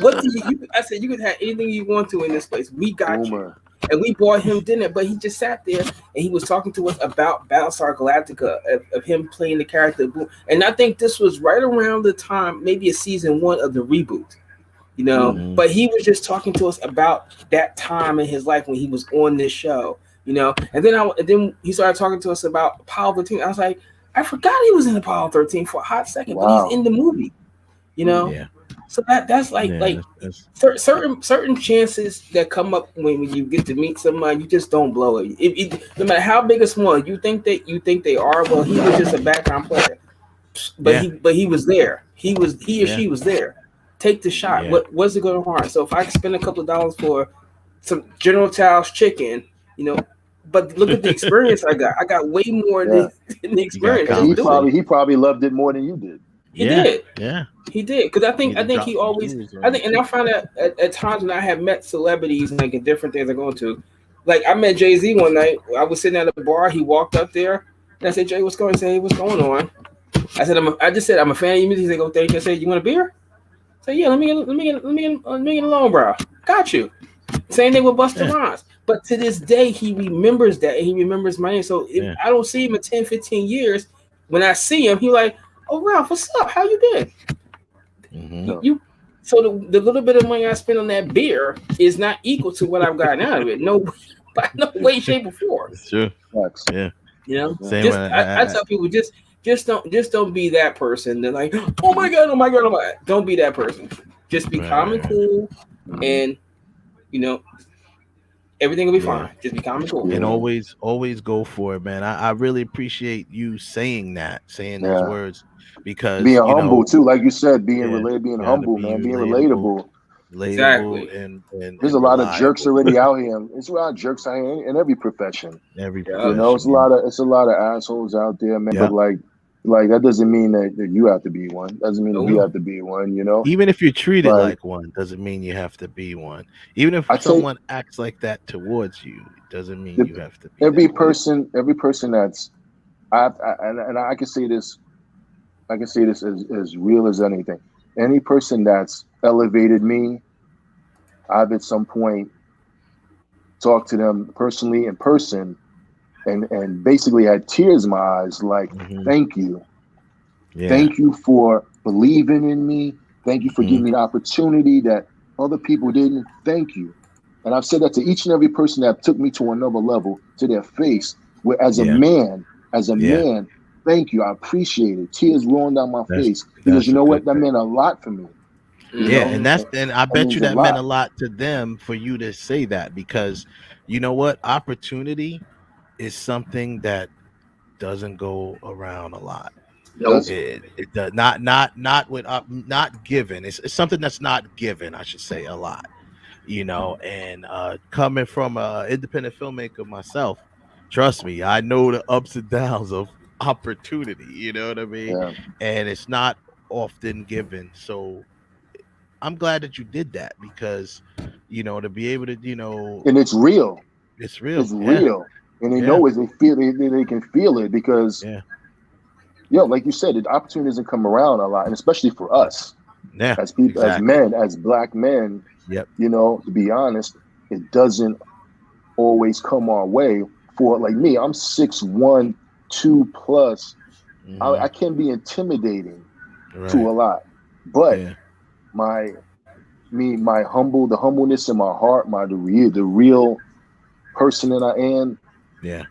What do you? I said, "You can have anything you want to in this place. We got you." Boomer. And we bought him dinner, but he just sat there and he was talking to us about Battlestar Galactica, of him playing the character. And I think this was right around the time, maybe a season one of the reboot, you know. Mm. Hmm. But he was just talking to us about that time in his life when he was on this show, you know. And then he started talking to us about Apollo 13. I was like, I forgot he was in Apollo 13 for a hot second, but he's Wow. in the movie, you know. Yeah. So that's Yeah. like That's certain chances that come up when you get to meet somebody, you just don't blow it. No matter how big or small you think they are. Well, he was just a background player, but yeah. he was there. He or Yeah. she was there. Take the shot. Yeah. What's it going to harm? So if I can spend a couple of dollars for some General Tso's chicken, you know. But look at the experience I got. I got way more Yeah. than the You got experience And just doing it. conversation. he probably loved it more than you did. He Yeah. did. Yeah. He did, because I You think to drop he some always. jewels I on think, it. and I found out at times when I have met celebrities, like in different things I go to, like I met Jay-Z one night. I was sitting at a bar. He walked up there, and I said, "Jay, what's going on?" He said, "Hey, what's going on?" I just said, "I'm a fan of your music." He said, "Go, thank you." I said, "You want a beer?" I said, "Yeah, let me get a loan, bro. Got you." Same thing with Busta Yeah. Rhymes. But to this day, he remembers that, and he remembers my name. So if Yeah. I don't see him in 10, 15 years, when I see him, he like, "Oh, Ralph, what's up? How you been?" Hmm. No. You so the little bit of money I spent on that beer is not equal to what I've gotten out of it. No, by no way, shape, or form. It's true. Facts. Yeah. You know, Yeah. Same. I tell people just don't be that person. They're like, oh my god, oh my god, oh my god. Don't be that person. Just be Right. calm and Right. Right. cool, Mhm. and you know everything will be Yeah. fine. Just be calm and cool. And Yeah. always go for it, man. I really appreciate you saying those Yeah. words because Being humble too, like you said, being yeah, related, being gotta humble, be man, being relatable, relatable. Exactly. There's a and lot of jerks reliable. already out here. It's a lot of jerks out here in every profession. Every Yeah. You know, profession. Yeah. it's a lot of assholes out there, man. But Yeah. like that doesn't mean that you have to be one. Doesn't mean that we Nope. have to be one. You know, Even if you're treated like like one, doesn't mean you have to be one. Even if I say, someone acts like that towards you, it doesn't mean the, you have to be that way. every person that's and I can say this, I can say this as real as anything. Any person that's elevated me, I've at some point talked to them personally in person and basically had tears in my eyes, like, Hmm. thank you. Yeah. Thank you for believing in me. Thank you for Hmm. giving me the opportunity that other people didn't. Thank you. And I've said that to each and every person that took me to another level, to their face. Where Yeah. as a Yeah. man, thank you. I appreciate it. Tears rolling down my That's face because you that's a know good what? That thing. meant a lot for me. You Yeah, know, Mm-hmm. and I that bet you means a that meant a lot. lot to them for you to say that because you know what? Opportunity is something that doesn't go around a lot. It Nope. doesn't. It does not with not given. It's something that's not given, I should say, a lot. And coming from a independent filmmaker myself, trust me, I know the ups and downs of opportunity. You know what I mean? Yeah. And it's not often given. So I'm glad that you did that because, to be able to, And it's real. it's real. It's Yeah. real. And they Yeah. know it. They feel. They can feel it because, Yeah. like you said, the opportunity doesn't come around a lot, and especially for us Yeah. as people, as Exactly. men, as black men. Yep. To be honest, it doesn't always come our way. For like me, I'm 6'1", 2+. I can be intimidating to Right. a lot, but Yeah. my the humbleness in my heart, the real person that I am. Yeah.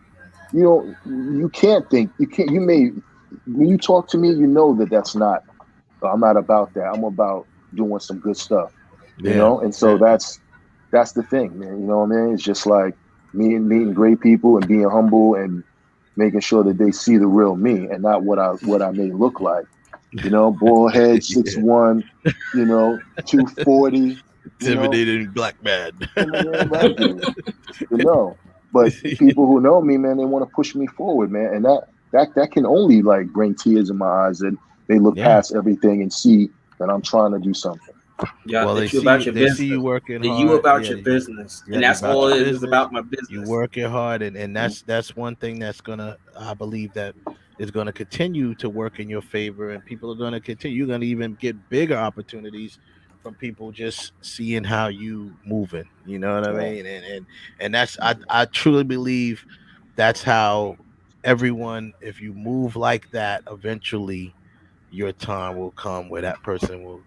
You can't think. You may when you talk to me, that's not. I'm not about that. I'm about doing some good stuff. Yeah. And so Yeah. that's the thing, man. You know what I mean? It's just like meeting great people and being humble and making sure that they see the real me and not what I may look like. Bald head, Yeah. 6'1", 240, Intimidating black man. intimidating black dude. But people who know me, man, they want to push me forward, man, and that can only like bring tears in my eyes, and they look Yeah. past everything and see that I'm trying to do something. Yeah, Well, that you about your they see business. you working That you hard. about Yeah. your business, Yeah. and You that's about all your it is business. about my You business. working hard, and that's one thing that's gonna, I believe, that is gonna continue to work in your favor, and people are gonna continue. You're gonna even get bigger opportunities from people just seeing how you moving. You know what I Yeah, mean? And that's, I truly believe that's how everyone, if you move like that, eventually your time will come where that person will,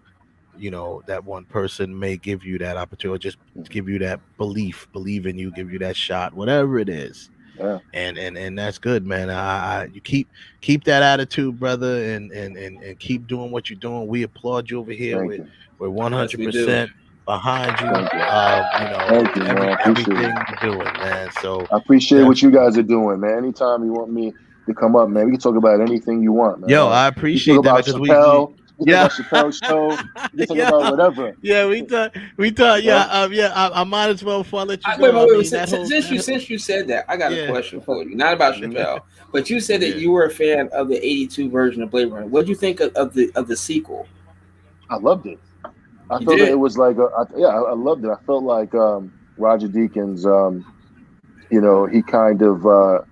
that one person may give you that opportunity, or just give you that believe in you, give you that shot, whatever it is. yeah. And that's good, man. You keep that attitude, brother, and keep doing what you're doing. We applaud you over here. Thank you, We're Yes, we do. 100% behind you. thank you, With thank you, man. I appreciate it. everything you're doing, man. So I appreciate what you definitely, guys are doing, man. Anytime you want me to come up, man, we can talk about anything you want, man. yo, I We can talk appreciate that, about man, because we Chappelle. We can talk yeah. about Chappelle's show. We can talk Yeah, about whatever. yeah, we thought, yeah, yeah. I might as well before I let you Wait, go. wait, I wait. mean, Since you said that, I got a yeah, question for you. Not about Mhm. Chappelle, but you said that yeah. you were a fan of the '82 version of Blade Runner. What did you think of the sequel? I loved it. I You felt that it did. was like, I loved it. I felt like Roger Deakins, he kind of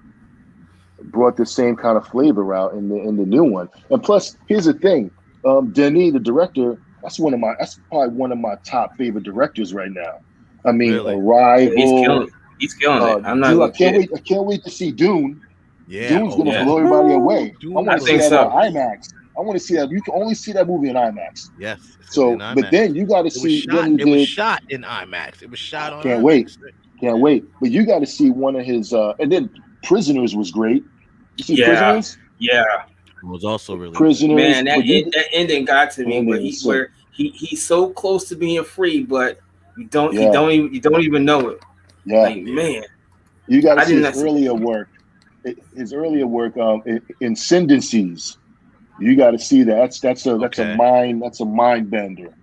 brought the same kind of flavor out in the new one. And plus, here's the thing, Denis, the director, that's probably one of my top favorite directors right now. I mean, Really? Yeah, he's Arrival, killing. He's killing it. I'm not Dune. I gonna can't kid. wait. I can't wait to see Dune. Yeah. Dune's Oh gonna yeah. Yeah, blow everybody Woo! away. I Dune want I to see think was that on so. IMAX. I want to see that. You can only see that movie in IMAX. yes. It's in So, but IMAX. then you got to It was see. Then shot. he It was did. shot in IMAX. It was shot on Can't wait. IMAX. Can't Yeah. wait. But you got to see one of his. And then Prisoners was great. You see Yeah, Prisoners? yeah, It was also really good. Prisoners. man. That But that ending got to me ending was sick. where he's so close to being free, but Yeah, you don't even know it. yeah. Like, Yeah. man, You got to I see did his not see earlier work. His earlier work. Incendies. You got to see that. That's a Okay. mind. That's a mind bender.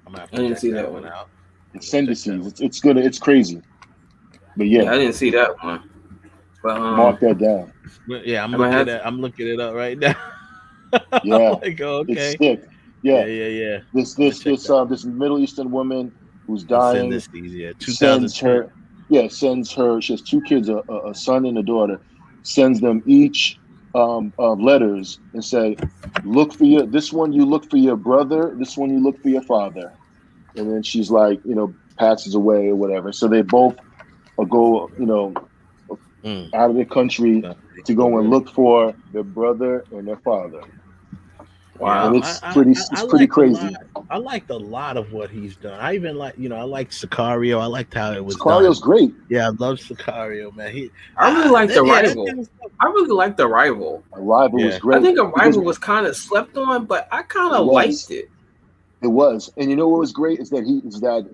I'm gonna have I to didn't check see that that one one. out. I'm gonna check that Incendies. one. It's crazy. But yeah, Yeah, I didn't see that one. But mark that down. Yeah, I might have to. I'm looking it up right now. I'm Yeah, like, oh, it's okay. sick. Yeah, Yeah, yeah, yeah. this I'm gonna this check this that uh this Middle Eastern woman who's and send dying this these. Yeah, sends 2010. her. Yeah, sends her. She has two kids, a son and a daughter. Sends them each letters and say, look for your this one. You look for your brother. This one you look for your father. And then she's like, passes away or whatever. So they both go, Mm. out of the country to So go and really, look for their brother and their father. yeah, And Wow. it's pretty crazy. I liked a lot of what he's done. I even like, I liked Sicario. I liked how it was Sicario's done. great. Yeah, I love Sicario, man. I really like the Yeah, that rival. thing was, I really like the rival. Arrival was yeah, I great think because Arrival was kind of slept on, but I kind it of liked was. it. It was. And you know what was great is that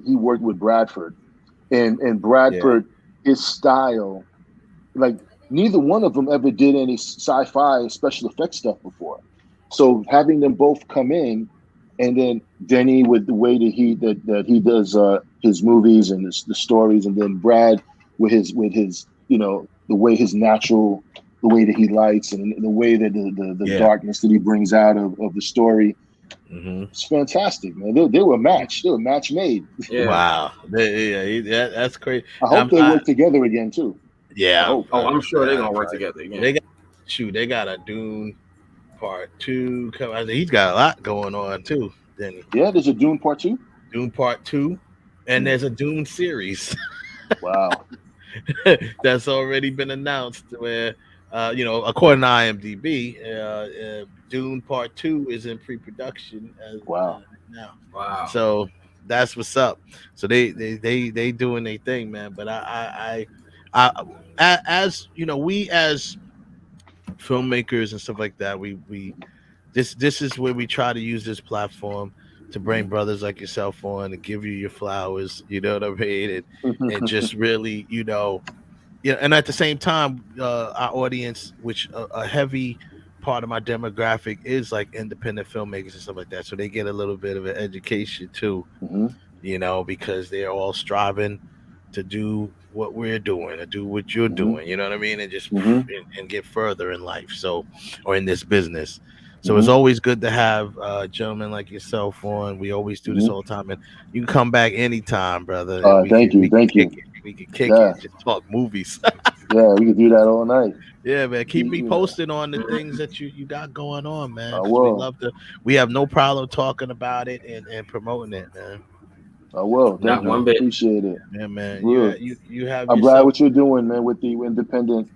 he worked with Bradford. And yeah, Bradford, his style, like neither one of them ever did any sci-fi special effects stuff before. So having them both come in, and then Denny with the way that he does his movies and the stories, and then Brad with his the way his natural the way that he lights and the way that the Yeah. darkness that he brings out of the story. Mm-hmm. It's fantastic, man. They were a match. They were a match made. Yeah. Wow. That's crazy. I hope they work together again too. I Yeah. hope. Oh, I'm sure they're gonna work Right. together again. They got a Dune Part 2 coming. I think he's got a lot going on too. Then Yeah, there's a Dune Part 2. Dune Part 2, and there's a Dune series. Wow. That's already been announced. Where, according to IMDb, Dune Part 2 is in pre-production as Wow. now. Wow. So that's what's up. So they doing their thing, man. But as you know, we as filmmakers and stuff like that, we this is where we try to use this platform to bring brothers like yourself on and give you your flowers. You know what I mean? And just really, and at the same time, our audience, which a heavy part of my demographic is like independent filmmakers and stuff like that, so they get a little bit of an education too, because they're all striving to do what we're doing, to do what you're doing, you know what I mean, and just and get further in life, or in this business. So it's always good to have gentlemen like yourself on. We always do this all the time, and you can come back anytime, brother. And Thank you. We can kick it, just talk movies. Yeah, we could do that all night. Yeah, man. Keep me posted on the things that you got going on, man. I 'Cause will. we have no problem talking about it and promoting it, man. I will. Thank Not you. one bit. Appreciate it. Yeah, man. Good. You have I'm glad yourself. what you're doing, man, with the independent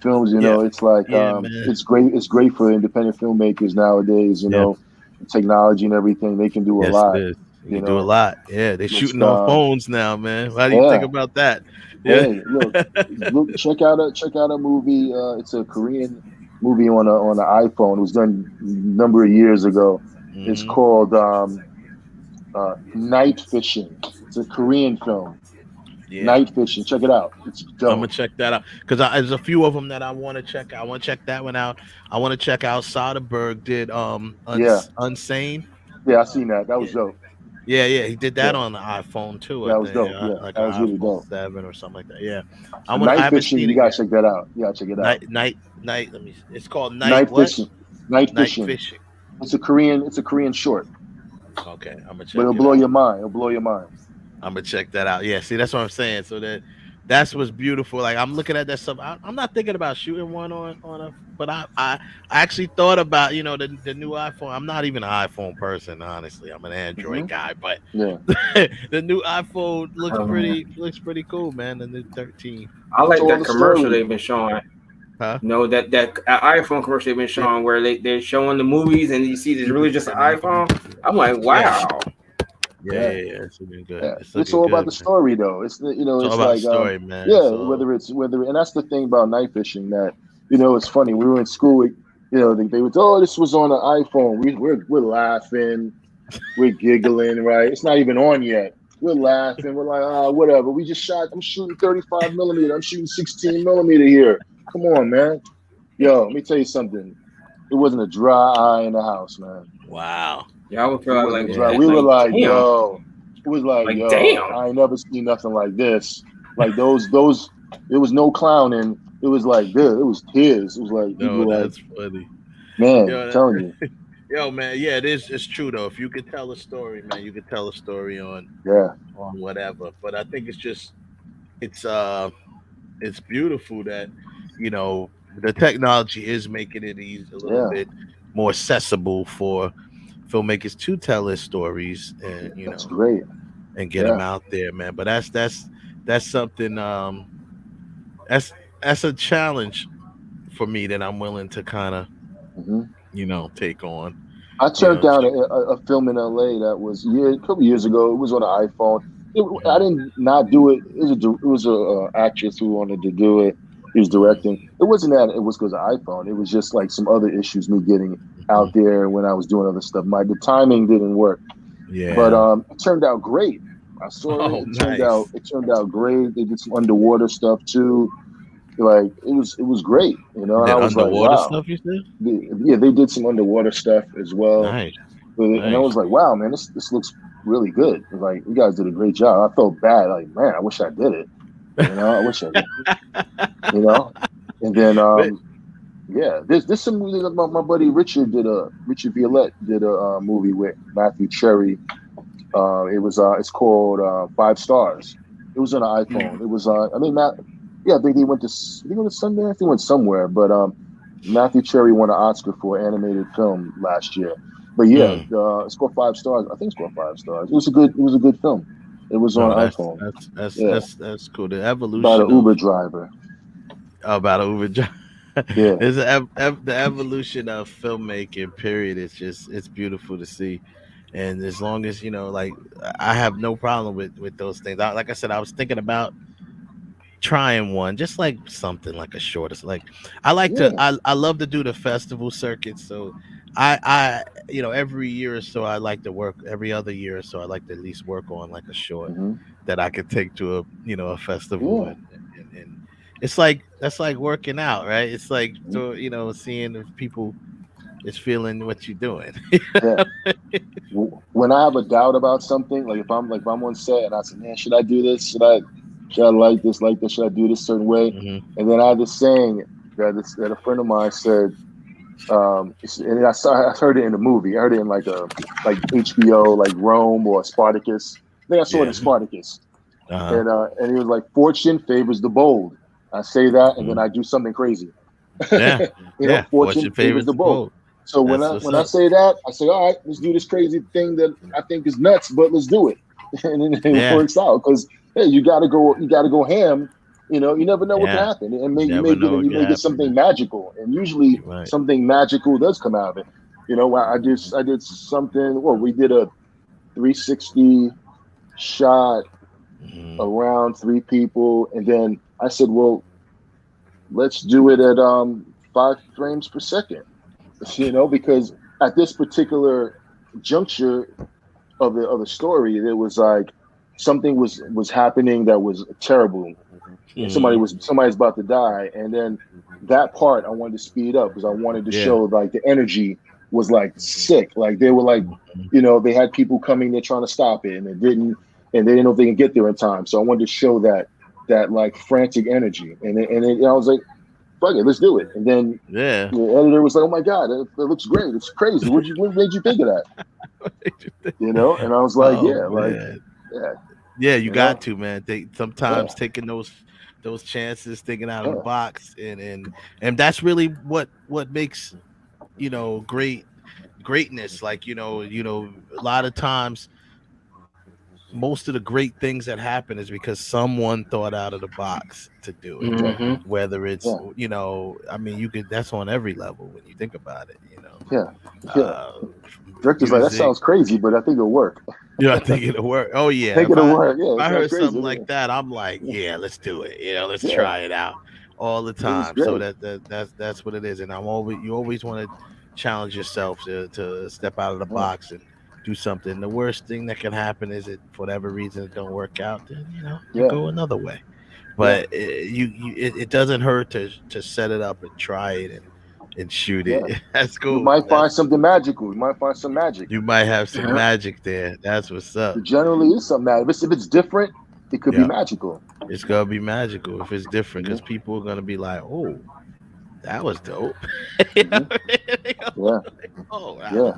films. Yeah. It's like Yeah, man. it's great. It's great for independent filmmakers nowadays. Technology and everything. They can do a Yes, lot. it is. You can do a lot. Yeah, they're Just, shooting on phones now, man. How do you think about that? Yeah. Hey, look, check out a movie. It's a Korean movie on an iPhone. It was done a number of years ago. It's called Night Fishing. It's a Korean film. Yeah. Night Fishing. Check it out. It's dope. I'm gonna check that out because there's a few of them that I want to check out. I want to check that one out. I want to check out Soderbergh did Unsane. Yeah, I seen that. That was dope. Yeah, he did that on the iPhone too. That I was think, dope. Yeah, like that an was really iPhone dope. 7 or something like that. Yeah, I haven't Fishing. seen You it gotta yet. check that out. You gotta check it out. Night. Let me. It's called Night what? Fishing. Night Fishing. It's a Korean short. Okay, I'm gonna check. But it'll blow your mind. It'll blow your mind. I'm gonna check that out. Yeah, see, that's what I'm saying. So that's what's beautiful. Like I'm looking at that stuff. I'm not thinking about shooting one on a, but I actually thought about the new iPhone. I'm not even an iPhone person, honestly. I'm an Android guy, but the new iPhone looks pretty cool, man. The new 13. I like that commercial they've been showing. Huh? That iPhone commercial they've been showing where they're showing the movies and you see it's really just an iPhone. I'm like, wow. Yeah. It's looking good. Yeah. It's all about the story, though. It's it's about like the story, man. Yeah, So. whether and that's the thing about Night Fishing that it's funny. We were in school. They would this was on an iPhone. We're laughing, we're giggling, right? It's not even on yet. We're laughing. We're like, whatever. We just shot. I'm shooting 35 millimeter. I'm shooting 16 millimeter here. Come on, man. Yo, let me tell you something. It wasn't a dry eye in the house, man. Wow. Yeah, I would feel like we were like, damn. yo. It was like, yo, damn. I ain't never seen nothing like this. Like those. There was no clowning. It was like this. It was tears. It was like people that's funny. Man, I'm telling you. Yo, man, yeah, it is. It's true though. If you could tell a story, man, you could tell a story on whatever. But I think it's beautiful that the technology is making it a little bit more accessible for filmmakers to tell their stories, and that's great, and get them out there, man. But that's something that's a challenge for me that I'm willing to kind of take on. I turned down a film in LA that was a couple years ago. It was on an iPhone. I didn't not do it. It was a actress who wanted to do it. He was directing. It wasn't that it was because of iPhone. It was just like some other issues me getting out there when I was doing other stuff. The timing didn't work. Yeah. But it turned out great. I saw it. It turned out great. They did some underwater stuff too. Like it was great. And I was like, wow. Stuff you said? They did some underwater stuff as well. Nice. And I was like, wow, man, this looks really good. Like you guys did a great job. I felt bad. Like, man, I wish I did it. I wish I did. And then Yeah, this some movie that my buddy Richard Violette did a movie with Matthew Cherry. It's called Five Stars. It was on an iPhone. It was I mean Matt, yeah, I think he went to he went to Sunday. I think he went somewhere, but Matthew Cherry won an Oscar for animated film last year. But yeah, Mm. it's called Five Stars. I think it's called Five Stars. It was a good film. It was on No, that's iPhone. that's that's Yeah, that's that's cool. The about an evolution of Uber driver. about Uber drive. Yeah. There's the evolution of filmmaking. Period. It's beautiful to see, and as long as like I have no problem with those things. Like I said, I was thinking about trying one, just like something like a shortest. Like I like to, Yeah. I love to do the festival circuit. So I every year or so I like to work. Every other year or so I like to at least work on like a short Hmm. that I could take to a a festival Yeah. and it's like that's like working out, right? It's like Mhm. seeing if people is feeling what you're doing. Yeah. When I have a doubt about something, like if I'm on set and I say, man, should I do this? Should I like this? Should I do this certain way? Hmm. And then I had this saying that a friend of mine said, and I heard it in a movie. I heard it in like HBO, like Rome or Spartacus. I think I saw it in Yeah. Spartacus, Uh-huh. and he was like, "Fortune favors the bold." I say that, and then Mhm. I do something crazy. Yeah. Yeah. Fortune Fortune favors favors the the bold. bold. So That's what's when I up. say that, I say, all right, let's do this crazy thing that I think is nuts, but let's do it, and then it Yeah. works out because hey, you gotta go ham. You never know what can Yeah. happen, and You never know what you could may get happen, something man. magical, and usually You're right. something magical does come out of it. I did something. Well, we did a 360 shot Hmm. around three people, and then I said, well, let's do it at 5 frames per second. Because at this particular juncture of the story, there was like something was happening that was terrible, and Hmm. somebody's about to die, and then that part I wanted to speed up because I wanted to Yeah. show like the energy was like sick, like they were like, they had people coming, they're trying to stop it, and and they didn't know if they can get there in time, so I wanted to show that like frantic energy, and I was like, fuck it, let's do it. And then Yeah. the editor was like, "Oh my god, that looks great! It's crazy. What made you think of that?" And I was like, Oh "Yeah, like, man. yeah, Yeah, you you know, got to, man. yeah, Sometimes taking those chances, thinking out of the yeah, box, and that's really what makes greatness. Like a lot of times most of the great things that happen is because someone thought out of the box to do it. yeah, Hmm. Whether it's yeah, I mean, you could that's on every level when you think about it. yeah, yeah." Uh, Director's like, "That music. sounds crazy, but I think it'll work. I think it'll work. Oh I yeah, think it'll work. Yeah, if it I sounds heard crazy. something like that, I'm like, Yeah, yeah, let's do it. Let's yeah, try it out all the it was time. So great. that's what it is. And you always want to challenge yourself to step out of the Yeah, box and do something. The worst thing that can happen is it for whatever reason it don't work out. Then you yeah, go another way. yeah, But it doesn't hurt to set it up and try it and shoot yeah. it. That's You cool. might find something magical. You might find some magic. You might have some Yeah. magic there. That's what's up. There generally is some magic. If it's different, it could be Yeah. magical. It's gonna be magical if it's different Hmm. because people are gonna be like, "Oh, that was dope." You know Hmm. what I mean? They gonna Yeah, be like, oh, yeah,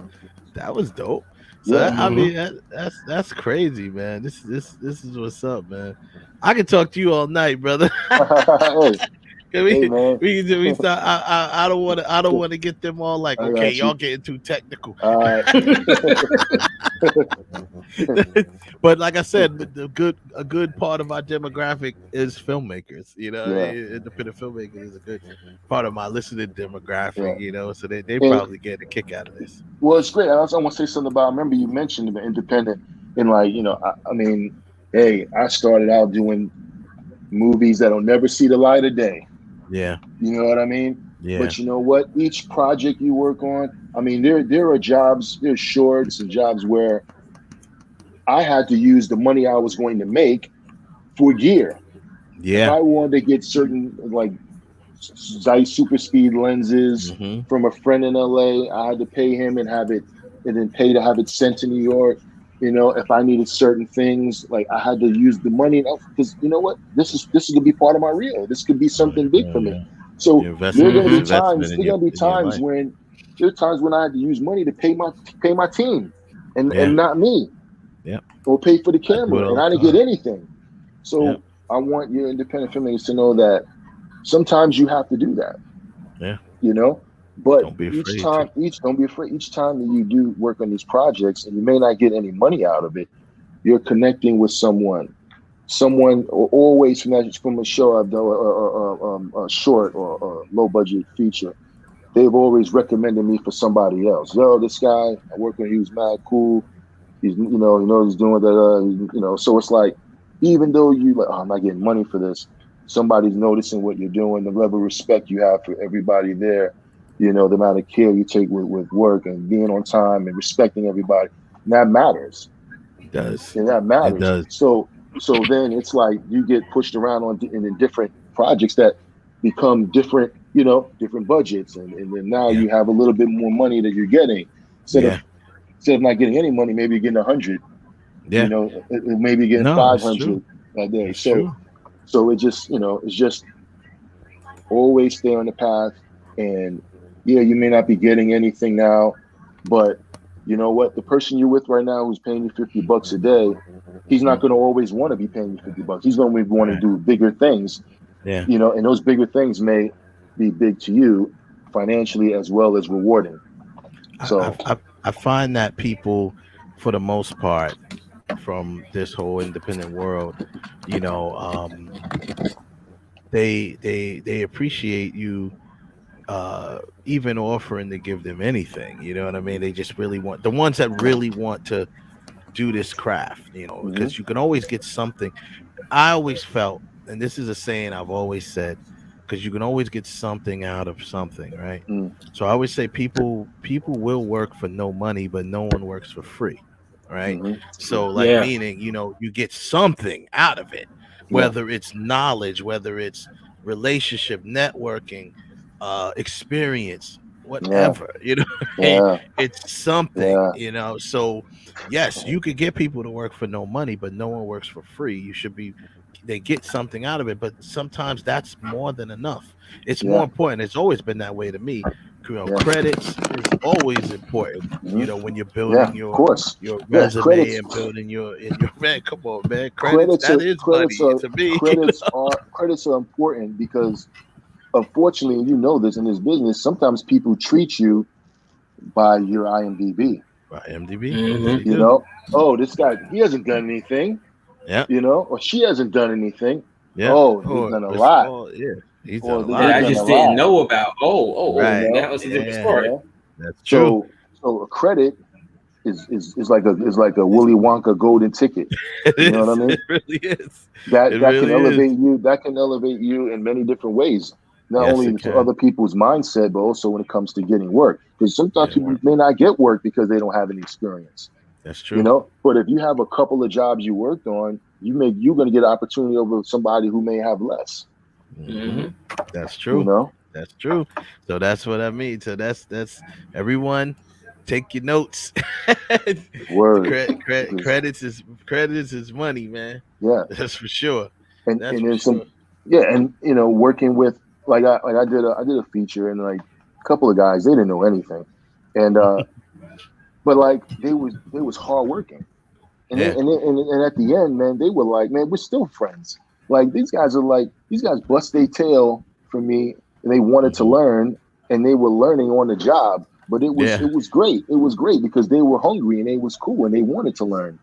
that was dope. So yeah. I Hmm. mean, that's crazy, man. This is what's up, man. I can talk to you all night, brother. Hey, Can hey, man. we start. I don't want to get them all like, I okay, got y'all you. getting too technical. All right. But like I said, a good part of our demographic is filmmakers. Yeah, Independent filmmakers is a good part of my listening demographic. yeah. So they And probably get a kick out of this. well, it's great. I also want to say something about. I remember you mentioned the independent, and like I mean, hey, I started out doing movies that'll never see the light of day. Yeah, You know what I mean? yeah, But you know what? Each project you work on, I mean, there are jobs, there's shorts and jobs where I had to use the money I was going to make for gear. If yeah. I wanted to get certain like Zeiss super speed lenses Hmm. from a friend in LA, I had to pay him and have it, and then pay to have it sent to New York. If I needed certain things, like I had to use the money because you know what, this is gonna be part of my reel. This could be something big for me. So You're there are investing going in to this be investment times. in There are going to be your times life. when there are times when I had to use money to pay my team, Yeah. and not me, Yep. or pay for the I do it camera, all and the I didn't get time. anything. Yep. So I want your independent filmmakers to know that sometimes you have to do that, Yeah. you know. But Don't be each afraid to. time, each don't be afraid. Each time that you do work on these projects, and you may not get any money out of it, you're connecting with someone. Someone always from a show I've done, a short or a low budget feature. They've always recommended me for somebody else. Yo, this guy I work with, he was mad cool. He's he knows he's doing that. So it's like, even though you like, oh, I'm not getting money for this, somebody's noticing what you're doing, the level of respect you have for everybody there, the amount of care you take with work and being on time and respecting everybody. And that matters. It does. And that It matters. does. So then it's like you get pushed around in different projects that become different, different budgets, and then now Yeah. you have a little bit more money that you're getting instead of Yeah. instead of not getting any money, maybe you're getting 100. Yeah. Maybe getting No, it's true. 500 a day. It's So true. so it just it's just always stay on the path. And yeah, you may not be getting anything now, but you know what? The person you're with right now who's paying you $50 a day, he's not going to always want to be paying you $50. He's going to want to Right. do bigger things, Yeah. and those bigger things may be big to you financially as well as rewarding. I, So I I find that people, for the most part, from this whole independent world, you know, they appreciate you even offering to give them anything. You know what I mean? They just really want the ones that really want to do this craft, mhm, because you can always get something. I always felt, and this is a saying I've always said, because you can always get something out of something, right? mm, So I always say people will work for no money, but no one works for free, right? mhm, So like Yeah. meaning, you get something out of it, yeah, whether it's knowledge, whether it's relationship, networking, experience, yeah, whatever, you know. What I mean? yeah, It's something, yeah, so yes, you could get people to work for no money, but no one works for free. You should be They get something out of it, but sometimes that's more than enough. It's more yeah, important. It's always been that way to me. yeah, Credits is always important. mhm, When you're yeah, building of course. your Yeah, resume and building your man. Come on, man. Credits, credits that are is credits money are to me. credits are important because unfortunately, this in this business, sometimes people treat you by your IMDb. Right, MDB. Yes, Hmm. they do. Oh, this guy, he hasn't done anything, Yeah, or she hasn't done anything. yeah. Oh, they've Or done a it's lot, all, yeah. He's done or a That lot. I done Yeah. a just didn't lot. know about. Right. That was a different Yeah. story. That's true. So a credit is like a Willy Wonka golden ticket. It You know what I is. mean? It really is. That It that can really is. elevate you. That can elevate you in many different ways. Not Yes, only it to can. other people's mindset, but also when it comes to getting work. Because sometimes Getting people work. may not get work because they don't have any experience. That's true. But if you have a couple of jobs you worked on, you're going to get an opportunity over somebody who may have less. Hmm. Hmm. That's You true. know, That's true. So that's what I mean. So that's everyone. Take your notes. The word. Because credits is money, man. yeah, That's for sure. That's and for then some sure. yeah, and working with I did a feature, and like a couple of guys, they didn't know anything, and but like they was hardworking. And they Yeah. and at the end, man, they were like, man, we're still friends. Like these guys bust their tail for me, and they wanted to Hmm. learn, and they were learning on the job. But Yeah. it was great. It was great because they were hungry and they was cool and they wanted to learn.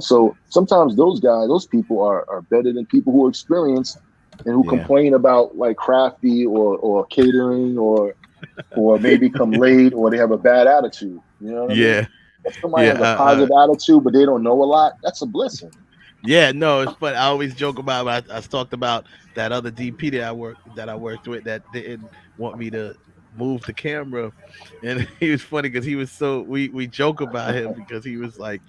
So sometimes those people are better than people who are experienced and who Yeah. complain about like crafty or catering or maybe come late or they have a bad attitude. You know what I mean? Yeah. If somebody Yeah. has a positive attitude but they don't know a lot, that's a blessing. Yeah, no, it's funny. I always joke about. I talked about that other DP that I worked with that didn't want me to move the camera, and he was funny because he was so we joke about him because he was like,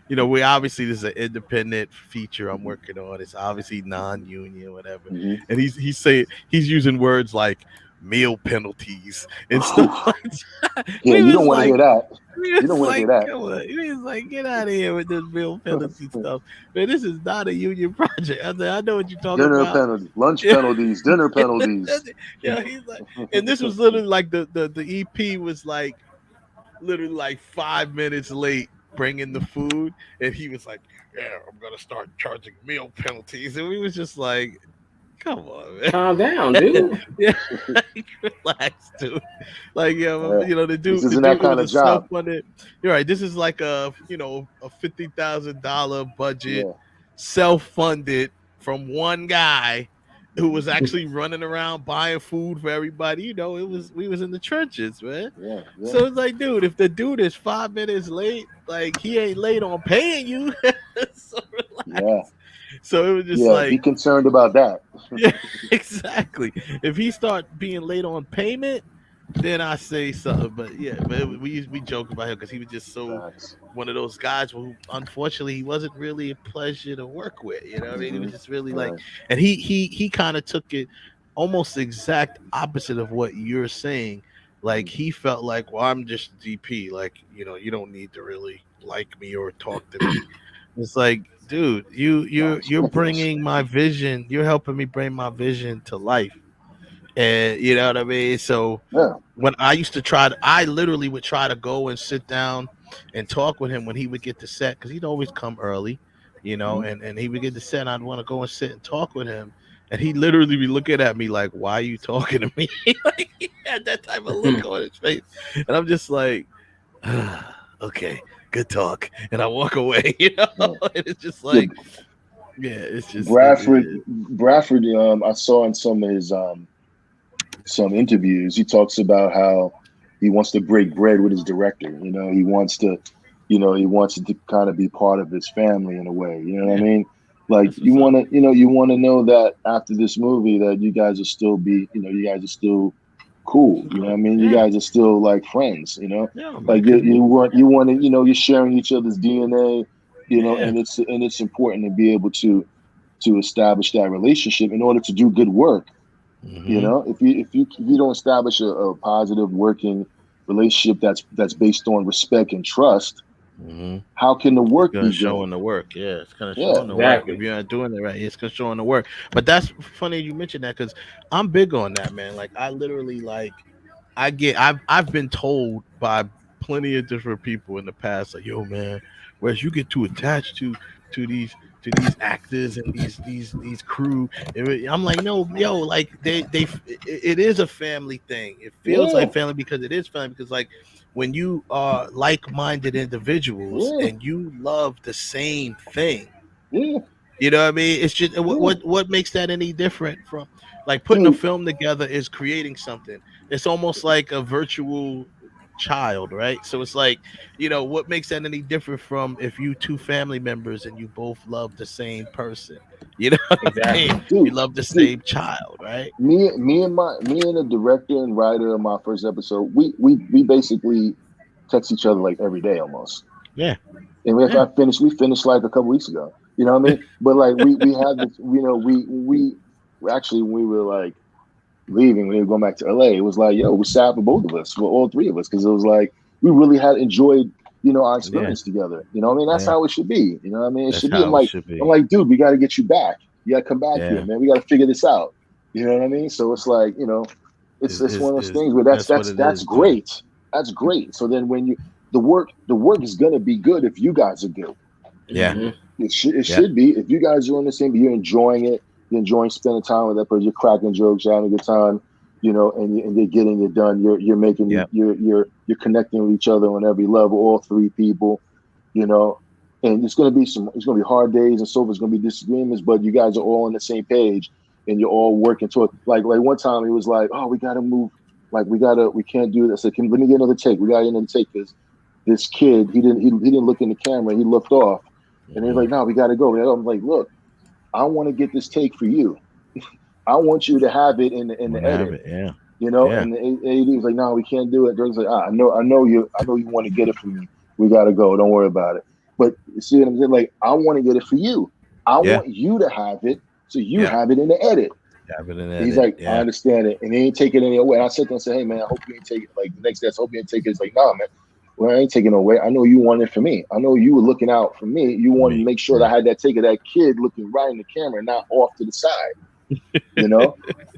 we obviously this is an independent feature I'm working on. It's obviously non-union, whatever, Hmm. and he's using words like meal penalties and stuff like that. Yeah, We you was don't want to like, hear that. we You don't was want to hear like, that. come on. We was like, get out of here with this meal penalty stuff. Man, this is not a union project. I said, I know what you're talking Dinner about. penalties, lunch Yeah, penalties, dinner penalties. yeah, he's like, and this was literally like the EP was like literally like 5 minutes late bringing the food, and he was like, "Yeah, I'm gonna start charging meal penalties," and we was just like, "Come on, man." Calm down, dude. Yeah, relax, dude. Like, yeah, Yeah. the This dude, isn't that it kind was of a job. self-funded. You're right. This is like a $50,000 budget, Yeah. self-funded from one guy who was actually running around buying food for everybody. We was in the trenches, man. Yeah. Yeah. So it's like, dude, if the dude is 5 minutes late, like he ain't late on paying you. So Yeah. relax. So it was just Yeah. Be like, concerned about that. yeah, exactly. If he start being late on payment, then I say something. But yeah, but we joke about him because he was just so Facts. one of those guys who, unfortunately, he wasn't really a pleasure to work with. You know what I mean? He was just really like, Right. and he kind of took it almost the exact opposite of what you're saying. Like he felt like, well, I'm just DP. Like, you don't need to really like me or talk to me. It's like, dude, No, it's you're ridiculous. bringing my vision. You're helping me bring my vision to life, and you know what I mean. So Yeah. when I literally would try to go and sit down and talk with him when he would get to set because he'd always come early, Mhm. and he would get to set. And I'd want to go and sit and talk with him, and he'd literally be looking at me like, "Why are you talking to me?" Like he had that type of look on his face, and I'm just like, "Okay, good talk," and I walk away. Yeah. And it's just Yeah. like, yeah, it's just Bradford. I saw in some interviews, he talks about how he wants to break bread with his director. He wants to, he wants it to kind of be part of his family in a way. You know what I yeah, mean? Like that's what's up. you want to know that after this movie that you guys will still be, you guys are still cool. You know what I Cool. mean? You Yeah, guys are still like friends. yeah, man, Like because you want to, you're sharing each other's DNA. yeah. And it's important to be able to establish that relationship in order to do good work. Mm-hmm. If you don't establish a positive working relationship that's based on respect and trust, Mm-hmm. how can the It's work gonna be show good? in the work. Yeah, it's gonna show Yeah, in the work. If Exactly. you're not doing it right, it's gonna show in the work. But that's funny you mentioned that because I'm big on that, man. Like I literally I've been told by plenty of different people in the past, like, yo, man, whereas you get too attached to these actors and these crew. I'm like, no, yo, like it is a family thing. It feels yeah, like family because it is family because like when you are like-minded individuals yeah, and you love the same thing, yeah, you know what I mean? It's just yeah, what makes that any different from like putting a dude. film together is creating something. It's almost like a virtual child, right? So it's like, what makes that any different from if you two family members and you both love the same person? You know what I mean? Exactly. You Dude, love the dude, same child, right? me and the director and writer of my first episode, we basically text each other like every day almost. Yeah. And if Yeah. we finished like a couple weeks ago. You know what I mean? But like we had this, we actually when we were like leaving, when we were going back to LA, it was like, yo, we're sad for both of us, for all three of us, because it was like we really had enjoyed, our Yeah. experience together. You know what I mean? That's Yeah. how it should be. You know what I mean? It That's should be. how it should I'm be. like, dude, we got to get you back. You got to come back here, Yeah. man. We got to figure this out. You know what I mean? So it's like, it's one of those Is things where that's that's what that's it that's is, man. great. That's great. So then when the work is gonna be good if you guys are good. Yeah. Hmm. It Yeah. should be. If you guys are on the same, you're enjoying it. You're enjoying spending time with that person. You're cracking jokes, you're having a good time, and you're getting it done. You're making Yeah. you're connecting with each other on every level. All three people, you know. And it's gonna be hard days, and so there's gonna be disagreements, but you guys are all on the same page, and you're all working toward. Like one time, he was like, "Oh, we gotta move. Like we can't do this." I said, let me get another take. We got to get another take because this kid, he didn't look in the camera. He looked off. And he's Hmm. like, no, we got to go. I'm like, look, I want to get this take for you. I want you to have it in the Want to have edit, it? Yeah. Yeah. And the AD was like, no, we can't do it. Drake's like, I know you want to get it from me. We got to go. Don't worry about it. But you see what I'm saying? Like, I want to get it for you. I Yeah. want you to have it so you Yeah. have it in the edit. Have it in He's edit. like, I Yeah. understand it, and he ain't taking it any away. And I said to him, I said, hey man, I hope you ain't take it. Like the next day, I said, hope you ain't take it. He's like, nah, man. Well, I ain't taking it away. I know you wanted it for me. I know you were looking out for me. You For wanted to me. make sure that Yeah. I had that take of that kid looking right in the camera, not off to the side. You know.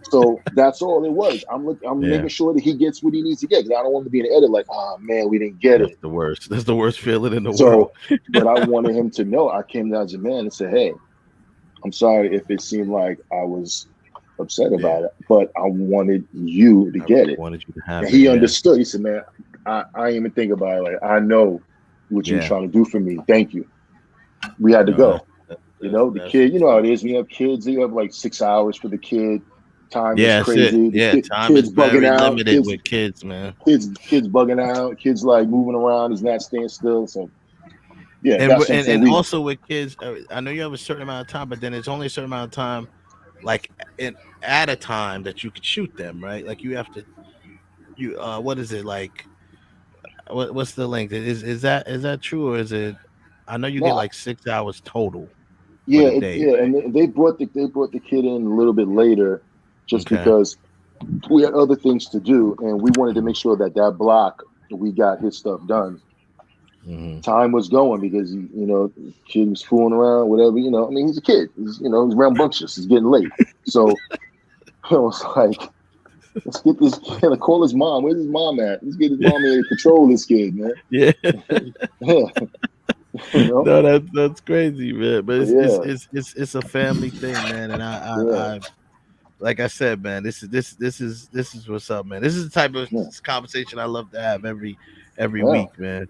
So that's all it was. I'm Yeah. making sure that he gets what he needs to get. Because I don't want to be in the edit like, oh man, we didn't get That's it. the worst. That's the worst feeling in the world. So, but I wanted him to know. I came down as a man and said, hey, I'm sorry if it seemed like I was upset Yeah. about it, but I wanted you to I really get it. wanted you to And have it. he Yeah. understood. He said, man, I ain't even think about it. Like, I know what you're Yeah. trying to do for me. Thank you. We had to No, go. that's that's You that's, know, the that's kid, you what's know how up. it is. When you have kids, you have like 6 hours for the kid. Time is Yeah, that's it. crazy. The Yeah, time is kids bugging very out. limited with kids, man. Kids bugging out. Kids like moving around. He's not staying still. So yeah, And that's what I'm saying. and We also with kids, I know you have a certain amount of time, but then it's only a certain amount of time, like in at a time that you could shoot them, right? Like you have to, you what is it like? What's the length? Is that true or is it? I know you get no, like 6 hours total for yeah, the day, yeah, right? and they brought the kid in a little bit later, just Okay. because we had other things to do, and we wanted to make sure that that block we got his stuff done. Hmm. Time was going because kid was fooling around, whatever. I mean, he's a kid. He's rambunctious. He's getting late, so I was like, let's get this kid. Call his mom. Where's his mom at? Let's get his mom here to control this kid, man. Yeah. Yeah, you know. No, that's crazy, man. But But it's yeah, it's it's it's a family thing, man. And yeah, I like I said, man, this is what's up, man. This is the type of yeah, conversation I love to have every yeah. week, man.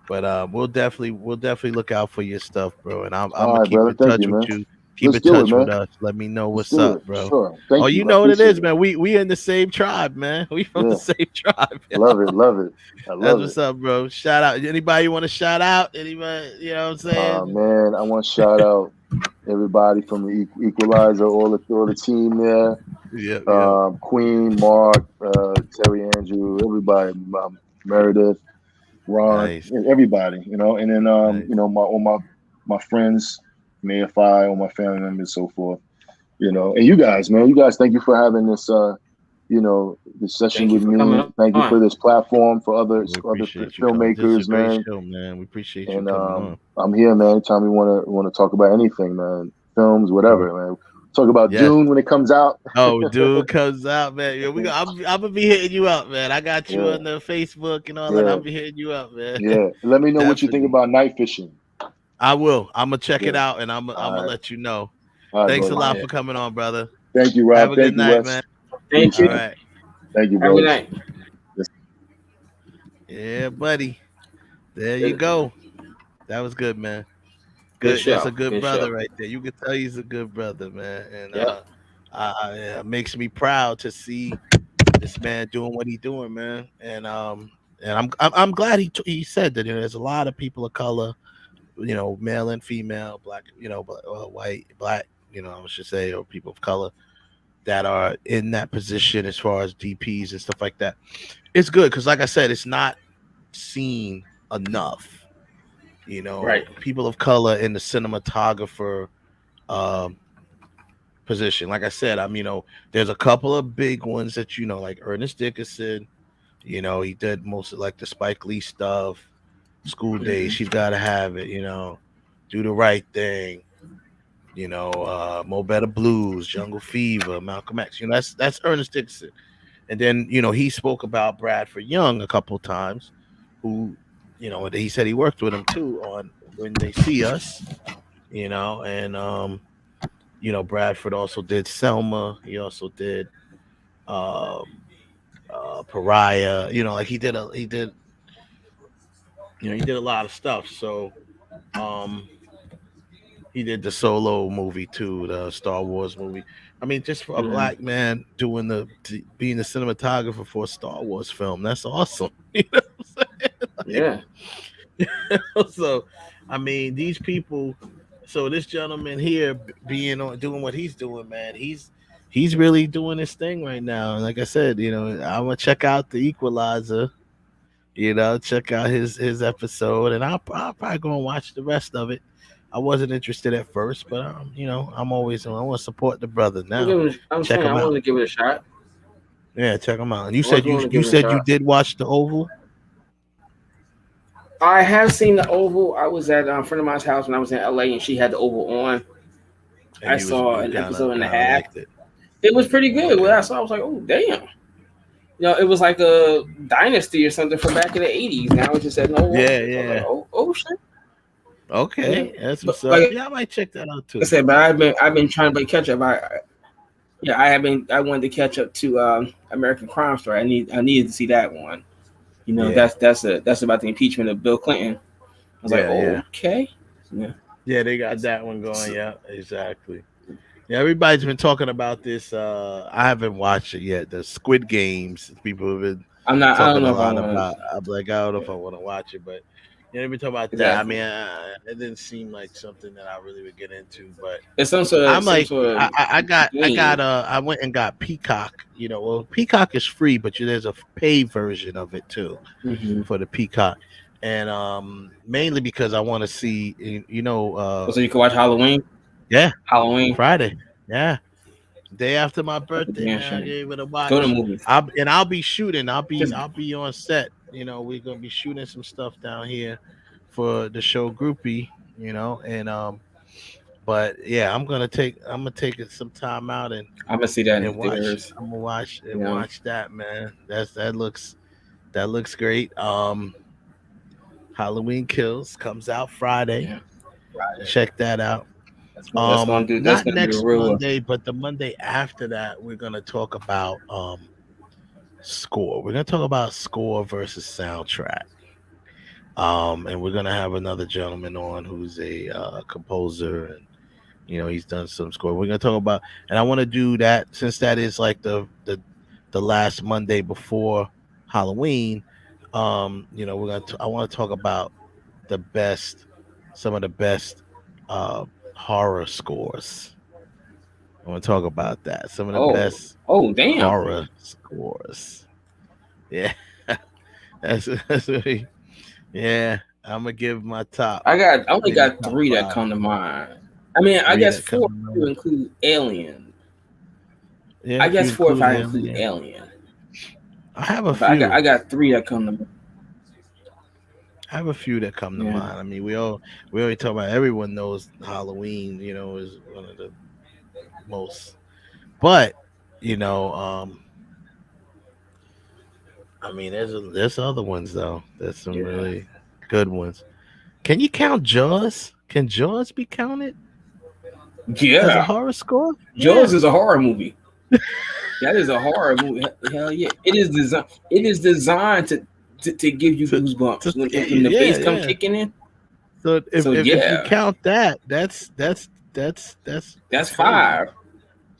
But we'll definitely look out for your stuff, bro. And I'm All gonna right, keep brother. in Thank touch you, with man. you. Keep Let's in do it, touch with man. us. Let me know Let's what's do it. up, bro. Sure. Oh, Thank you, you bro. know what it Appreciate is, it. man. We in the same tribe, man. We from the Yeah, same tribe. love it, love it. I That's love it. what's up, bro. Shout out. Anybody you want to shout out? Anybody, you know what I'm saying? Man, I want to shout out everybody from the Equalizer, all the team there. Yep, yep. Queen, Mark, Terry, Andrew, everybody, Meredith, Ron, Nice, everybody, and then nice. all my friends, Mayor Fi, all my family members, so forth. And you guys, man, thank you for having this session Thank you with for me. coming Thank you on. for this platform for other We other appreciate you coming. This is a filmmakers, great man. show, man. We appreciate you And coming on. I'm here, man. Anytime you want to talk about anything, man, films, Sure. whatever, man. Talk about Yes. Dune when it comes out. Oh, dude comes out, man. Yeah, I'm gonna be hitting you up, man. I got you Yeah, on the Facebook and all that. yeah, I'll be hitting you up, man. yeah. Let me know what you think Definitely. about night fishing. I will. I'm gonna check it Yeah. out and I'm gonna All right. let you know. All right, Thanks a brother. lot Yeah. for coming on, brother. Thank you, Have Rob. a good Thank you, night, Wes. man. Thank All Appreciate you. it. right. Thank you, Have a good brothers. night. Yeah, buddy. There you Good, go. That was good, man. good Good. That's a show. good Good brother show. right there. You can tell he's a good brother, man. And Yep. it makes me proud to see this man doing what he's doing, man. And I'm glad he said that. There's a lot of people of color, male and female, black, white, black, I should say, or people of color that are in that position as far as DPs and stuff like that. It's good because, like I said, it's not seen enough. Right. People of color in the cinematographer um, position. Like I said, there's a couple of big ones that like Ernest Dickerson. He did most of like the Spike Lee stuff, School Days. Hmm. She's got to have it. Do the Right Thing. Mo Better Blues, Jungle Fever, Malcolm X. That's Ernest Dickerson. And then he spoke about Bradford Young a couple of times, who he said he worked with him too on When They See Us. And Bradford also did Selma. He also did um Pariah. Like he did a lot of stuff. So um he did the Solo movie too, the Star Wars movie. I mean, just for a Hmm. black man being the cinematographer for a Star Wars film, that's awesome. You know what I'm saying? Yeah. So, I mean, these people. So this gentleman here being on doing what he's doing, man, he's really doing his thing right now. And like I said, I'm gonna check out the Equalizer. Check out his episode, and I'll probably go and watch the rest of it. I wasn't interested at first, but I'm always I want to support the brother now. I'm Check saying I him want out. to give it a shot. Yeah, check him out. And I was willing to you give it a said you shot. did watch the Oval, I have seen the Oval. I was at a friend of mine's house when I was in LA, and she had the Oval on. and I saw you an kind of episode and a half. liked it. It was pretty good. What Okay. I saw, I was like, oh damn. It was like a dynasty or something from back in the '80s. Now it's just at no Yeah, I was like, yeah. oh shit. Yeah, Okay, that's but what's up. like Yeah, I might check that out I too. said, but I've been trying to play catch up. I have been. I wanted to catch up to American Crime Story. I needed to see that one. Yeah, That's about the impeachment of Bill Clinton. I was like, yeah, oh, yeah, okay. Yeah, yeah. They got that one going. Yeah, exactly. Yeah, everybody's been talking about this. I haven't watched it yet. The Squid Games. People have been I'm not. I don't talking a know if I lot want about. to. I'm like, I don't know Yeah, if I want to watch it, but yeah, they've been talking about that. I exactly. mean, it didn't seem like something that I really would get into, but It's I'm some like, sort of game. I went and got Peacock. Well, Peacock is free, but there's a paid version of it too Mm-hmm. for the Peacock, and mainly because I want to see, So you can watch Halloween. yeah, Halloween. Friday, yeah, day after my That's a birthday, damn man, I shame. gave it a Go to watch. movies. I'll be shooting. Just I'll be on set. We're gonna be shooting some stuff down here for the show Groupie. And but yeah, I'm gonna take it some time out I'm gonna see that in and watch. theaters. I'm gonna watch You and know. watch that, man. That looks great. Halloween Kills comes out Friday. Yeah. Friday. Check that out. That's gonna do. That's Not gonna do the next real. Monday, but the Monday after that, we're gonna talk about score. We're gonna talk about score versus soundtrack. And we're gonna have another gentleman on who's a composer, and he's done some score. We're gonna talk about, and I want to do that since that is like the last Monday before Halloween. I want to talk about the best, some of the best uh, horror scores. I want to talk about that. Some of the Oh. best Oh damn. horror scores. Yeah, that's really, yeah. I'm gonna give my top, I only maybe got top three that five, come to mind. I mean, I three guess that come four to to mind. include Alien. Yeah, I if you guess four if include I include Alien, Alien. I have a But few. I got three that come to mind. I have a few that come to Yeah. mind. I mean, we always talk about, everyone knows Halloween, is one of the most, but you know, I mean, there's other ones though. There's some Yeah. really good ones. Can you count Jaws? Can Jaws be counted as a Yeah. horror score? Jaws Yeah. is a horror movie. That is a horror movie. Hell yeah. It is designed. It is designed to give you So, goosebumps when the yeah, bass come yeah. kicking in. So So if you yeah, count that, that's that's crazy. five.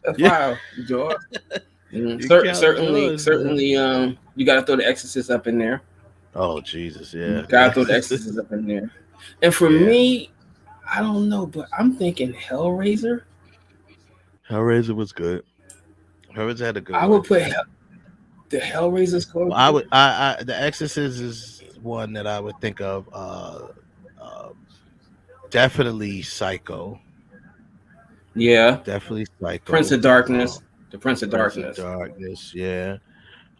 That's Yeah, five. Jaws. you count Jaws, man. Certainly. You got to throw the Exorcist up in there. Oh Jesus, You yeah, got to throw the that's Exorcist up in there. And for yeah. me, I don't know, but I'm thinking Hellraiser. Hellraiser was good. Hellraiser had a good I one. would put the Hellraiser score. Well, the Exorcist is one that I would think of. Uh Definitely Psycho. Yeah, Definitely Prince Psycho. of Darkness. The Prince of Prince of Darkness. Darkness. Yeah.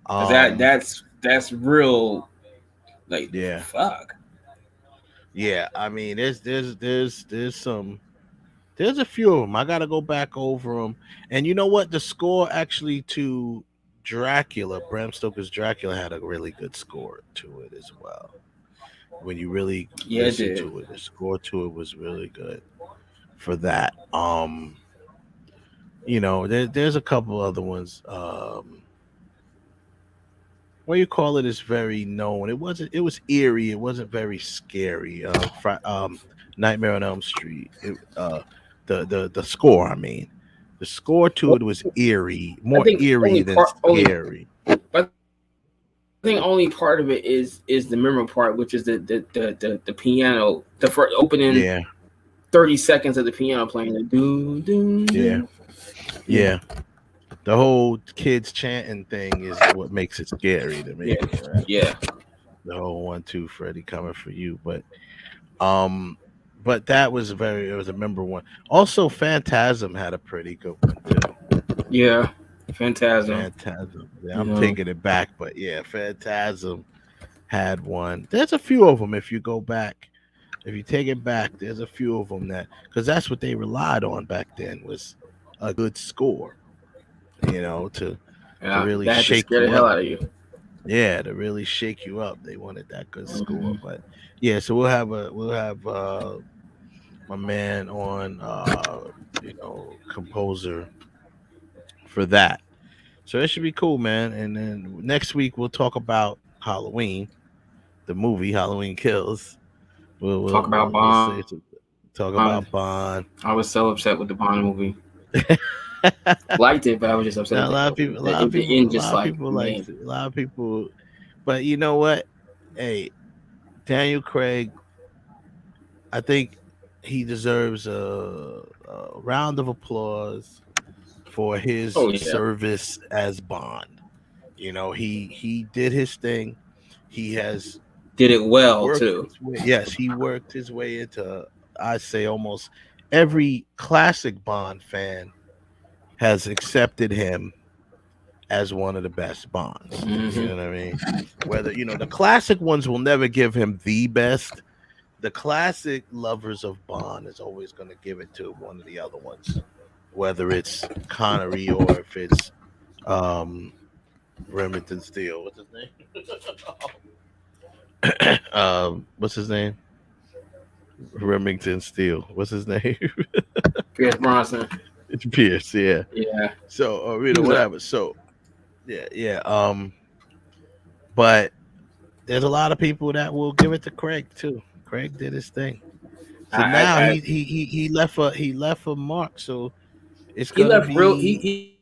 Cause Um. that's real. Like Yeah. fuck. Yeah. I mean, there's some. There's a few of them. I gotta go back over them. And you know what? The score actually to Dracula, Bram Stoker's Dracula, had a really good score to it as well. When you really Yeah, it listen did. to it, the score to it was really good for that. There's a couple other ones. What you call it is very known. It was eerie. It wasn't very scary. Nightmare on Elm Street. The score. I mean, the score to it was eerie, I more think eerie than scary. I think only part of it is the memorable part, which is the piano, the first opening Yeah, 30 seconds of the piano playing the do do yeah, do. yeah. The whole kids chanting thing is what makes it scary to Yeah, me. Right? yeah. The whole 1, 2, Freddy coming for you. But um, But that was it was a member one. Also, Phantasm had a pretty good one too. Yeah, Phantasm. Phantasm. Yeah, You I'm know, taking it back, but yeah, Phantasm had one. There's a few of them if you go back. If you take it back, there's a few of them that because that's what they relied on back then was a good score, to really that had to shake scare the you hell up. out of you. Yeah, to really shake you up. They wanted that good score. Hmm. But yeah, so we'll have my man on composer for that. So that should be cool, man. And then next week we'll talk about Halloween, the movie Halloween Kills. We'll Talk we'll about we'll, we'll Bond. say talk about Bond. I was so upset with the Bond movie. Liked it, but I was just upset Now with a lot of people, a lot of the people, end. a Just lot of like, people like man, a lot of people, but you know what? Hey, Daniel Craig, I think he deserves a round of applause for his oh yeah, service as Bond. He did his thing. He has did it well worked too. his way. Yes, he worked his way into. I say almost every classic Bond fan has accepted him as one of the best Bonds. You Hmm. know what I mean? Whether the classic ones will never give him the best. The classic lovers of Bond is always going to give it to one of the other ones, whether it's Connery or if it's um, Remington Steele. What's his name? What's his name? Remington Steele. What's his name? Pierce Bronson. It's Pierce. Yeah. Yeah, So, he was a whatever. So, yeah, yeah. But there's a lot of people that will give it to Craig too. Craig did his thing. So now I he left a mark. So it's he gonna left real be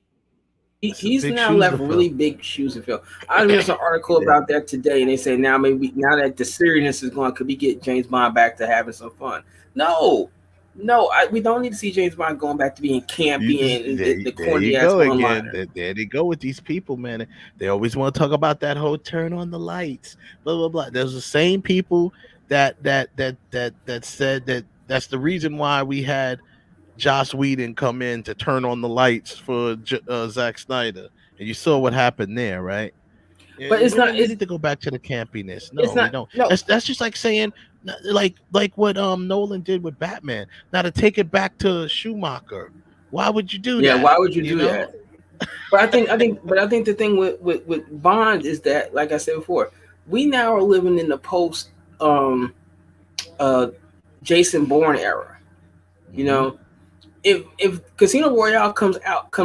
he's some now big left shoes to really fill. big shoes to fill. I was reading an article Yeah. about that today, and they say now that the seriousness is gone, could we get James Bond back to having some fun? No, no, we don't need to see James Bond going back to being campy and the There you corny ass go one again. liner. There they go with these people, man. They always want to talk about that whole turn on the lights, blah blah blah. There's the same people that said that that's the reason why we had Joss Whedon come in to turn on the lights for Zack Snyder, and you saw what happened there, right? But Yeah, it's we not. don't need to go back to the campiness. It's No, we not. don't. No. That's just like saying like what Nolan did with Batman. Now to take it back to Schumacher, why would you do Yeah. that? Why would you do that? But I think the thing with Bond is that, like I said before, we now are living in the post um uh Jason Bourne era. You Hmm. know, if Casino Royale comes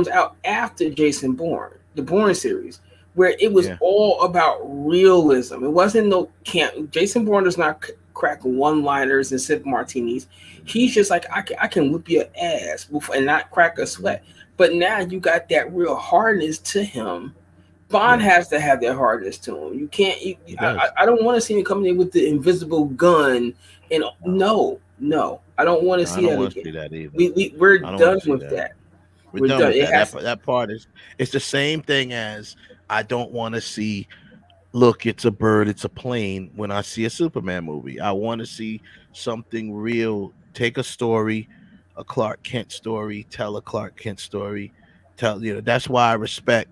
out after Jason Bourne, the Bourne series, where it was Yeah, all about realism. It wasn't no camp. Jason Bourne does not crack one-liners and sip martinis. He's just like I can whip your ass and not crack a hmm, sweat. But now you got that real hardness to him. Bond yeah, has to have that hardness to him. You can't. he I, does. I don't want to see him coming in with the invisible gun. And No, no, I don't want to no, I see don't that want to again. see that either. We're I don't want done to see with that. that. We're We're done done. with It that. has. That part is it's the same thing as I don't want to see look, it's a bird, it's a plane when I see a Superman movie. I want to see something real. Take a story, a Clark Kent story, tell a Clark Kent story. That's why I respect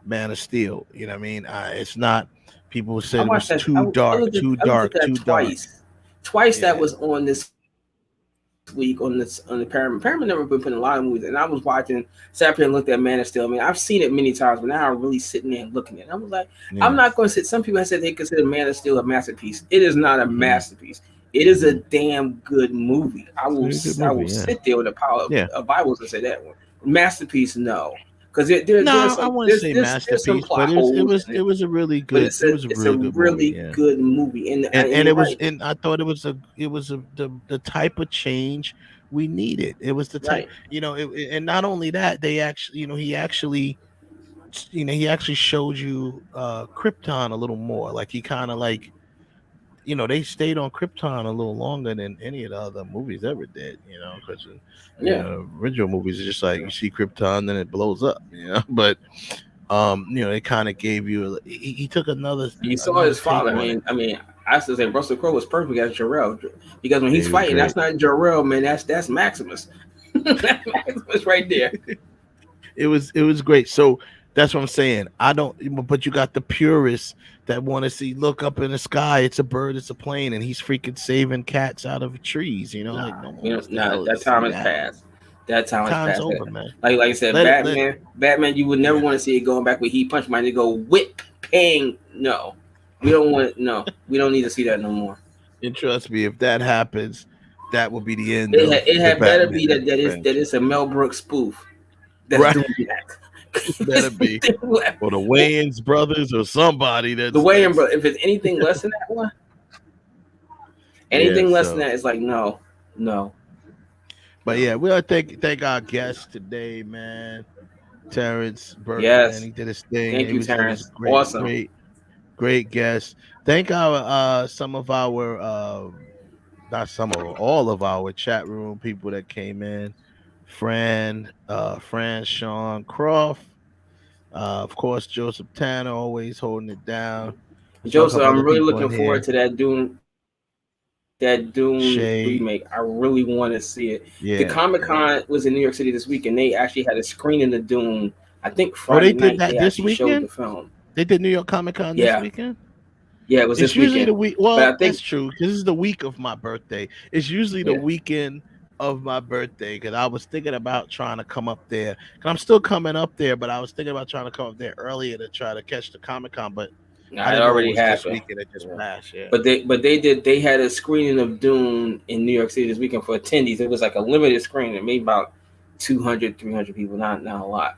Man of Steel. You know what I mean? It's not people I said it watched was that. too dark, too I looked at dark, that too dark. twice. Twice that Yeah. was on this week on the Paramount. Paramount never been putting a lot of movies, and I was watching. Sat up here and looked at Man of Steel. I mean, I've seen it many times, but now I'm really sitting there and looking at it. I was like, I'm not Yeah. going to sit. Some people have said they consider Man of Steel a masterpiece. It is not a Hmm. masterpiece. It is a Hmm. damn good movie. It's a very good I will movie. Yeah. sit there with a pile Yeah. of Bibles and say that one masterpiece. No, because No, I want to say there's some masterpiece, but plot holes in it it, was a really but good it's a real good movie. really Yeah. good movie, and And you're it was right, and I thought the type of change we needed. It was the type, right. and not only that, they actually, he actually showed you Krypton a little more. Like he kind of like, they stayed on Krypton a little longer than any of the other movies ever did, because Yeah, original movies are just like you see Krypton, then it blows up, but it kind of gave you he took he saw another his take father. on it. I still say Russell Crowe was perfect as Jarrell because when Yeah, he's he was fighting, great. that's not Jarrell, man. That's Maximus. That's Maximus right there. It was great. So that's what I'm saying. I don't, but you got the purists that want to see look up in the sky. It's a bird. It's a plane, and he's freaking saving cats out of trees. Like Nah, no one you know, wants to nah, hell to that see time has that. passed. That time has Time's passed. over, man. Like I said, Let it let Batman, you would never Yeah. want to see it going back where he punched my nigga, go whip, ping. No, we don't want. No, we don't need to see that no more. And trust me, if that happens, that will be the end of It the had better Batman be that adventure. is a Mel Brooks spoof that's Right. doing It better that. be. Or the Wayans brothers or somebody The Wayne, that's bro. If it's anything less than that one, yeah, anything less than so that, it's like no, no, but no. yeah, we want to thank our guest today, man. Terrence Burke, man. Yes, He did his thing. thank It you, was it was Terrence. great, Awesome. great guest. Thank our some of our not some of all of our chat room people that came in. Fran, Sean Croft, of course, Joseph Tanner always holding it down. Saw a Joseph, couple I'm other really people looking in forward here. to that Dune remake. I Shay, really want to see it. The Comic yeah, Con yeah. was in New York City this week, and they actually had a screening of Dune. I think Oh, Friday they did night they that this actually showed the weekend. film. They did New York Comic Con this Yeah, weekend. yeah, it was It's this usually the weekend. week. But Well, I that's think true because this is the week of my birthday. It's usually the yeah, weekend of my birthday because I was thinking about trying to come up there. And I'm still coming up there, but I was thinking about trying to come up there earlier to try to catch the Comic Con. But I nah, it didn't know it already was this happened. weekend. It just Yeah. passed. Yeah. But they had a screening of Dune in New York City this weekend for attendees. It was like a limited screening, maybe about 200, 300 people, not a lot.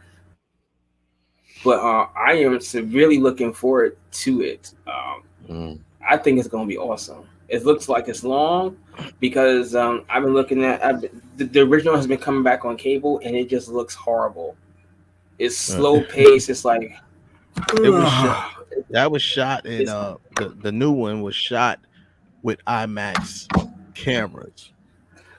But I am severely looking forward to it. Mm. I think it's going to be awesome. It looks like it's long because I've been looking at the original has been coming back on cable and it just looks horrible. It's Uh, slow pace. It's like it was shot. That was shot in it's. the new one was shot with IMAX cameras.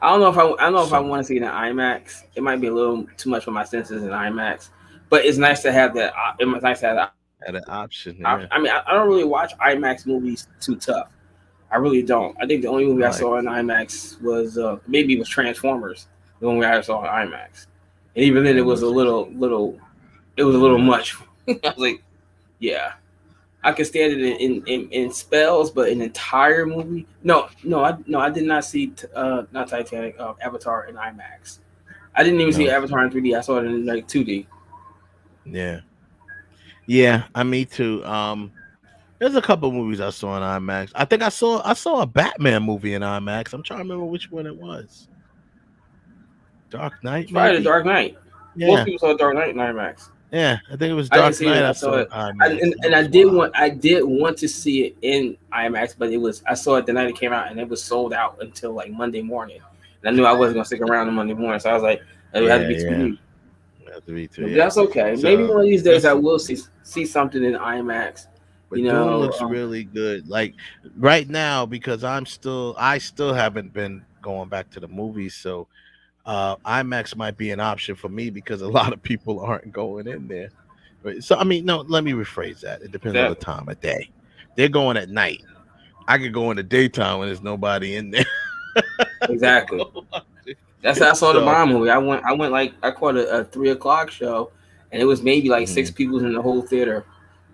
I don't know if I So want to see it in IMAX. It might be a little too much for my senses in IMAX, but it's nice to have that. It's nice to have that option. had an option. I Yeah. mean, I don't really watch IMAX movies too tough. I really don't. I think the only movie I Right. saw in IMAX was maybe it was Transformers. The only movie I saw in IMAX, and even then Yeah, it it was a was. little. It was a little Yeah. much. I was like, yeah, I could stand it in spells, but an entire movie. No, I did not see not Titanic, Avatar in IMAX. I didn't even see No. Avatar in 3D. I saw it in like 2D. Yeah. Yeah. Me too. There's a couple movies I saw in IMAX. I think I saw a Batman movie in IMAX. I'm trying to remember which one it was. Dark Knight, It's probably The maybe. Dark Knight. Most Yeah. people saw Dark Knight in IMAX. Yeah. I think it was I didn't Dark see it. Knight. I I saw saw in it, IMAX. That and was wild. I did want to see it in IMAX, but it was I saw it the night it came out, and it was sold out until like Monday morning. And I knew I wasn't gonna stick around on Monday morning, so I was like, it would have to Yeah. be Yeah. 2D. That's me too. But Yeah. that's okay. Maybe So one of these days I that's will see something in IMAX. but Dune looks really good. Like right now, because I still haven't been going back to the movies. So IMAX might be an option for me because a lot of people aren't going in there. Right. So I mean, no, let me rephrase that. It depends on the That time of day. They're going at night. I could go in the daytime when there's nobody in there. exactly. That's how I saw the So Bond movie. I went like I caught a 3 o'clock show, and it was maybe like six mhm, people in the whole theater.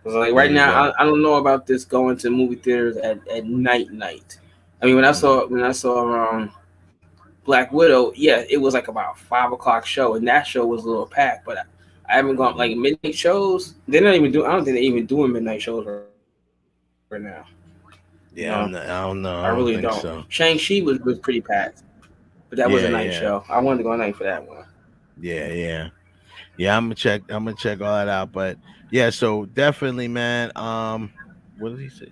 I was like, there right you now, go. I don't know about this going to movie theaters at night. I mean, Mm, when I saw Black Widow, yeah, it was like about 5 o'clock show, and that show was a little packed. But I haven't gone mhm. like midnight shows. They're not even doing. I don't think they're even doing midnight shows right now. No, Yeah, I don't I know. really I don't don't. think so. Shang Chi was pretty packed, but that was a Yeah, night yeah, show. I wanted to go at night for that one. yeah, yeah. Yeah, I'm gonna check. I'm gonna check all that out. But yeah, so definitely, man. What did he say?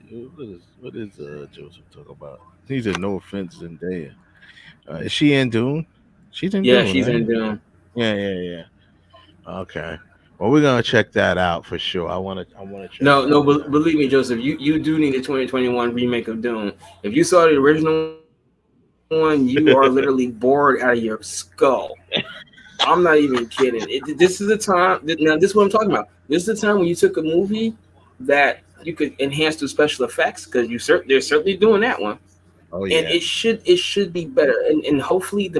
What is Joseph talking about? He said no offense, Zendaya. Is she in Dune? She's in Yeah, Dune, she's right? in Dune. Yeah, yeah, yeah. Okay. Well, we're gonna check that out for sure. I wanna check No, that no, one out. believe me, Joseph, you do need a 2021 remake of Dune. If you saw the original one, you are literally bored out of your skull. I'm not even kidding. This is the time. Now, this is what I'm talking about. This is the time when you took a movie that you could enhance the special effects because they're certainly doing that one, Oh and yeah. it should be better, and hopefully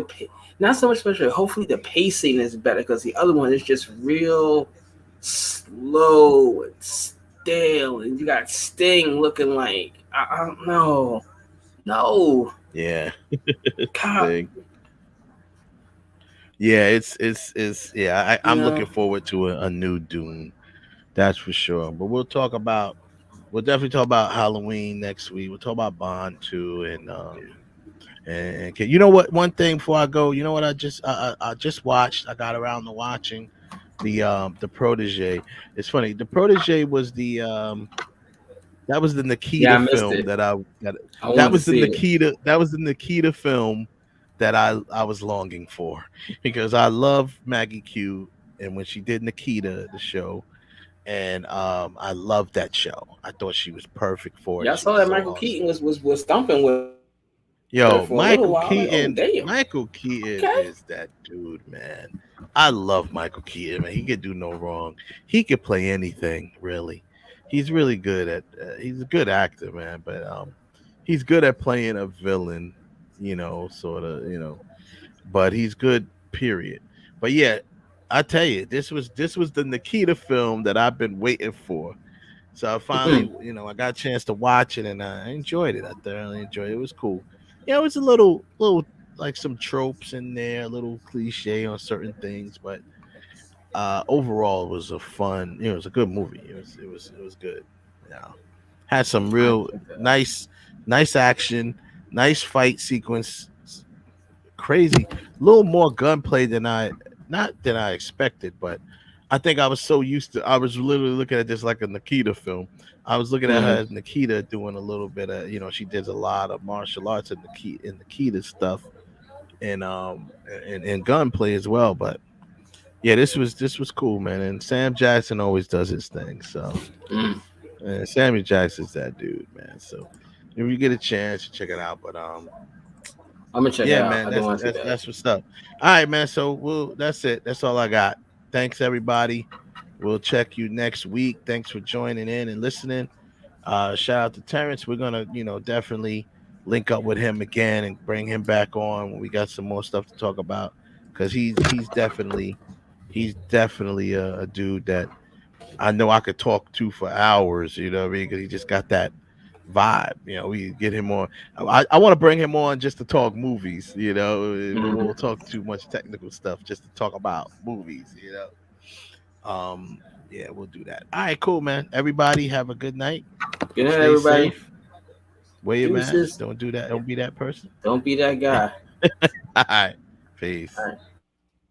not so much special. Hopefully the pacing is better because the other one is just real slow and stale, and you got Sting looking like I don't know, no, Yeah. God, Sting. Yeah, it's yeah. you I'm looking know, forward to a new Dune. That's for sure. But we'll definitely talk about Halloween next week. We'll talk about Bond too, and you know what? One thing before I go, you know what? I just watched. I got around to watching the Protege. It's funny. The Protege was the that was the yeah, I Nikita missed film it. that that I wanted to see it. that was the Nikita film that I was longing for because I love Maggie Q, and when she did Nikita the show, and I loved that show. I thought she was perfect for it. Yeah, I She saw was that so Michael awesome. Keaton was stumping with her for a little while. Like, oh Yo, damn, okay. Michael Keaton is that dude, man. I love Michael Keaton, man. He could do no wrong. He could play anything, really. He's really good at. He's a good actor, man. But he's good at playing a villain, sort of, But he's good, period. But yeah, I tell you, this was the Nikita film that I've been waiting for. So I finally, I got a chance to watch it and I enjoyed it. I thoroughly enjoyed it. It was cool. Yeah, it was a little like some tropes in there, a little cliche on certain things, but overall it was a fun, it was a good movie. It was good. Yeah. Had some I real nice action, nice fight sequence, crazy, a little more gunplay than I not than I expected, but I think I was so used to. I was literally looking at this like a Nikita film. I was looking at her mm-hmm. as Nikita doing a little bit of, she does a lot of martial arts in Nikita stuff and gunplay as well. But yeah, this was cool, man. And Sam Jackson always does his thing. So Mm. and Sammy Jackson's that dude, man. So if you get a chance, check it out. But I'm gonna check it yeah, out. man, I do that's want to see that's that. that's what's up. All right, man. So that's it. That's all I got. Thanks everybody. We'll check you next week. Thanks for joining in and listening. Shout out to Terrence. We're gonna, definitely link up with him again and bring him back on when we got some more stuff to talk about. Cause he's definitely a dude that I know I could talk to for hours, what I mean? Because he just got that vibe. We get him on. I want to bring him on just to talk movies, We Mm-hmm. won't talk too much technical stuff, just to talk about movies. Yeah, we'll do that. All right, cool, man. Everybody have a good night. Good night, Stay everybody. safe. Wear your mask. Deuces. Don't do that. Don't be that person. Don't be that guy. All right. All Peace. right.